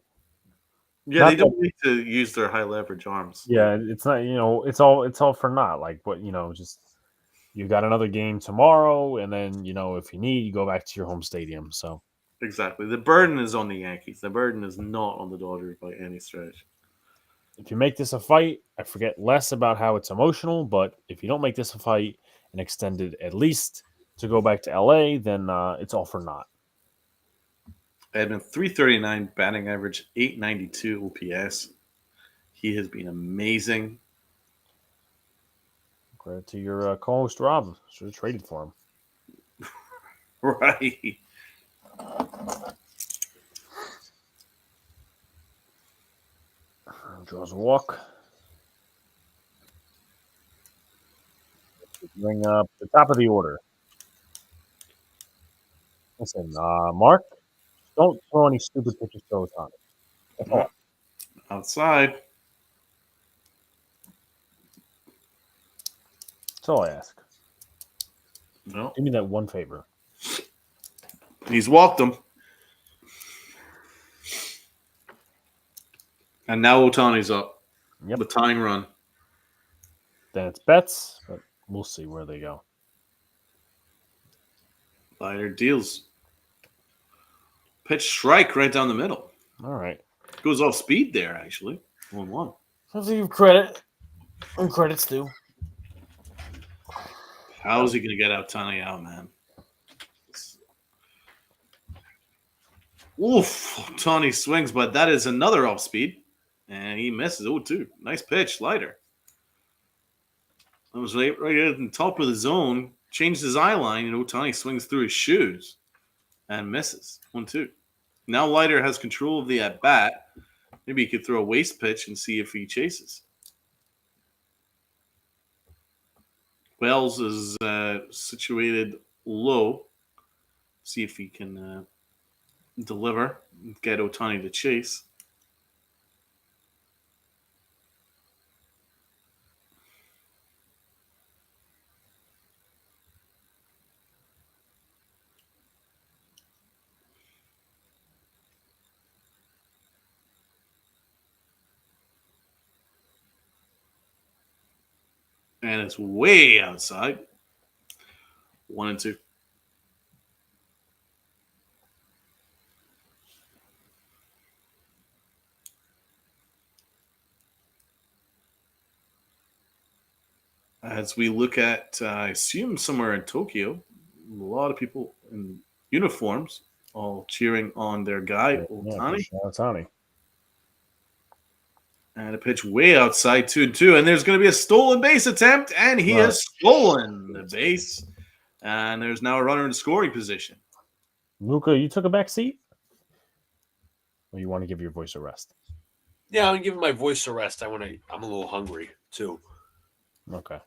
Yeah, they don't need to use their high leverage arms. Yeah, it's not, it's all for naught. Like, what, just you got another game tomorrow, and then, if you need, you go back to your home stadium. So Exactly. The burden is on the Yankees. The burden is not on the Dodgers by any stretch. if you make this a fight, I forget less about how it's emotional, but if you don't make this a fight and extend it at least to go back to LA, then it's all for naught. Edman, 339 batting average, 892 OPS. He has been amazing. Credit to your co-host Rob. Should have traded for him. Right. Draws a walk. Bring up the top of the order. Listen, Mark, don't throw any stupid pitches to Ohtani. That's all. Outside. That's all I ask. No. Give me that one favor. He's walked him. And now Otani's up. Yep. The tying run. Then it's bets, but We'll see where they go. Leiter deals. Pitch strike right down the middle. All right. Goes off speed there, actually. 1-1. Let's give credit. And credit's due. How's he going to get Ohtani out, man? Oof. Ohtani swings, but that is another off speed. And he misses. 0-2. Nice pitch, Leiter. That was right at the top of the zone. Changed his eye line, and Ohtani swings through his shoes and misses. 1-2. Now Leiter has control of the at-bat. Maybe he could throw a waste pitch and see if he chases. Wells is situated low. See if he can deliver, get Ohtani to chase. And it's way outside. 1-2. As we look at, I assume somewhere in Tokyo, a lot of people in uniforms all cheering on their guy, Ohtani. Yeah, Ohtani. And a pitch way outside, 2-2. And there's going to be a stolen base attempt, and he has stolen the base. And there's now a runner in scoring position. Luca, you took a back seat? Or you want to give your voice a rest? Yeah, I'm giving my voice a rest. I'm a little hungry too. Okay.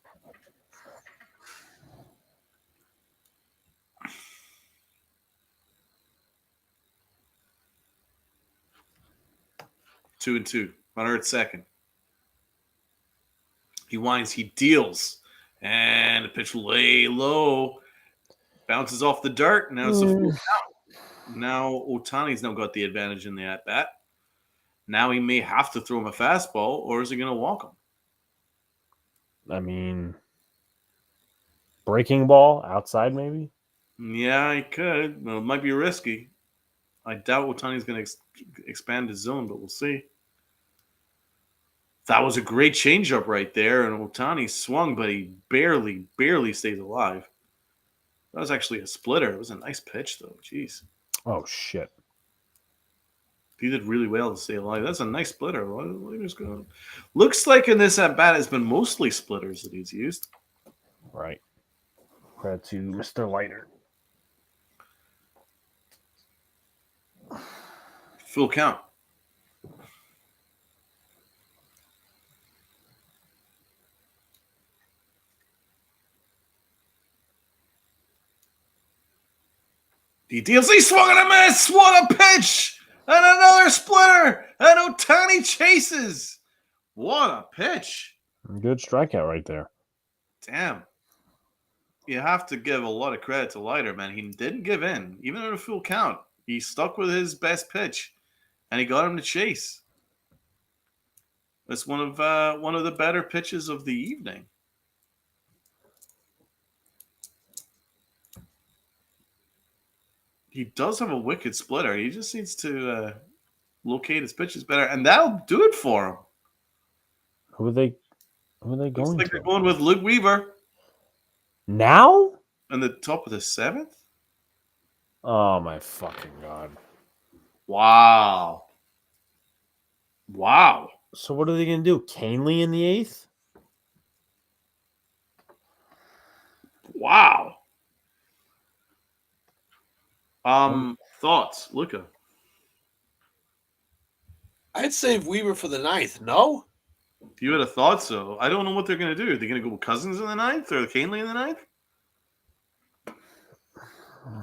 Two and two. Runner at second. He winds, he deals. And the pitch lay low. Bounces off the dirt. Now it's a full count. Now Ohtani's now got the advantage in the at-bat. Now he may have to throw him a fastball, or is he going to walk him? I mean, breaking ball outside maybe? Yeah, he could. Well, it might be risky. I doubt Ohtani's going to expand his zone, but we'll see. That was a great changeup right there, and Ohtani swung, but he barely stays alive. That was actually a splitter. It was a nice pitch, though. Jeez. Oh, shit. He did really well to stay alive. That's a nice splitter. Looks like in this at-bat it's been mostly splitters that he's used. Right. Credit to Mr. Leiter. Full count. He deals. He swung and a miss. What a pitch! And another splitter. And Ohtani chases. What a pitch! Good strikeout right there. Damn. You have to give a lot of credit to Leiter, man. He didn't give in, even at a full count. He stuck with his best pitch, and he got him to chase. That's one of the better pitches of the evening. He does have a wicked splitter. He just needs to locate his pitches better, and that'll do it for him. Who are they Looks going like to? they're going with Luke Weaver Now? on the top of the seventh. Oh, my fucking God. Wow. So what are they going to do? Canely in the eighth? Wow. Thoughts, Luca? I'd save Weaver for the ninth. No? You would have thought so. I don't know what they're going to do. Are they going to go with Cousins in the ninth or Canely in the ninth?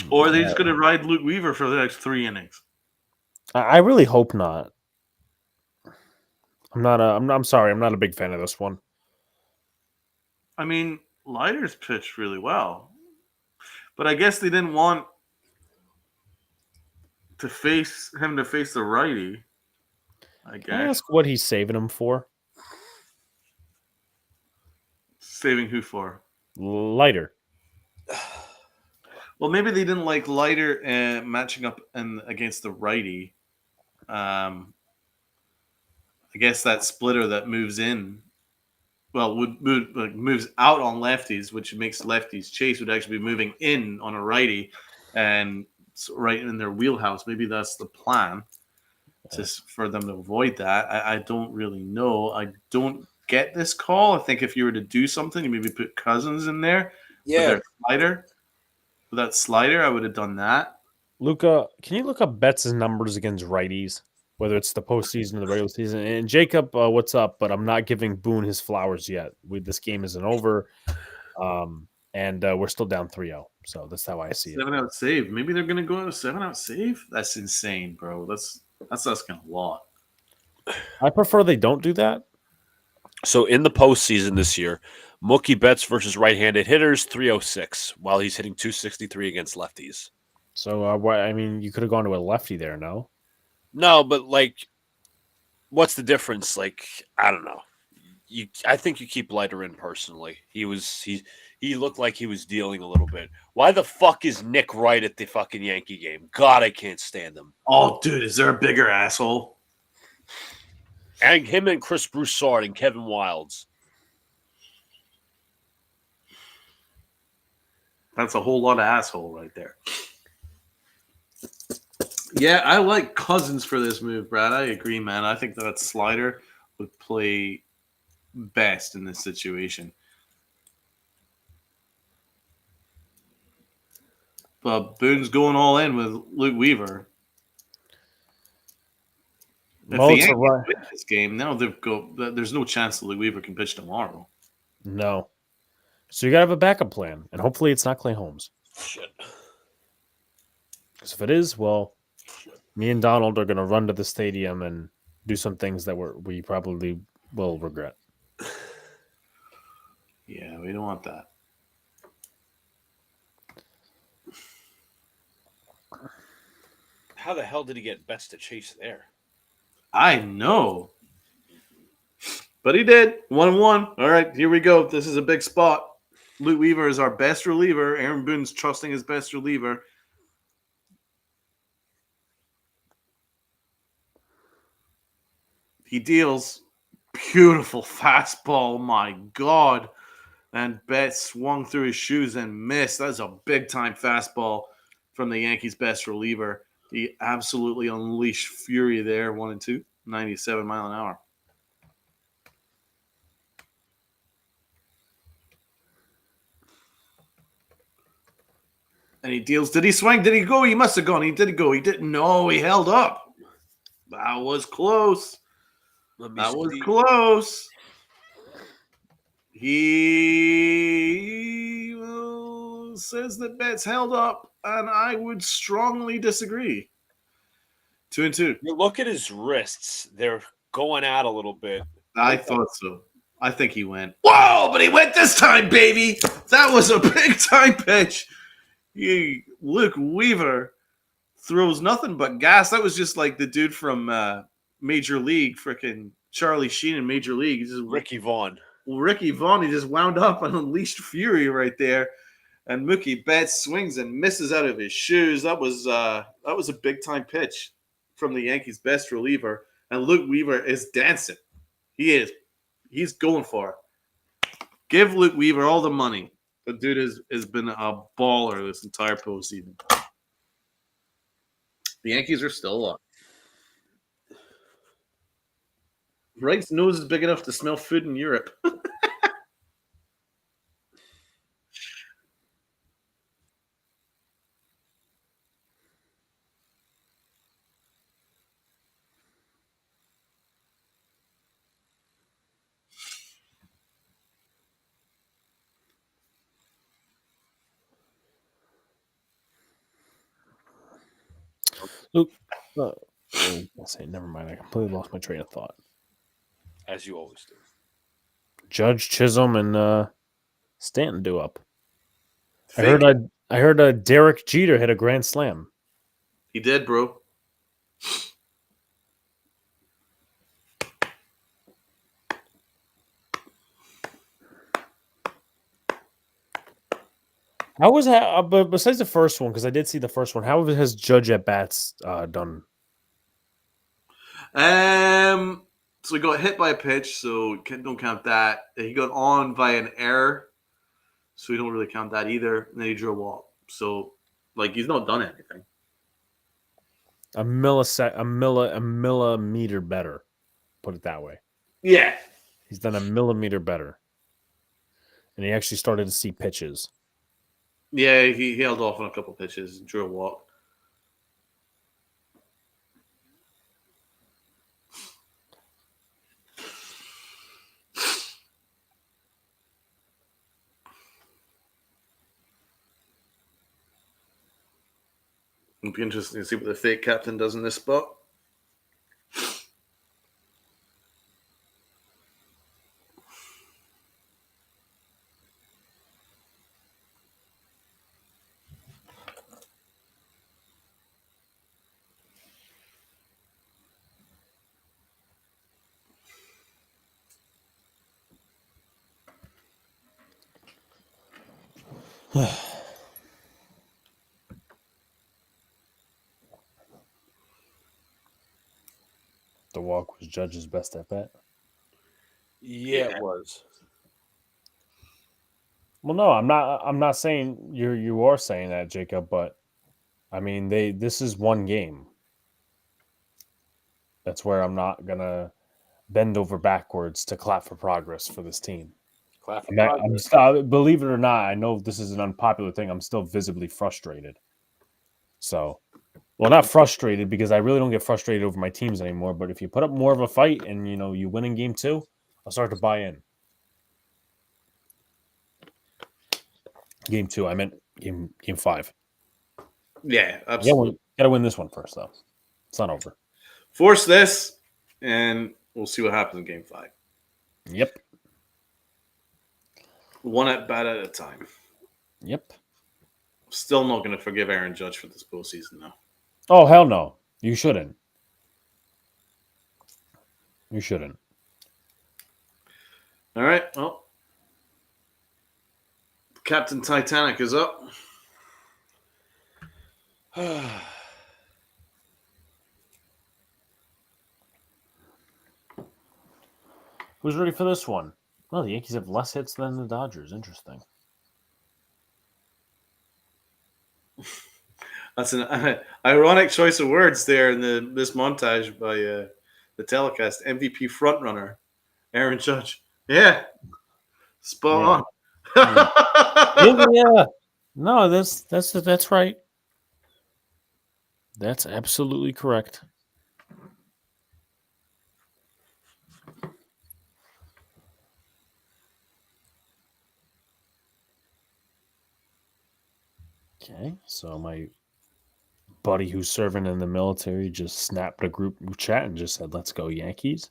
Or are they just going to ride Luke Weaver for the next 3 innings? I really hope not. I'm sorry. I'm not a big fan of this one. I mean, Leiter's pitched really well. But I guess they didn't want to face the righty. I Can I guess. ask what he's saving him for? Saving who for? Lighter. Well, maybe they didn't like Leiter matching up against the righty. I guess that splitter that moves in, well, moves out on lefties, which makes lefties chase, would actually be moving in on a righty, and right in their wheelhouse. Maybe that's the plan, for them to avoid that. I don't really know. I don't get this call. I think if you were to do something, you maybe put Cousins in there with their slider. With that slider, I would have done that. Luca, can you look up Betts' numbers against righties, whether it's the postseason or the regular season? And Jacob, what's up? But I'm not giving Boone his flowers yet. This game isn't over, and we're still down 3-0. So that's how I see it. 7-out save. Maybe they're going to go on a 7-out save? That's insane, bro. That's asking a lot. I prefer they don't do that. So in the postseason this year, Mookie Betts versus right-handed hitters 306, while he's hitting 263 against lefties. So I mean, you could have gone to a lefty there, no? No, but like, what's the difference? Like, I don't know. I think you keep Leiter in personally. He looked like he was dealing a little bit. Why the fuck is Nick Wright at the fucking Yankee game? God, I can't stand him. Oh, dude, is there a bigger asshole? And him and Chris Broussard and Kevin Wildes. That's a whole lot of asshole right there. Yeah, I like Cousins for this move, Brad. I agree, man. I think that slider would play best in this situation. But Boone's going all in with Luke Weaver. If the Yankees win this game, now there's no chance that Luke Weaver can pitch tomorrow. No. So you got to have a backup plan, and hopefully it's not Clay Holmes. Shit. Because if it is, well, me and Donald are going to run to the stadium and do some things that we probably will regret. Yeah, we don't want that. How the hell did he get Betts to chase there? I know. But he did. 1-1. All right, here we go. This is a big spot. Luke Weaver is our best reliever. Aaron Boone's trusting his best reliever. He deals. Beautiful fastball. My God. And Betts swung through his shoes and missed. That's a big-time fastball from the Yankees' best reliever. He absolutely unleashed fury there. 1-2. 97 mile an hour. And he deals. Did he swing? Did he go? He must have gone. He did go. He didn't. No, he held up. That was close. That was close. He says that Betts held up, and I would strongly disagree. 2-2. You look at his wrists; they're going out a little bit. I thought so. I think he went. Whoa! But he went this time, baby. That was a big time pitch. Luke Weaver throws nothing but gas. That was just like the dude from Major League, freaking Charlie Sheen in Major League. Ricky Vaughn. Ricky Vaughn, he just wound up and unleashed fury right there. And Mookie Betts swings and misses out of his shoes. That was a big time pitch from the Yankees' best reliever. And Luke Weaver is dancing. He is. He's going for it. Give Luke Weaver all the money. The dude has been a baller this entire postseason. The Yankees are still up. Wright's nose is big enough to smell food in Europe. Luke, I'll say, never mind. I completely lost my train of thought. As you always do. Judge, Chisholm, and Stanton do up. Fake. I heard Derek Jeter hit a grand slam. He did, bro. How was that? But besides the first one, because I did see the first one, how has Judge at bats done? So he got hit by a pitch, so don't count that. He got on by an error, so we don't really count that either. And then he drew a walk. So, like, he's not done anything. A millimeter better. Put it that way. Yeah. He's done a millimeter better, and he actually started to see pitches. Yeah, he held off on a couple pitches and drew a walk. It'll be interesting to see what the fake captain does in this spot. The walk was Judge's best at bat. Yeah, it was. Well, no, I'm not. I'm not saying you are saying that, Jacob. But I mean, this is one game. That's where I'm not gonna bend over backwards to clap for progress for this team. Clap for I'm progress. still, believe it or not, I know this is an unpopular thing. I'm still visibly frustrated. So, well, not frustrated because I really don't get frustrated over my teams anymore. But if you put up more of a fight and you win in game 2, I'll start to buy in. Game 2, I meant game 5. Yeah, absolutely. Got to win this one first, though. It's not over. Force this, and we'll see what happens in game 5. Yep. One at bat at a time. Yep. Still not going to forgive Aaron Judge for this postseason, though. Oh, hell no. You shouldn't. You shouldn't. All right. Well, Captain Titanic is up. Who's ready for this one? Well, the Yankees have less hits than the Dodgers. Interesting. That's an ironic choice of words there in this montage by the telecast. MVP frontrunner, Aaron Judge. Yeah. Spot on. Yeah. No, that's right. That's absolutely correct. Okay, so my buddy who's serving in the military just snapped a group chat and just said, "Let's go Yankees."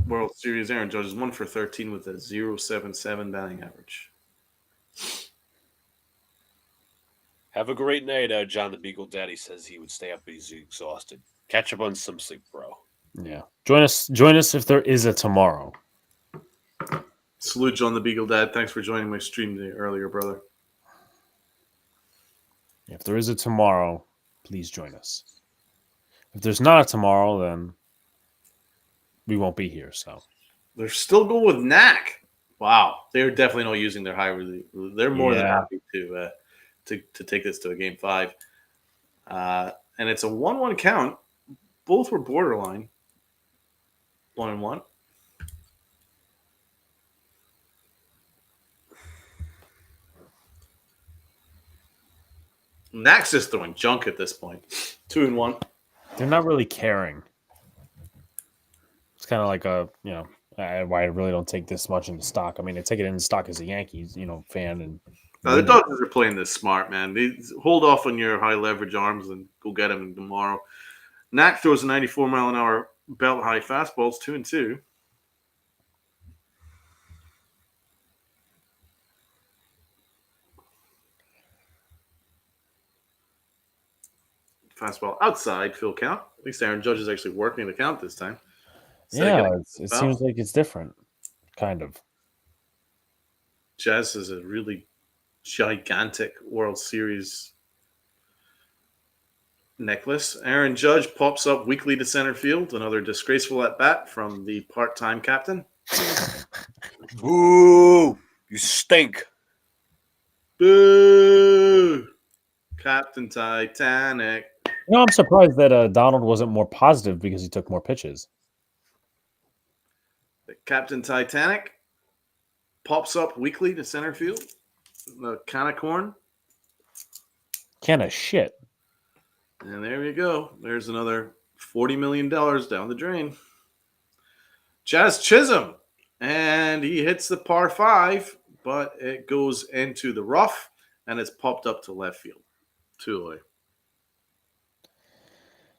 World Series, Aaron Judge is 1 for 13 with a 0.77 batting average. Have a great night. John the Beagle Daddy says he would stay up, but he's exhausted. Catch up on some sleep, bro. Yeah. Join us if there is a tomorrow. Salute John the Beagle Dad. Thanks for joining my stream earlier, brother. If there is a tomorrow, please join us. If there's not a tomorrow, then we won't be here. So they're still going with Knack. Wow, they're definitely not using their high relief. They're more than happy to take this to a game 5, and it's a 1-1 count. Both were borderline 1-1. Knack's just throwing junk at this point. 2-1. They're not really caring. It's kind of like why I really don't take this much into stock. I mean, I take it into stock as a Yankees, fan. And the Dodgers are playing this smart, man. They hold off on your high leverage arms and go get them tomorrow. Knack throws a 94-mile-an-hour belt high fastballs, 2-2. Fastball outside, full count. At least Aaron Judge is actually working the count this time. Instead of Yeah, getting it foul. seems like it's different, kind of. Jazz is a really gigantic World Series necklace. Aaron Judge pops up weakly to center field. Another disgraceful at bat from the part-time captain. Boo! You stink. Boo! Captain Titanic. You know, I'm surprised that Donald wasn't more positive because he took more pitches. Captain Titanic pops up weakly to center field. The can of corn. Can of shit. And there you go. There's another $40 million down the drain. Jazz Chisholm. And he hits the par 5, but it goes into the rough and it's popped up to left field. 2 away.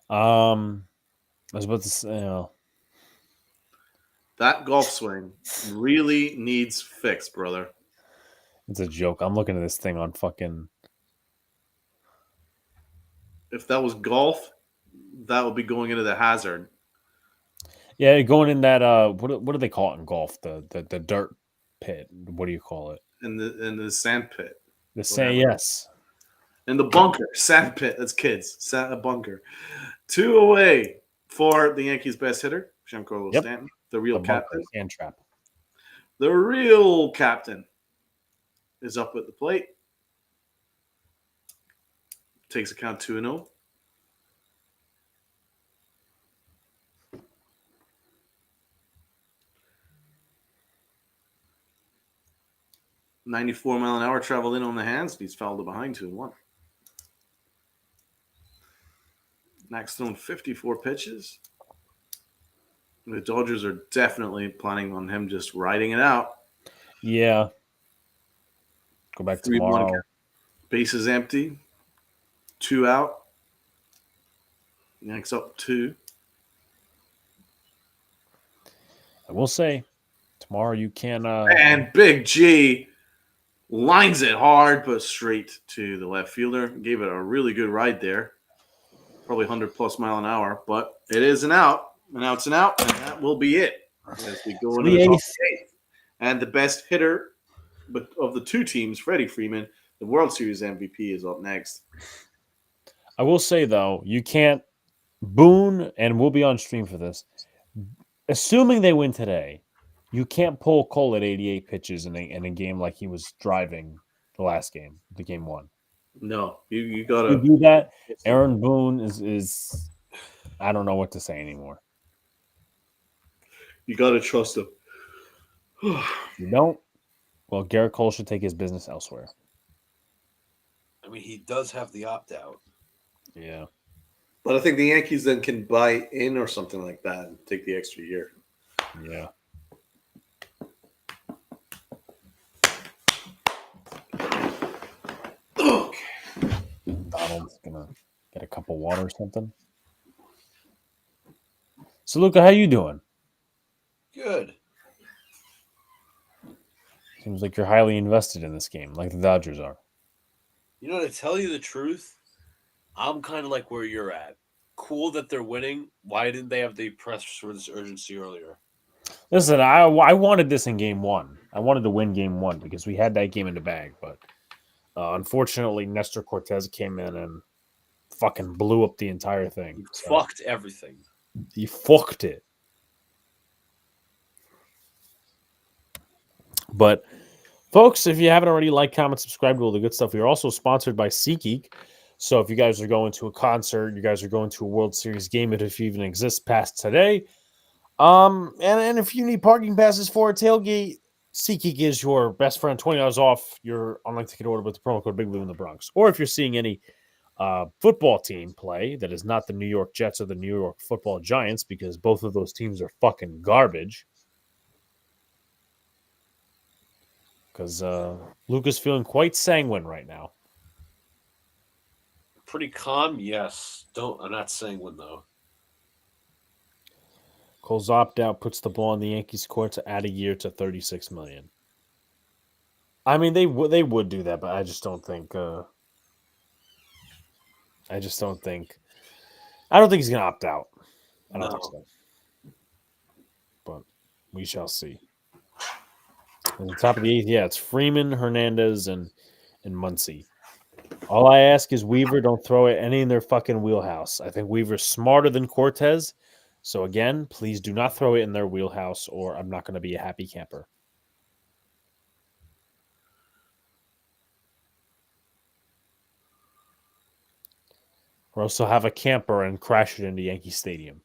I was about to say, That golf swing really needs fixed, brother. it's a joke. I'm looking at this thing on fucking. If that was golf, that would be going into the hazard. Yeah, going in that what do they call it in golf? The dirt pit. What do you call it? In the sand pit. The sand. Yes. In the bunker. Sand pit. That's kids. A bunker. 2 away for the Yankees' best hitter, Giancarlo Stanton, the real captain. Sand trap. The real captain is up at the plate. Takes a count 2-0. .94-mile-an-hour travel in on the hands. He's fouled it behind 2-1. Max thrown 54 pitches. The Dodgers are definitely planning on him just riding it out. Yeah. Go back 3-1 tomorrow. count. Bases empty. 2 out. Yanks up 2. I will say, tomorrow you can. And Big G lines it hard, but straight to the left fielder. Gave it a really good ride there. Probably 100+ mile an hour, but it is an out. An out's an out, and that will be it as we go into the top 8. And the best hitter of the 2 teams, Freddie Freeman, the World Series MVP, is up next. I will say though, you can't. Boone, and we'll be on stream for this. Assuming they win today, you can't pull Cole at 88 pitches in a game like he was driving the last game, the game 1. No, you If gotta you do that, Aaron Boone is I don't know what to say anymore. you gotta trust him. You don't? Well, Garrett Cole should take his business elsewhere. I mean, he does have the opt-out. Yeah. But I think the Yankees then can buy in or something like that and take the extra year. Yeah. Okay. Donald's gonna get a cup of water or something. So, Luca, how you doing? Good. Seems like you're highly invested in this game, like the Dodgers are. You know, to tell you the truth, I'm kind of like where you're at. Cool that they're winning. Why didn't they have the press for this urgency earlier? Listen, I wanted this in game 1. I wanted to win game 1 because we had that game in the bag. But unfortunately, Nestor Cortez came in and fucking blew up the entire thing. Fucked everything. He fucked it. But, folks, if you haven't already, like, comment, subscribe to all the good stuff. We are also sponsored by SeatGeek. So if you guys are going to a concert, you guys are going to a World Series game, if it even exists past today, and if you need parking passes for a tailgate, SeatGeek is your best friend. $20 off your online ticket order with the promo code Big Blue in the Bronx. Or if you're seeing any football team play that is not the New York Jets or the New York Football Giants, because both of those teams are fucking garbage. Because Luca's feeling quite sanguine right now. Pretty calm, yes. I'm not sanguine though. Cole's opt-out puts the ball in the Yankees' court to add a year to $36 million. I mean, they would do that, but I just don't think. I don't think he's gonna opt out. I don't think so. We shall see. At the top of the 8th, yeah, it's Freeman, Hernandez, and Muncy. All I ask is Weaver don't throw it any in their fucking wheelhouse. I think Weaver's smarter than Cortez. So again, please do not throw it in their wheelhouse, or I'm not going to be a happy camper. Or else I'll have a camper and crash it into Yankee Stadium.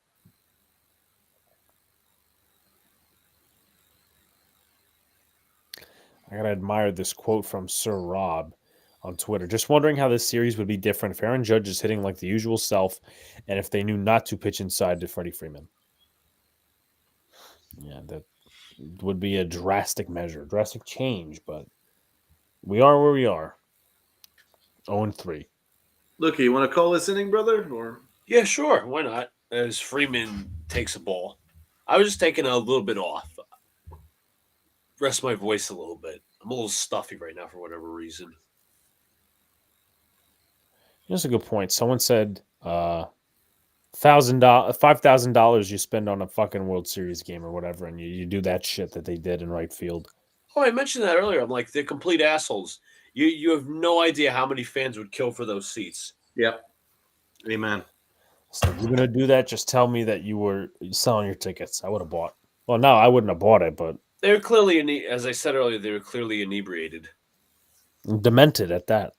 I gotta admire this quote from Sir Rob on Twitter. Just wondering how this series would be different if Aaron Judge is hitting like the usual self and if they knew not to pitch inside to Freddie Freeman. Yeah, that would be a drastic measure, drastic change, but we are where we are. 0-3. Luca, you want to call this inning, brother? Or Yeah, sure. Why not? As Freeman takes a ball. I was just taking a little bit off. Rest my voice a little bit. I'm a little stuffy right now for whatever reason. That's a good point. Someone said $5,000 you spend on a fucking World Series game or whatever, and you do that shit that they did in right field. Oh, I mentioned that earlier. I'm like, they're complete assholes. You have no idea how many fans would kill for those seats. Yep. Amen. So if you're gonna do that, just tell me that you were selling your tickets. I would have bought. Well, no, I wouldn't have bought it, but They were clearly, as I said earlier, they were clearly inebriated. demented at that.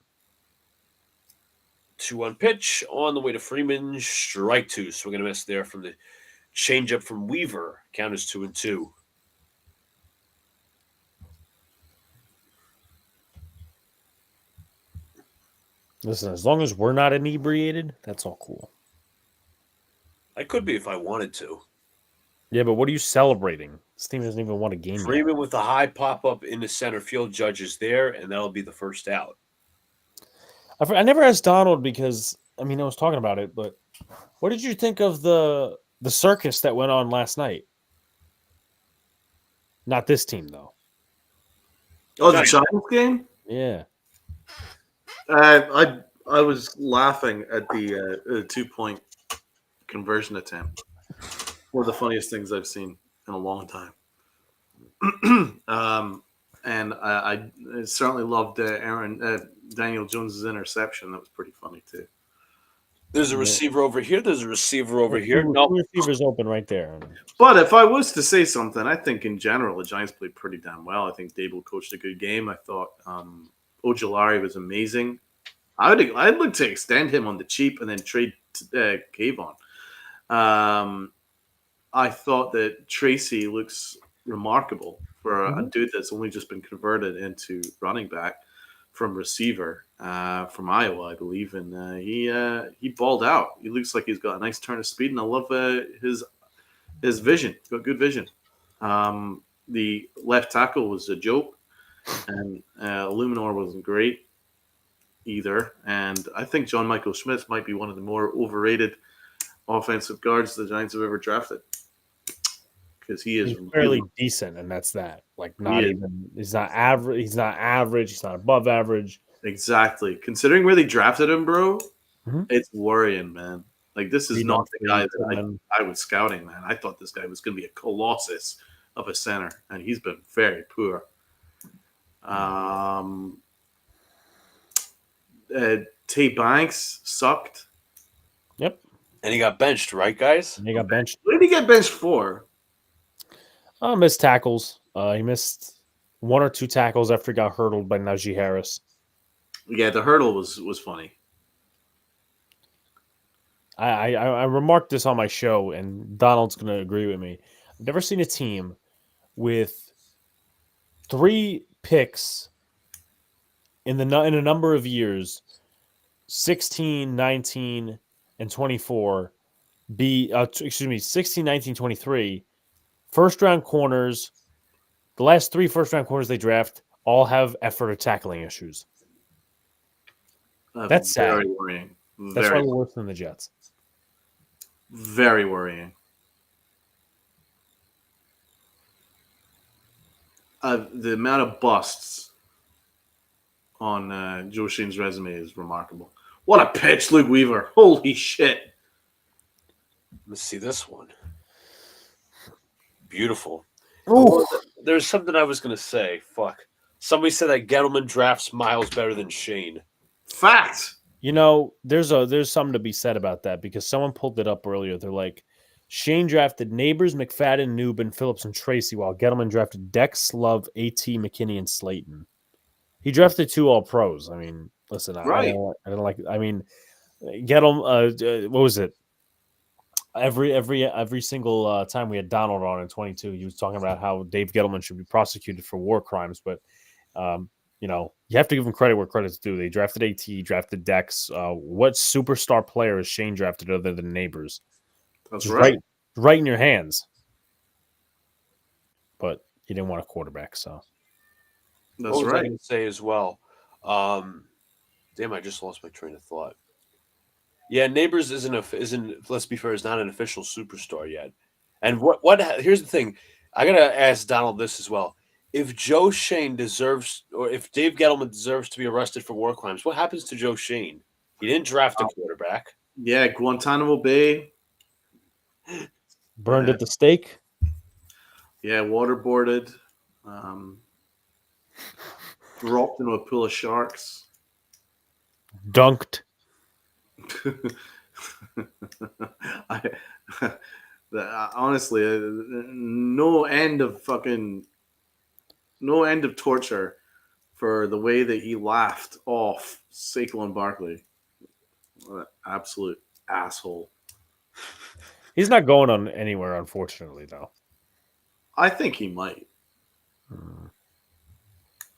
2-1 pitch on the way to Freeman, strike two. So we're gonna miss there from the changeup from Weaver. Count is 2-2. Listen, as long as we're not inebriated, that's all cool. I could be if I wanted to. Yeah, but what are you celebrating? This team hasn't even won a game yet. Freeman with a high pop up in the center field. Judge is there, and that'll be the first out. I never asked Donald because I was talking about it, but what did you think of the circus that went on last night? Not this team though. Oh, the Giants game? Yeah. I was laughing at the 2-point conversion attempt. One of the funniest things I've seen in a long time. And I certainly loved Daniel Jones's interception. That was pretty funny too. There's a receiver over here. There's a receiver over here. No receivers open right there. But if I was to say something, I think in general the Giants played pretty damn well. I think Dable coached a good game. I thought Ojulari was amazing. I'd look to extend him on the cheap and then trade Kayvon. I thought that Tracy looks remarkable for a dude that's only just been converted into running back from receiver from Iowa, I believe, and he balled out. He looks like he's got a nice turn of speed, and I love his vision. He's got good vision. The left tackle was a joke, and Illuminor wasn't great either. And I think John Michael Schmitz might be one of the more overrated offensive guards the Giants have ever drafted. Because he's fairly decent, and that's that. Like he's not average. He's not average. He's not above average. Exactly. Considering where they drafted him, bro, it's worrying, man. Like this is not the guy that I was scouting, man. I thought this guy was going to be a colossus of a center, and he's been very poor. Tay Banks sucked. Yep. And he got benched, right, guys? And he got benched. What did he get benched for? Missed tackles. He missed 1 or 2 tackles after he got hurdled by Najee Harris. Yeah, the hurdle was funny. I remarked this on my show, and Donald's going to agree with me. I've never seen a team with 3 picks in a number of years, 16, 19, and 24, 16, 19, 23, first-round corners. The last 3 first-round corners they draft all have effort or tackling issues. That's very sad. Worrying. That's why we're worse than the Jets. Very worrying. The amount of busts on Joe Shane's resume is remarkable. What a pitch, Luke Weaver. Holy shit. Let's see this one. Beautiful. Oh, there's something I was gonna say. Fuck. Somebody said that Gettleman drafts Miles better than Shane. Fact. There's something to be said about that because someone pulled it up earlier. They're like, Shane drafted Neighbors, McFadden, Newbin, Phillips, and Tracy, while Gettleman drafted Dex, Love, AT, McKinney, and Slayton. He drafted 2 All Pros. I mean, listen, Right. I don't like. I mean, Gettleman. What was it? Every single time we had Donald on in 22, he was talking about how Dave Gettleman should be prosecuted for war crimes, but you have to give him credit where credit's due. They drafted AT, drafted Dex. What superstar player is Shane drafted other than Neighbors? That's Just right. right in your hands. But he didn't want a quarterback, so That's What was I right. going to say as well? Damn, I just lost my train of thought. Yeah, Neighbors isn't. Let's be fair, is not an official superstar yet. And what? Here's the thing. I gotta ask Donald this as well. If Joe Shane deserves, or if Dave Gettleman deserves to be arrested for war crimes, what happens to Joe Shane? He didn't draft a quarterback. Yeah, Guantanamo Bay. burned at the stake. Yeah, waterboarded. Dropped into a pool of sharks. Dunked. Honestly, no end of torture for the way that he laughed off Saquon Barkley. What an absolute asshole. He's not going on anywhere, unfortunately, though. I think he might.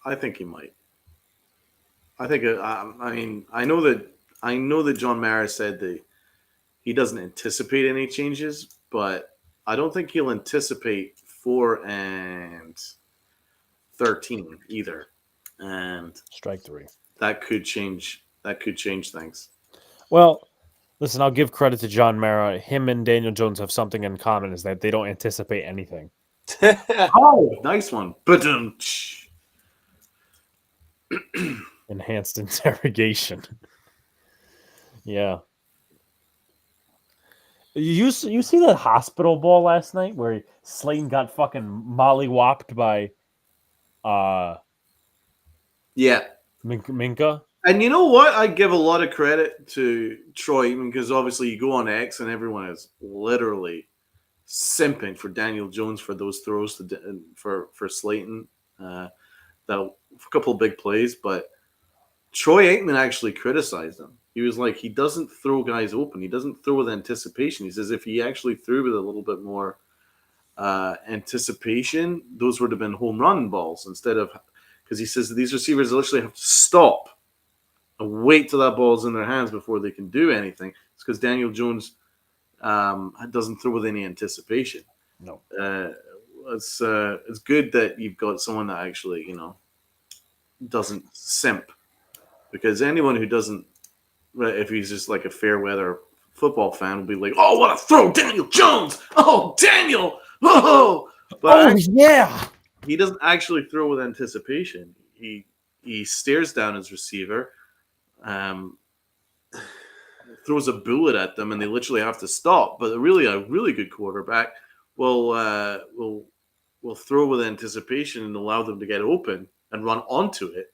I think he might. I think. I mean, I know that John Mara said that he doesn't anticipate any changes, but I don't think he'll anticipate 4 and 13 either, and Strike 3. that could change. That could change things. Well, listen, I'll give credit to John Mara. Him and Daniel Jones have something in common: is that they don't anticipate anything. Oh, nice one. But Enhanced interrogation. Yeah. You see that hospital ball last night where Slayton got fucking mollywopped by yeah. Minka? And you know what? I give a lot of credit to Troy because obviously you go on X and everyone is literally simping for Daniel Jones for those throws for Slayton. That a couple of big plays, but Troy Aikman actually criticized him. He was like, he doesn't throw guys open. He doesn't throw with anticipation. He says if he actually threw with a little bit more anticipation, those would have been home run balls instead of, because he says these receivers literally have to stop and wait till that ball's in their hands before they can do anything. It's because Daniel Jones doesn't throw with any anticipation. No. It's good that you've got someone that actually, doesn't simp, because anyone who doesn't, if he's just like a fair weather football fan, will be like, "Oh, what a throw, Daniel Jones! Oh, Daniel! Oh!" But actually, yeah. he doesn't actually throw with anticipation. He stares down his receiver, throws a bullet at them, and they literally have to stop. But a really good quarterback will throw with anticipation and allow them to get open and run onto it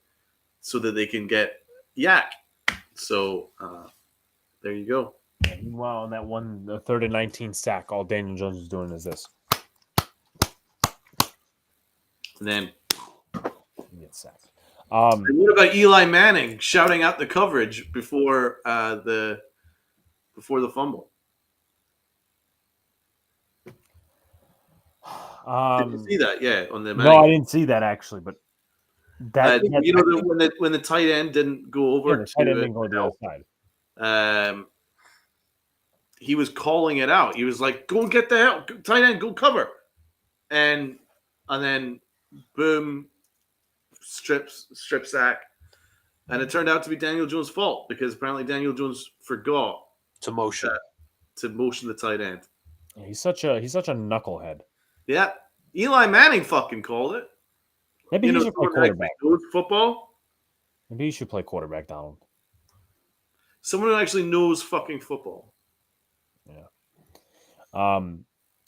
so that they can get yak. So there you go. Meanwhile, on that the 3rd and 19 sack, all Daniel Jones is doing is this. And then He gets sacked. and what about Eli Manning shouting out the coverage before the fumble? Did you see that? Yeah, on the Manning. No, I didn't see that actually, but that when the tight end didn't go over the tight end didn't go to the other side. He was calling it out. He was like, "Go get the help, tight end, go cover," and then boom, strip sack, and it turned out to be Daniel Jones' fault because apparently Daniel Jones forgot to motion the tight end. Yeah, he's such a knucklehead. Yeah, Eli Manning fucking called it. Maybe he should play quarterback. Football. Maybe he should play quarterback, Donald. Someone who actually knows fucking football. Yeah.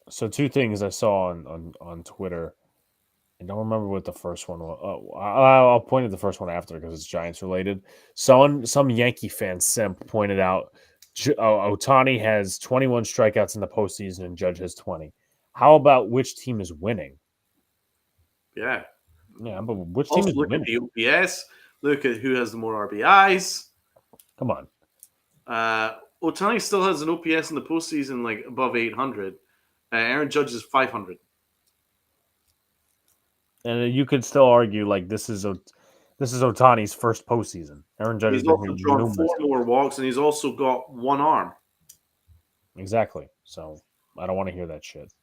So two things I saw on Twitter. I don't remember what the first one was. I'll point at the first one after because it's Giants related. Some Yankee fan simp pointed out Otani has 21 strikeouts in the postseason and Judge has 20. How about which team is winning? Yeah. Yeah, but which team Also, is look at winning? the OPS. Look at who has the more RBIs. Come on. Otani still has an OPS in the postseason like above 800. Aaron Judge is 500. And you could still argue like this is Otani's first postseason. Aaron Judge has He's been also here drawn numerous 4 more walks, and he's also got one arm. Exactly. So I don't want to hear that shit.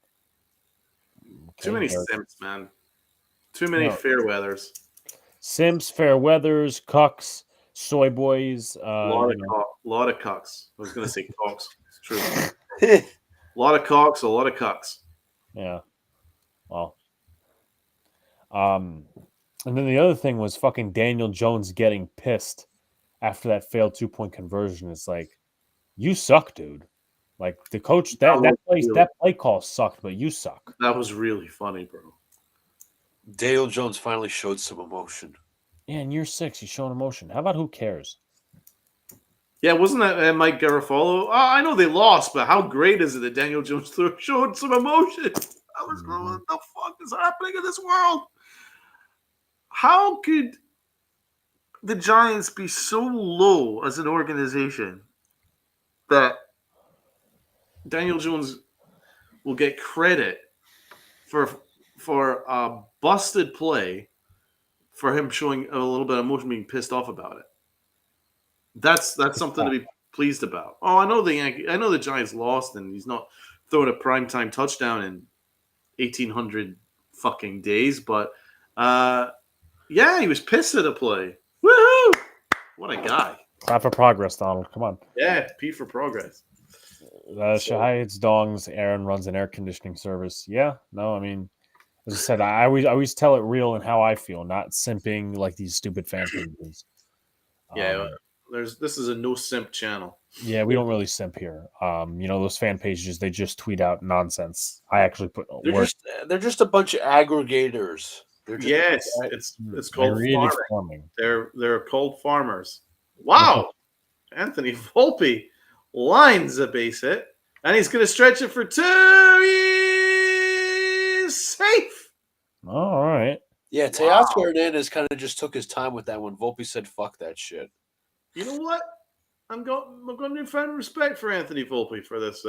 Too Okay, many Derek. simps, man. Too many No. fair weathers. Simps, fair weathers, cucks, soy boys. Lot of cocks. I was going to say cocks. It's true. A lot of cocks, a lot of cucks. Yeah. Well. And then the other thing was fucking Daniel Jones getting pissed after that failed 2-point conversion. It's like, you suck, dude. Like the coach that play call sucked, but you suck. That was really funny, bro. Daniel Jones finally showed some emotion. Yeah, in year 6, he's showing emotion. How about who cares? Yeah, wasn't that Mike Garafolo? Oh, I know they lost, but how great is it that Daniel Jones showed some emotion? I was going, what the fuck is happening in this world? How could the Giants be so low as an organization that Daniel Jones will get credit for a busted play for him showing a little bit of emotion, being pissed off about it? That's something to be pleased about. Oh, I know the Giants lost, and he's not throwing a primetime touchdown in 1,800 fucking days, but yeah, he was pissed at a play. Woohoo! What a guy. Clap for progress, Donald. Come on. Yeah, P for progress. Shahai hits dongs. Aaron runs an air conditioning service. Yeah, no, I mean, as I said, I always tell it real and how I feel, not simping like these stupid fan pages. Yeah, this is a no simp channel. Yeah, we don't really simp here. Those fan pages, they just tweet out nonsense. I actually put They're just a bunch of aggregators. Yes, it's called farming. They're called farmers. Wow, Anthony Volpe lines a base hit, and he's going to stretch it for 2. He's safe. All right. Yeah, Teoscar Hernandez kind of just took his time with that one. Volpe said, "Fuck that shit." You know what? I'm going to find respect for Anthony Volpe for this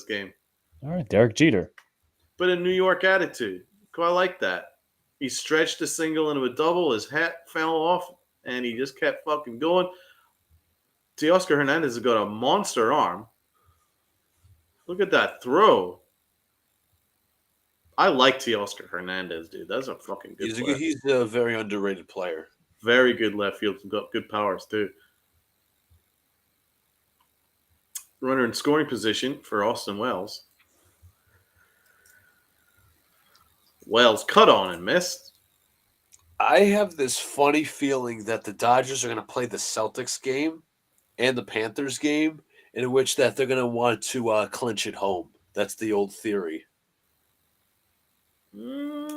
game. All right, Derek Jeter. But a New York attitude. I like that. He stretched a single into a double. His hat fell off, and he just kept fucking going. Teoscar Hernandez has got a monster arm. Look at that throw. I like Teoscar Hernandez, dude. That's a fucking good player. He's a very underrated player. Very good left field. Got good powers, too. Runner in scoring position for Austin Wells. Wells cut on and missed. I have this funny feeling that the Dodgers are going to play the Celtics game and the Panthers game, in which that they're going to want to clinch it home. That's the old theory. That'd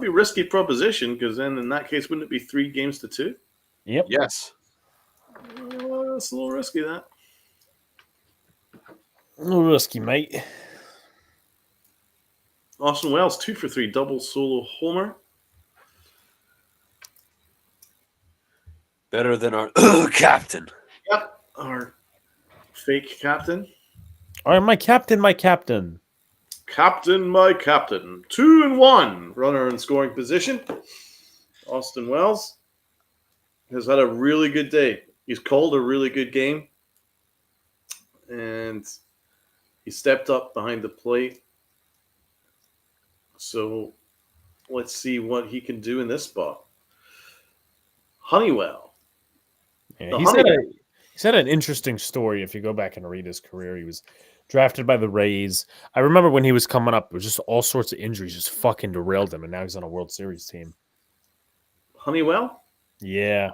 be a risky proposition, because then in that case, wouldn't it be 3-2? Yep. Yes. That's a little risky, that. A little risky, mate. Austin Wells, 2 for 3, double solo homer. Better than our captain. Yep, our fake captain. All right, my captain. Captain, my captain. 2-1. Runner in scoring position. Austin Wells has had a really good day. He's called a really good game. And he stepped up behind the plate. So let's see what he can do in this spot. Honeywell. Yeah, he's had an interesting story. If you go back and read his career, he was drafted by the Rays. I remember when he was coming up, it was just all sorts of injuries just fucking derailed him, and now he's on a World Series team. Honeywell? Yeah.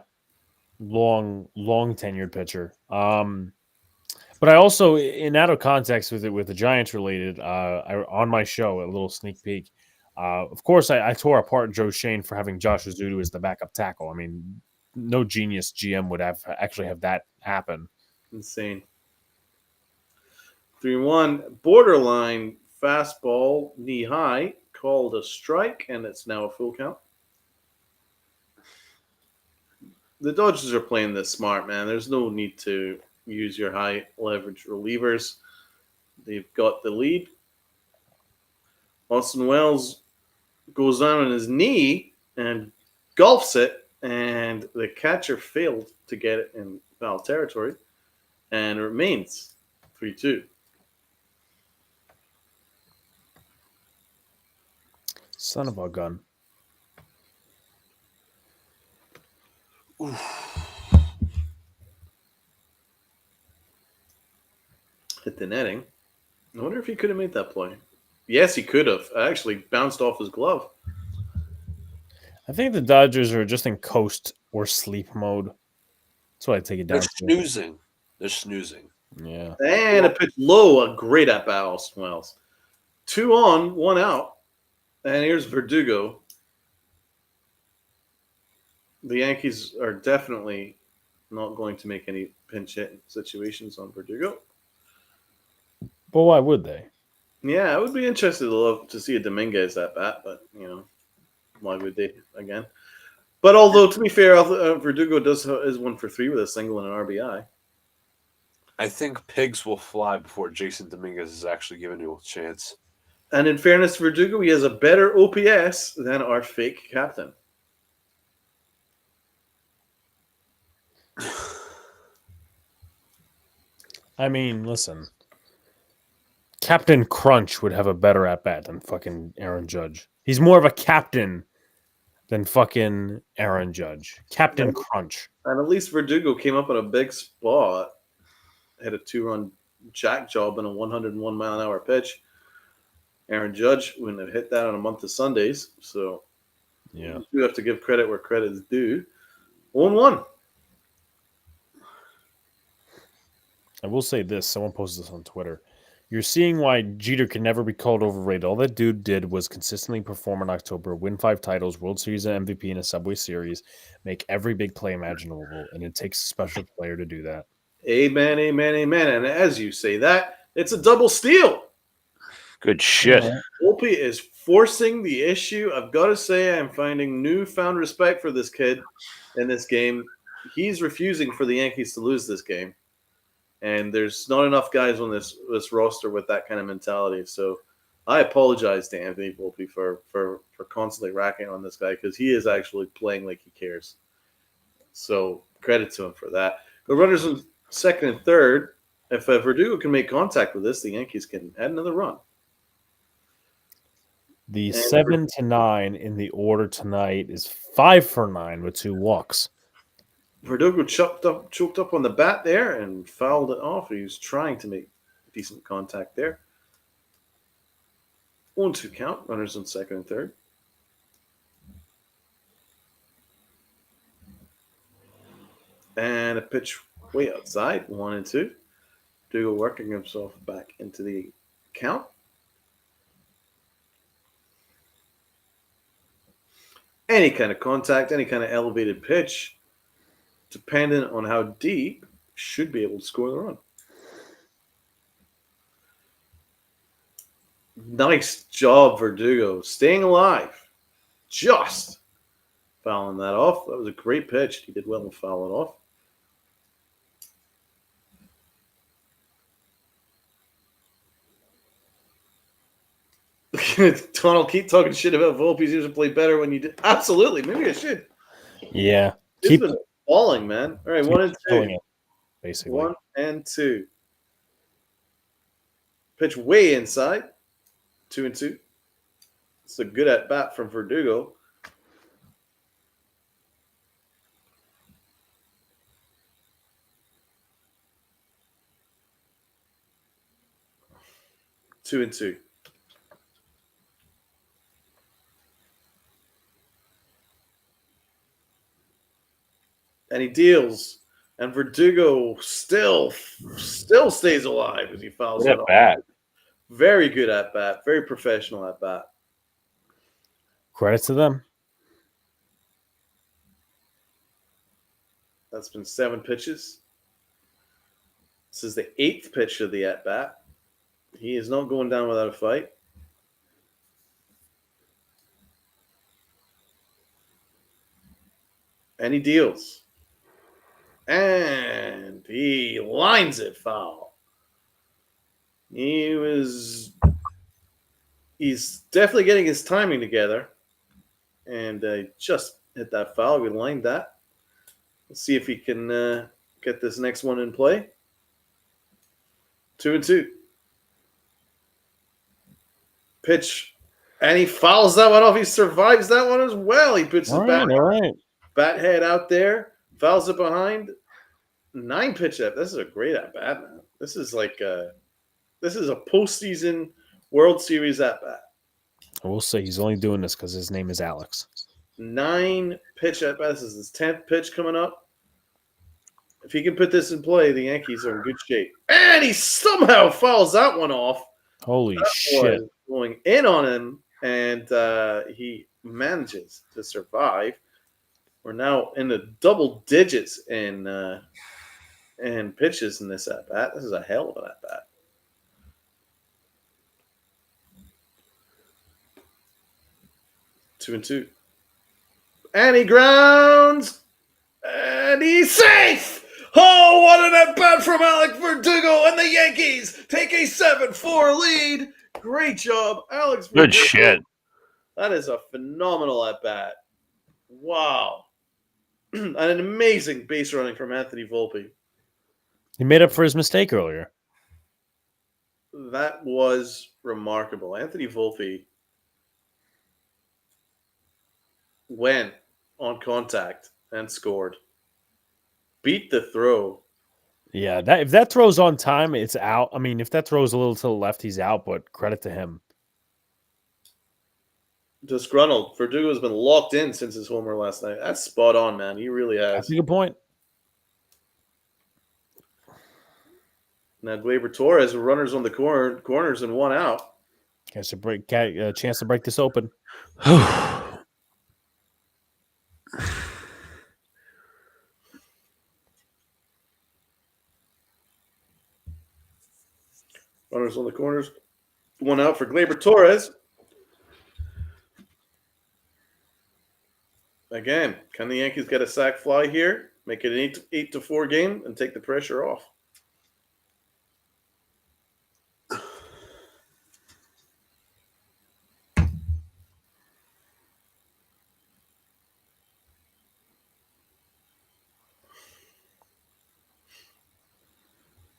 Long tenured pitcher. But But I also, in out of context with the Giants related, on my show, a little sneak peek. Of course, I tore apart Joe Shane for having Josh Azudu as the backup tackle. I mean, no genius GM would actually have that happen. Insane. 3-1. Borderline fastball, knee high, called a strike, and it's now a full count. The Dodgers are playing this smart, man. There's no need to use your high leverage relievers. They've got the lead. Austin Wells goes down on his knee and golfs it, and the catcher failed to get it in foul territory, and it remains 3-2. Son of a gun. Hit the netting. I wonder if he could have made that play. Yes, he could have. Actually bounced off his glove. I think the Dodgers are just in coast or sleep mode. That's what I take it down They're to. snoozing. They're snoozing. Yeah. And a pitch low, a great at bat, Austin Wells. 2 on, 1 out. And here's Verdugo. The Yankees are definitely not going to make any pinch hit situations on Verdugo. But why would they? Yeah, I would be interested to see a Dominguez at bat, but why would they again? But although to be fair, Verdugo is 1 for 3 with a single and an RBI. I think pigs will fly before Jason Dominguez is actually given you a chance. And in fairness to Verdugo, he has a better OPS than our fake captain. I mean, listen. Captain Crunch would have a better at bat than fucking Aaron Judge. He's more of a captain than fucking Aaron Judge. Captain Crunch. And at least Verdugo came up in a big spot, had a 2-run jack job and a 101 mile an hour pitch. Aaron Judge wouldn't have hit that on a month of Sundays. So Yeah. you have to give credit where credit is due. 1-1. I will say this. Someone posted this on Twitter. You're seeing why Jeter can never be called overrated. All that dude did was consistently perform in October, win 5 titles, World Series MVP in a Subway Series, make every big play imaginable, and it takes a special player to do that. Amen, amen, amen. And as you say that, it's a double steal. Good shit. Volpe is forcing the issue. I've got to say, I'm finding newfound respect for this kid in this game. He's refusing for the Yankees to lose this game. And there's not enough guys on this roster with that kind of mentality. So I apologize to Anthony Volpe for constantly racking on this guy because he is actually playing like he cares. So credit to him for that. The runners in second and third. If Verdugo can make contact with this, the Yankees can add another run. The 7-9 in the order tonight is 5 for 9 with 2 walks. Verdugo choked up on the bat there and fouled it off. He was trying to make decent contact there. 1-2 count. Runners on second and third. And a pitch way outside. 1-2. Verdugo working himself back into the count. Any kind of contact, any kind of elevated pitch, dependent on how deep, should be able to score the run. Nice job, Verdugo. Staying alive. Just fouling that off. That was a great pitch. He did well to foul it off. Donald, keep talking shit about Volpe. He used to play better when you did. Absolutely. Maybe I should. Yeah. He's been falling, man. All right, 1-2. It, basically. 1-2. Pitch way inside. 2-2. It's a good at bat from Verdugo. Two and two. And he deals And Verdugo still stays alive as he fouls Good that at off. bat. Very good at bat. Very professional at bat. Credit to them. That's been 7 pitches. This is the 8th pitch of the at bat. He is not going down without a fight. And he deals. And he lines it foul. He's definitely getting his timing together. And just hit that foul. We lined that. Let's see if he can get this next one in play. 2-2. Pitch. And he fouls that one off. He survives that one as well. He puts his All right. bat head out there. Fouls it behind. 9 pitch up. This is a great at bat, man. This is a postseason World Series at bat. I will say he's only doing this because his name is Alex. 9 pitch at bat. This is his 10th pitch coming up. If he can put this in play, the Yankees are in good shape. And he somehow fouls that one off. Holy That shit. was going in on him, and he manages to survive. We're now in the double digits in pitches in this at bat. This is a hell of an at bat. Two and two, and he grounds, and he's safe. Oh, what an at bat from Alex Verdugo, and the Yankees take a 7-4 lead. Great job, Alex Verdugo. Good shit. That is a phenomenal at bat. Wow. And an amazing base running from Anthony Volpe. He made up for his mistake earlier. That was remarkable. Anthony Volpe went on contact and scored. Beat the throw. Yeah, if that throw's on time, it's out. I mean, if that throw's a little to the left, he's out, but credit to him. Disgruntled. Verdugo's been locked in since his homer last night. That's spot on, man. He really has. That's a good point. Now, Gleyber Torres, runners on the corners and 1 out. Chance to break this open. Runners on the corners. 1 out for Gleyber Torres. Again, can the Yankees get a sac fly here? Make it an 8-4 game and take the pressure off.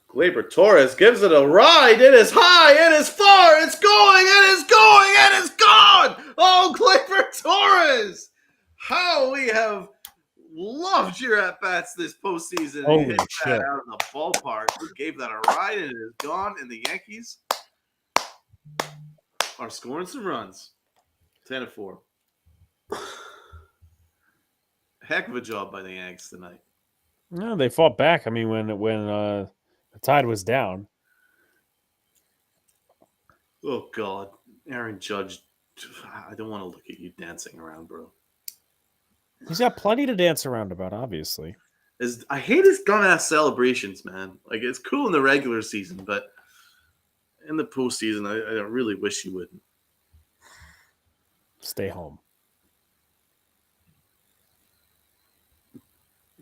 Gleyber Torres gives it a ride. It is high. It is far. It's going. It is going. It is gone. Oh, Gleyber Torres. How we have loved your at-bats this postseason. Holy Hit shit. that out of the ballpark. We gave that a ride, and it is gone. And the Yankees are scoring some runs. 10-4. Heck of a job by the Yanks tonight. No, they fought back. I mean, when the tide was down. Oh, God. Aaron Judge. I don't want to look at you dancing around, bro. He's got plenty to dance around about, obviously. I hate his dumbass celebrations, man. Like, it's cool in the regular season, but in the postseason, I really wish he wouldn't. Stay home.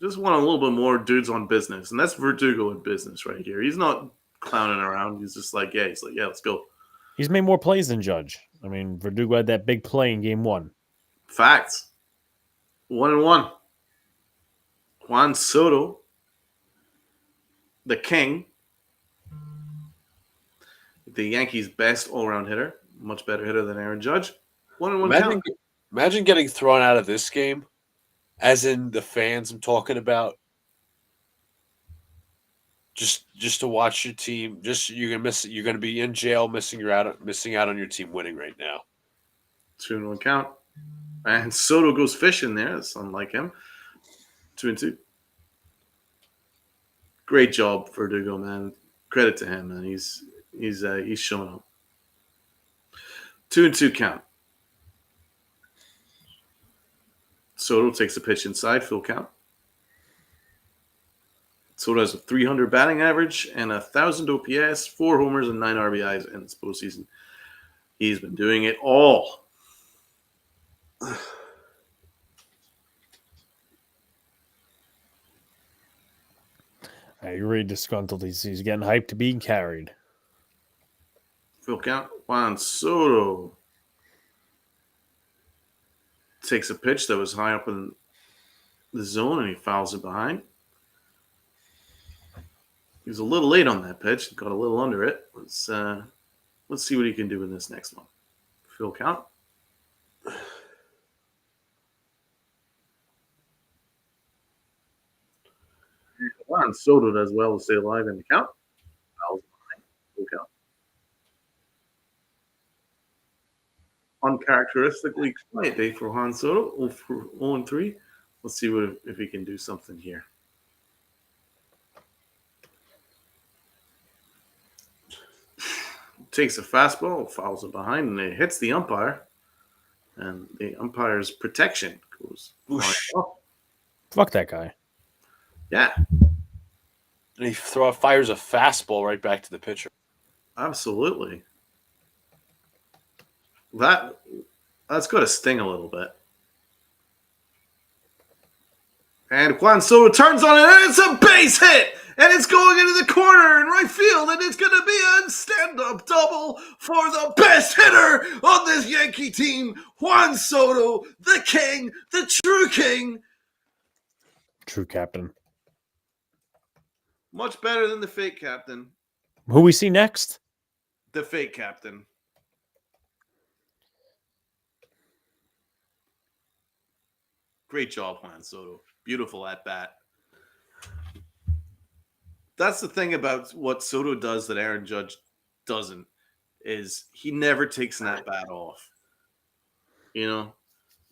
Just want a little bit more dudes on business, and that's Verdugo in business right here. He's not clowning around. He's just like, yeah, let's go. He's made more plays than Judge. I mean, Verdugo had that big play in game 1. Facts. 1-1. Juan Soto, the king, the Yankees' best all-around hitter, much better hitter than Aaron Judge. 1-1 count. Imagine getting thrown out of this game, as in the fans I'm talking about. Just to watch your team. You're gonna be in jail, missing out on your team winning right now. 2-1 count. And Soto goes fishing there. That's unlike him. 2-2. Great job, Verdugo, man. Credit to him, man. He's showing up. 2-2 count. Soto takes a pitch inside, full count. Soto has a 300 batting average and 1,000 OPS, 4 homers, and 9 RBIs in this postseason. He's been doing it all. You're really disgruntled. He's getting hyped to being carried. Full count. Juan Soto takes a pitch that was high up in the zone, and he fouls it behind. He was a little late on that pitch. Got a little under it. Let's see what he can do in this next one. Full count. Juan Soto does well to stay alive in the count. Fouls behind. Full count. Uncharacteristically quiet day for Juan Soto. 0-3. Let's see if he can do something here. Takes a fastball, fouls it behind, and it hits the umpire. And the umpire's protection goes off. Fuck that guy. Yeah, And he fires a fastball right back to the pitcher. absolutely. That's got to sting a little bit. And Juan Soto turns on it, and it's a base hit! And it's going into the corner in right field, and it's going to be a stand-up double for the best hitter on this Yankee team, Juan Soto, the king, the true king. True captain. Much better than the fake captain. Who we see next? The fake captain. Great job, Juan Soto. Beautiful at bat. That's the thing about what Soto does that Aaron Judge doesn't, is he never takes that bat off. You know?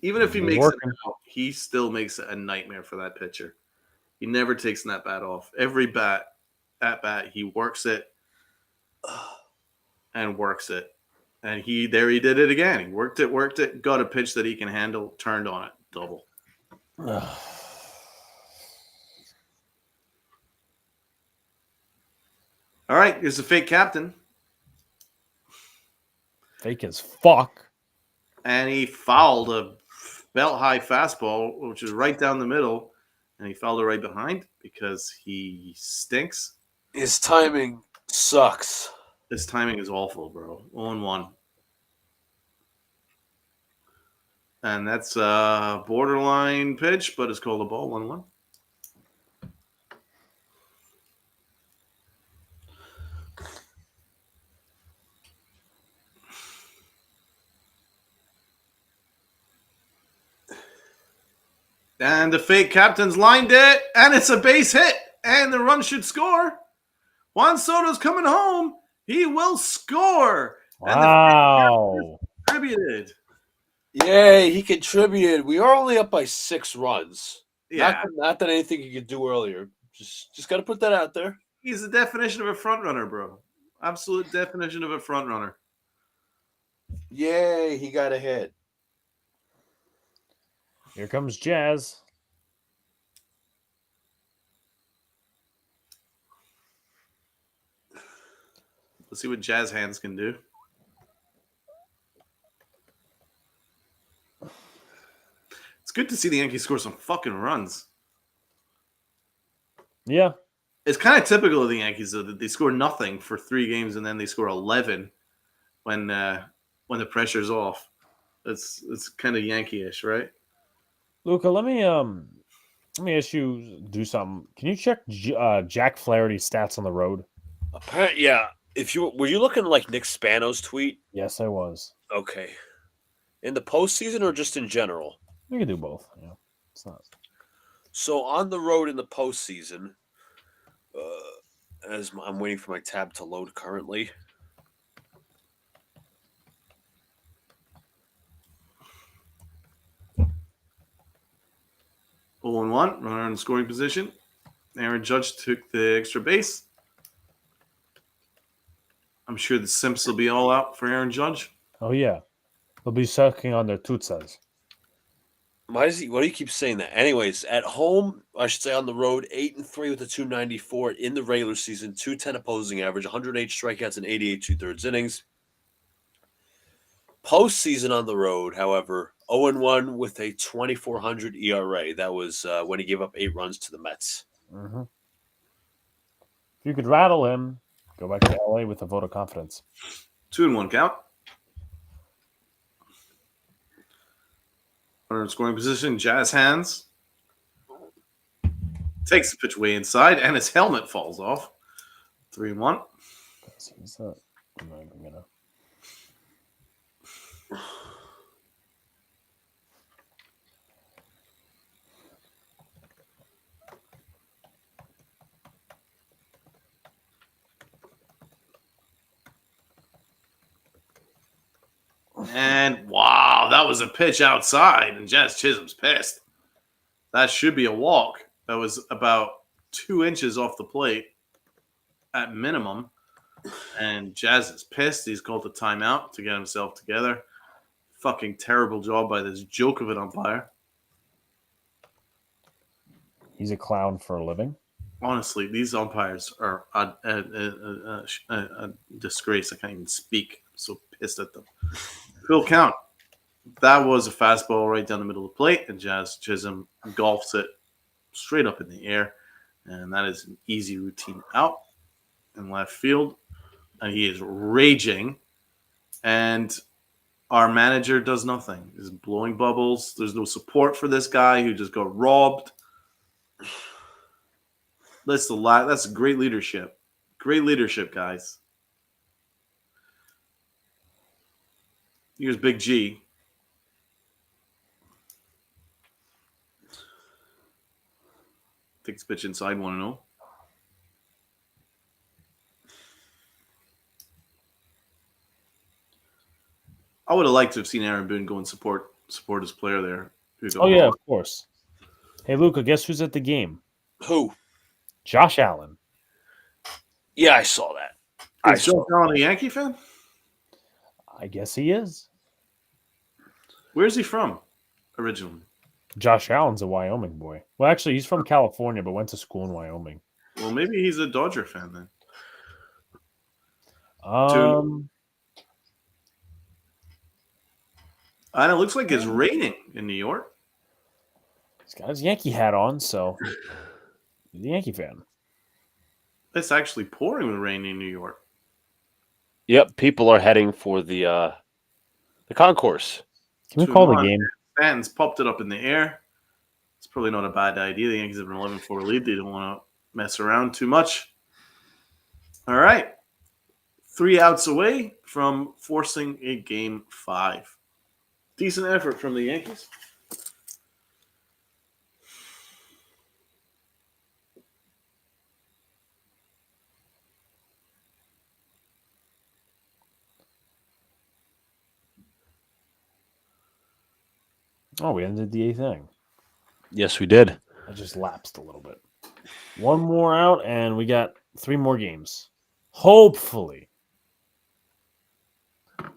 Even if he makes it out, he still makes it a nightmare for that pitcher. He never takes that bat off. Every at bat, he works it and works it. And he did it again. He worked it, got a pitch that he can handle, turned on it, double. All right, here's the fake captain. Fake as fuck. And he fouled a belt-high fastball, which is right down the middle, and he fouled it right behind because he stinks. His timing sucks. His timing is awful, bro. 0-1. And that's a borderline pitch, but it's called a ball. 1-1. And the fake captain's lined it, and it's a base hit, and the run should score. Juan Soto's coming home. He will score. Wow. And the contributed. Yay, he contributed. We are only up by 6 runs. Yeah, Not that anything you could do earlier. Just got to put that out there. he's the definition of a front runner, bro. Absolute definition of a front runner. Yay, he got a hit. Here comes Jazz. Let's see what Jazz hands can do. It's good to see the Yankees score some fucking runs. Yeah. It's kind of typical of the Yankees, though, that they score nothing for 3 games and then they score 11 when the pressure's off. It's kind of Yankee-ish, right? Luca, let me ask you do something. Can you check Jack Flaherty's stats on the road? Apparently, yeah. Were you looking like Nick Spano's tweet? Yes, I was. Okay. In the postseason or just in general? We can do both. Yeah, it's not. So on the road in the postseason, as I'm waiting for my tab to load currently. Oh, 0-1, runner in scoring position. Aaron Judge took the extra base. I'm sure the Simps will be all out for Aaron Judge. Oh, yeah. They'll be sucking on their tootsas. Why do you keep saying that? Anyways, at home, I should say on the road, 8-3 with a 294 in the regular season, 210 opposing average, 108 strikeouts and 88 2/3 innings. Postseason on the road, however, 0-1 with a 2,400 ERA. That was when he gave up 8 runs to the Mets. Mm-hmm. If you could rattle him, go back to LA with a vote of confidence. 2-1 count. Runner in scoring position, Jazz hands. Takes the pitch way inside, and his helmet falls off. 3-1. He's not, I'm not even gonna. And wow, that was a pitch outside, and Jazz Chisholm's pissed. That should be a walk. That was about 2 inches off the plate at minimum. And Jazz is pissed. He's called a timeout to get himself together. Fucking terrible job by this joke of an umpire. He's a clown for a living. Honestly, these umpires are a disgrace. I can't even speak. I'm so pissed at them. Full count. That was a fastball right down the middle of the plate, and Jazz Chisholm golfs it straight up in the air. And that is an easy routine out in left field. And he is raging. And our manager does nothing. He's blowing bubbles. There's no support for this guy who just got robbed. That's great leadership. Great leadership, guys. Here's Big G. Takes pitch inside 1-0. I would have liked to have seen Aaron Boone go and support his player there. Oh, yeah, of course. Hey, Luca, guess who's at the game? Who? Josh Allen. Yeah, I saw that. Is Josh Allen a Yankee fan? I guess he is. Where's he from originally? Josh Allen's a Wyoming boy. Well, actually, he's from California, but went to school in Wyoming. Well, maybe he's a Dodger fan then. And it looks like it's raining in New York. He's got his Yankee hat on, so he's a Yankee fan. It's actually pouring with rain in New York. Yep, people are heading for the concourse. Can we call the game? Fans popped it up in the air. It's probably not a bad idea. The Yankees have an 11-4 lead. They don't want to mess around too much. All right. 3 outs away from forcing a Game 5. Decent effort from the Yankees. Oh, we ended the 8th inning. Yes, we did. I just lapsed a little bit. 1 more out, and we got 3 more games. Hopefully.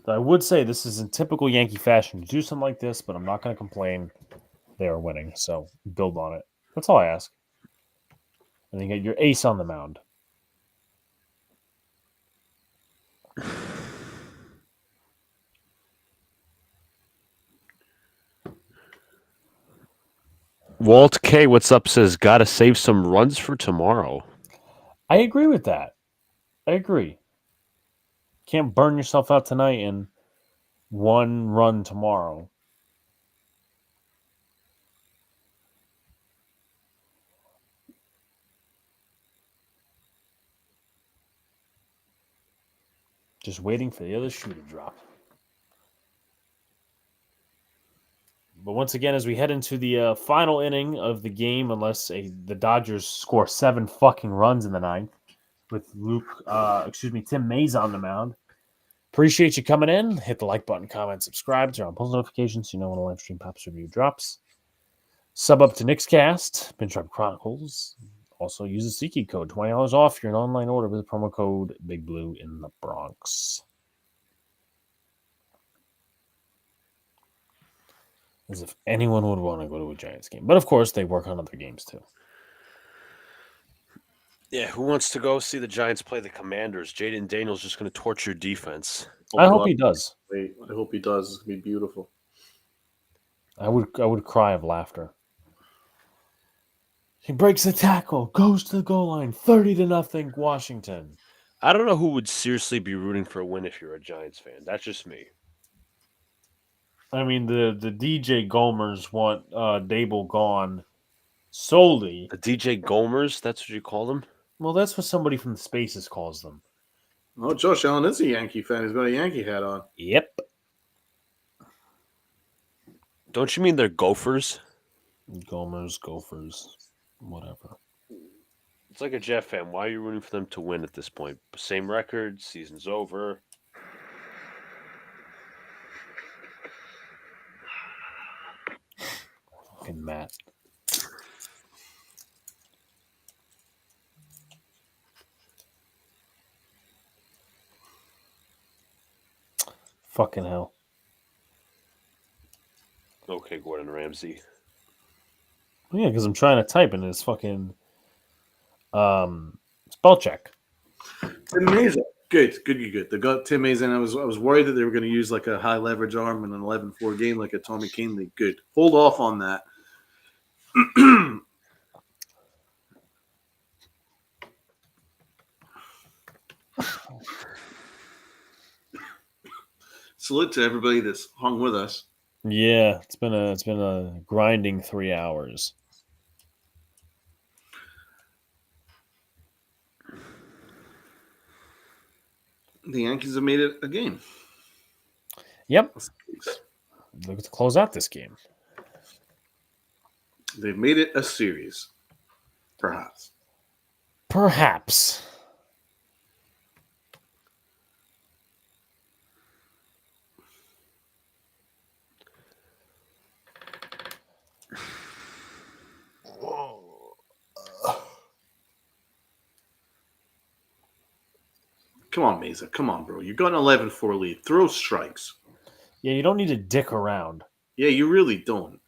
I would say this is in typical Yankee fashion to do something like this, but I'm not going to complain. They are winning, so build on it. That's all I ask. And then you get your ace on the mound. Walt K, what's up, says, gotta save some runs for tomorrow. I agree with that. I agree. Can't burn yourself out tonight and 1 run tomorrow. Just waiting for the other shoe to drop. But once again, as we head into the final inning of the game, unless the Dodgers score 7 fucking runs in the 9th, with Tim Mays on the mound. Appreciate you coming in. Hit the like button, comment, subscribe, turn on post notifications so you know when a live stream pops review drops. Sub up to Nick's Cast, Pinch Drop Chronicles, Also, use the SeatGeek code. $20 off your online order with the promo code Big Blue in the Bronx. As if anyone would want to go to a Giants game. But, of course, they work on other games, too. Yeah, who wants to go see the Giants play the Commanders? Jaden Daniels just going to torture defense. I hope he does. Wait, I hope he does. It's gonna be beautiful. I would cry of laughter. He breaks the tackle, goes to the goal line, 30-0 Washington. I don't know who would seriously be rooting for a win if you're a Giants fan. That's just me. I mean, the DJ Gomers want Dable gone solely. The DJ Gomers, that's what you call them? Well, that's what somebody from the Spaces calls them. Oh, Josh Allen is a Yankee fan. He's got a Yankee hat on. Yep. Don't you mean they're Gophers? Gomers, Gophers, whatever. It's like a Jet fan. Why are you rooting for them to win at this point? Same record, season's over. Fucking Matt. Fucking hell. Okay, Gordon Ramsay. Yeah, because I'm trying to type and it's fucking spell check. Tim Mason. Good. They got Tim Mason. I was worried that they were going to use like a high leverage arm in an 11-4 game like a Tommy Kinley. Good. Hold off on that. Salute to everybody that's hung with us. Yeah, it's been a grinding 3 hours. The Yankees have made it a game. Yep. Look to close out this game. They've made it a series, perhaps. Perhaps. Come on, Mesa. Come on, bro. You got an 11-4 lead. Throw strikes. Yeah, you don't need to dick around. Yeah, you really don't.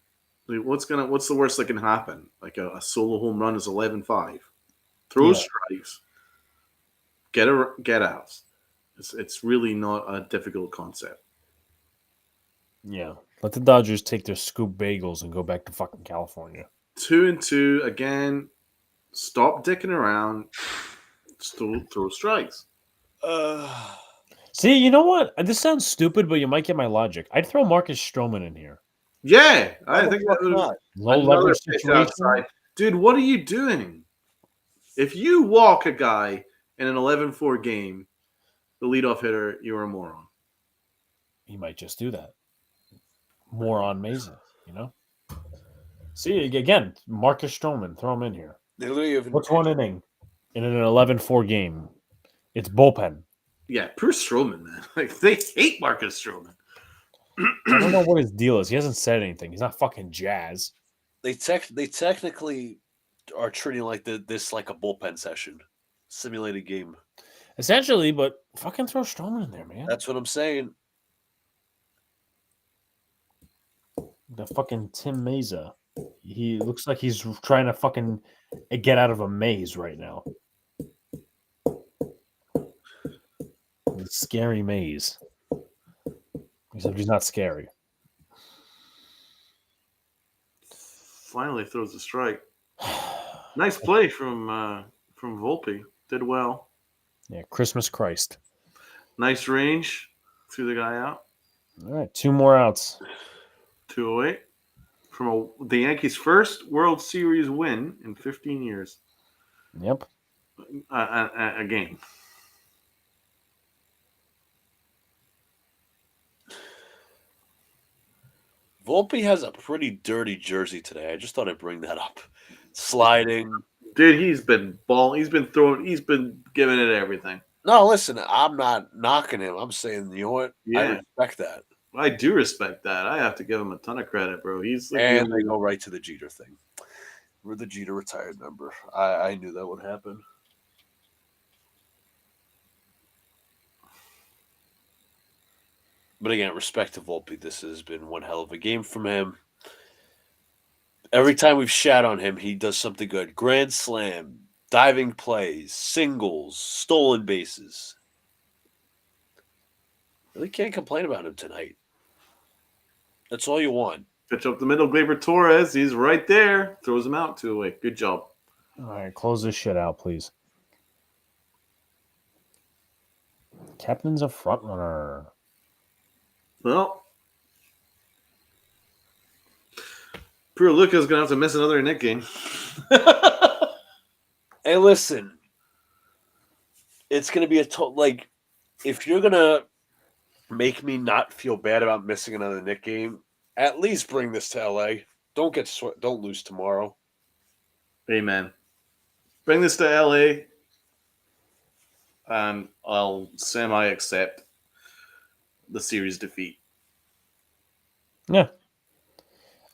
Like, what's the worst that can happen? Like a solo home run is 11-5. Throw strikes. Get outs. It's really not a difficult concept. Yeah. Let the Dodgers take their scoop bagels and go back to fucking California. 2-2 again. Stop dicking around. Throw strikes. See, you know what? This sounds stupid, but you might get my logic. I'd throw Marcus Stroman in here. Yeah, I think that would Low leverage situation. Dude, what are you doing? If you walk a guy in an 11-4 game, the leadoff hitter, you're a moron. He might just do that. Moron Mesa, you know? See, again, Marcus Stroman, throw him in here. What's one inning in an 11-4 game? It's bullpen. Yeah, poor Stroman, man. Like, they hate Marcus Stroman. I don't know what his deal is. He hasn't said anything. He's not fucking Jazz. They technically are treating this like a bullpen session, simulated game. Essentially, but fucking throw Stroman in there, man. That's what I'm saying. The fucking Tim Mesa. He looks like he's trying to fucking get out of a maze right now. The scary maze. Except he's not scary. Finally throws a strike. Nice play from Volpe. Did well. Yeah, Christmas Christ. Nice range. Threw the guy out. All right, 2 more outs. 208 from the Yankees' first World Series win in 15 years. Yep. A game. Volpe has a pretty dirty jersey today. I just thought I'd bring that up. Sliding. Dude, he's been balling. He's been throwing. He's been giving it everything. No, listen, I'm not knocking him. I'm saying, you know what? Yeah. I respect that. I do respect that. I have to give him a ton of credit, bro. He's like, And they go right to the Jeter thing. We're the Jeter retired number. I knew that would happen. But again, respect to Volpe. This has been one hell of a game from him. Every time we've shat on him, he does something good. Grand slam, diving plays, singles, stolen bases. Really can't complain about him tonight. That's all you want. Pitch up the middle, Gleyber Torres. He's right there. Throws him out 2 away. Good job. All right, close this shit out, please. Captain's a front runner. Well, poor Luca's going to have to miss another Nick game. Hey, listen. It's going to be like, if you're going to make me not feel bad about missing another Nick game, at least bring this to LA. Don't lose tomorrow. Amen. Bring this to LA, and I'll semi-accept the series defeat. Yeah.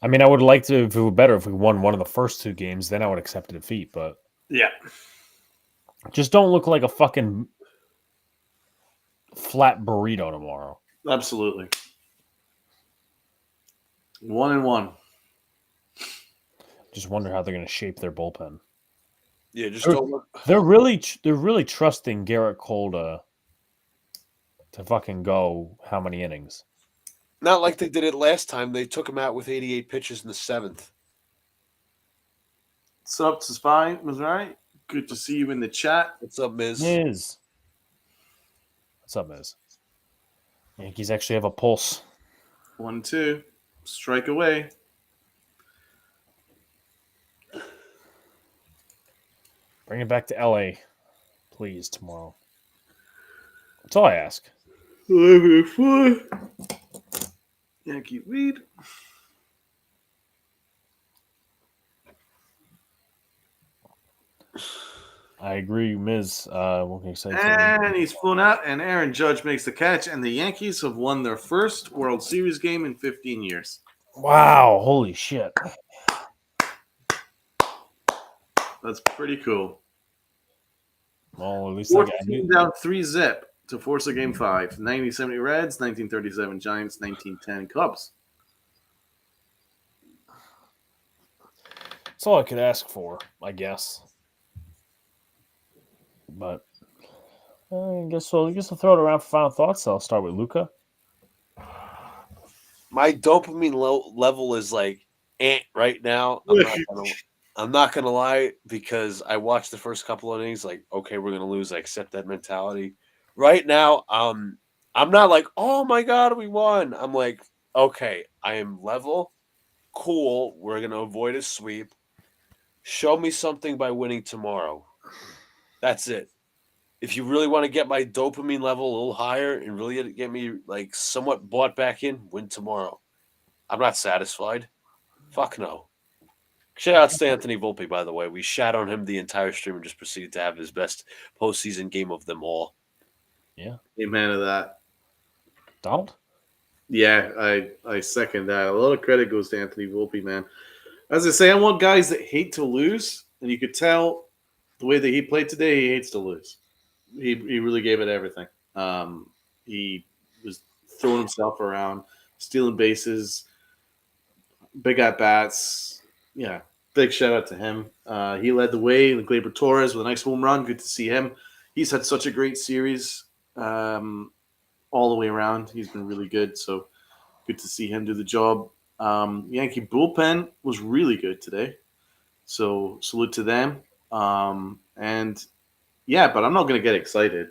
I mean, I would like to, if it were better if we won one of the first 2 games, then I would accept a defeat, but Yeah. just don't look like a fucking flat burrito tomorrow. Absolutely. 1-1. Just wonder how they're going to shape their bullpen. Yeah, just don't. They're really trusting Garrett Cole to fucking go how many innings? Not like they did it last time. They took him out with 88 pitches in the 7th. What's up, Spy? Missouri? Good to see you in the chat. What's up, Miz? Miz. What's up, Miz? Yankees actually have a pulse. 1-2. Strike away. Bring it back to LA, please, tomorrow. That's all I ask. 11-4. Yankee lead. I agree, Miz. What can you say? And he's flown out, and Aaron Judge makes the catch, and the Yankees have won their first World Series game in 15 years. Wow, holy shit. That's pretty cool. Well, at least I got 14 down 3-zip to force a game 5. 1970 Reds, 1937 Giants, 1910 Cubs. That's all I could ask for, I guess. But I guess I'll throw it around for final thoughts. I'll start with Luca. My dopamine level is like right now. I'm not gonna lie, because I watched the first couple of innings. Like, okay, we're gonna lose. I accept that mentality. Right now, I'm not like, oh my god, we won. I'm like, okay, I am level, cool. We're gonna avoid a sweep. Show me something by winning tomorrow. That's it. If you really want to get my dopamine level a little higher and really get me like somewhat bought back in, win tomorrow. I'm not satisfied. Fuck no. Shout out to Anthony Volpe, by the way. We shat on him the entire stream and just proceeded to have his best postseason game of them all. Yeah. Amen to that. Donald? Yeah, I second that. A lot of credit goes to Anthony Volpe, man. As I say, I want guys that hate to lose, and you could tell the way that he played today, he hates to lose. He really gave it everything. He was throwing himself around, stealing bases, big at-bats. Yeah, big shout-out to him. He led the way in Gleyber Torres with a nice home run. Good to see him. He's had such a great series all the way around. He's been really good, so good to see him do the job. Yankee bullpen was really good today, so salute to them. And yeah, but I'm not going to get excited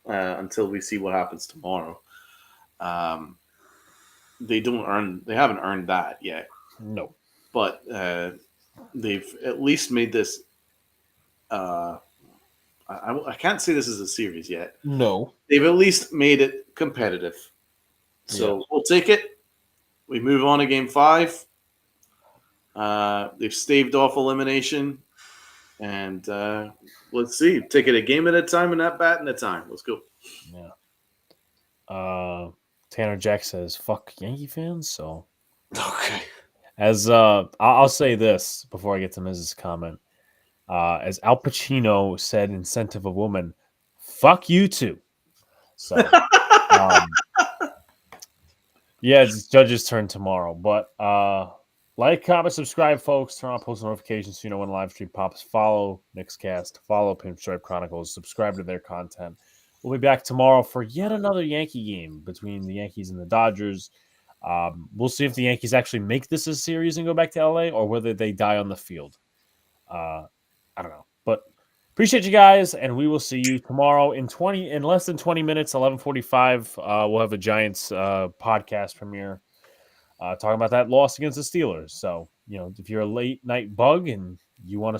until we see what happens tomorrow. They haven't earned that yet. No. But they've at least made this. I can't say this is a series yet. No. They've at least made it competitive. So we'll take it. We move on to game 5. They've staved off elimination. And let's see. Take it a game at a time and that bat at a time. Let's go. Yeah. Tanner Jack says, fuck Yankee fans. So Okay. As I'll say this before I get to Mrs. comment. As Al Pacino said in Scent of a Woman, fuck you too. So, yeah, it's Judge's turn tomorrow. But like, comment, subscribe, folks. Turn on post notifications so you know when live stream pops. Follow Knicks follow Pinstripe Chronicles, subscribe to their content. We'll be back tomorrow for yet another Yankee game between the Yankees and the Dodgers. We'll see if the Yankees actually make this a series and go back to LA or whether they die on the field. I don't know. But appreciate you guys, and we will see you tomorrow in less than 20 minutes, 11:45. We'll have a Giants podcast premiere talking about that loss against the Steelers. So, if you're a late night bug and you want to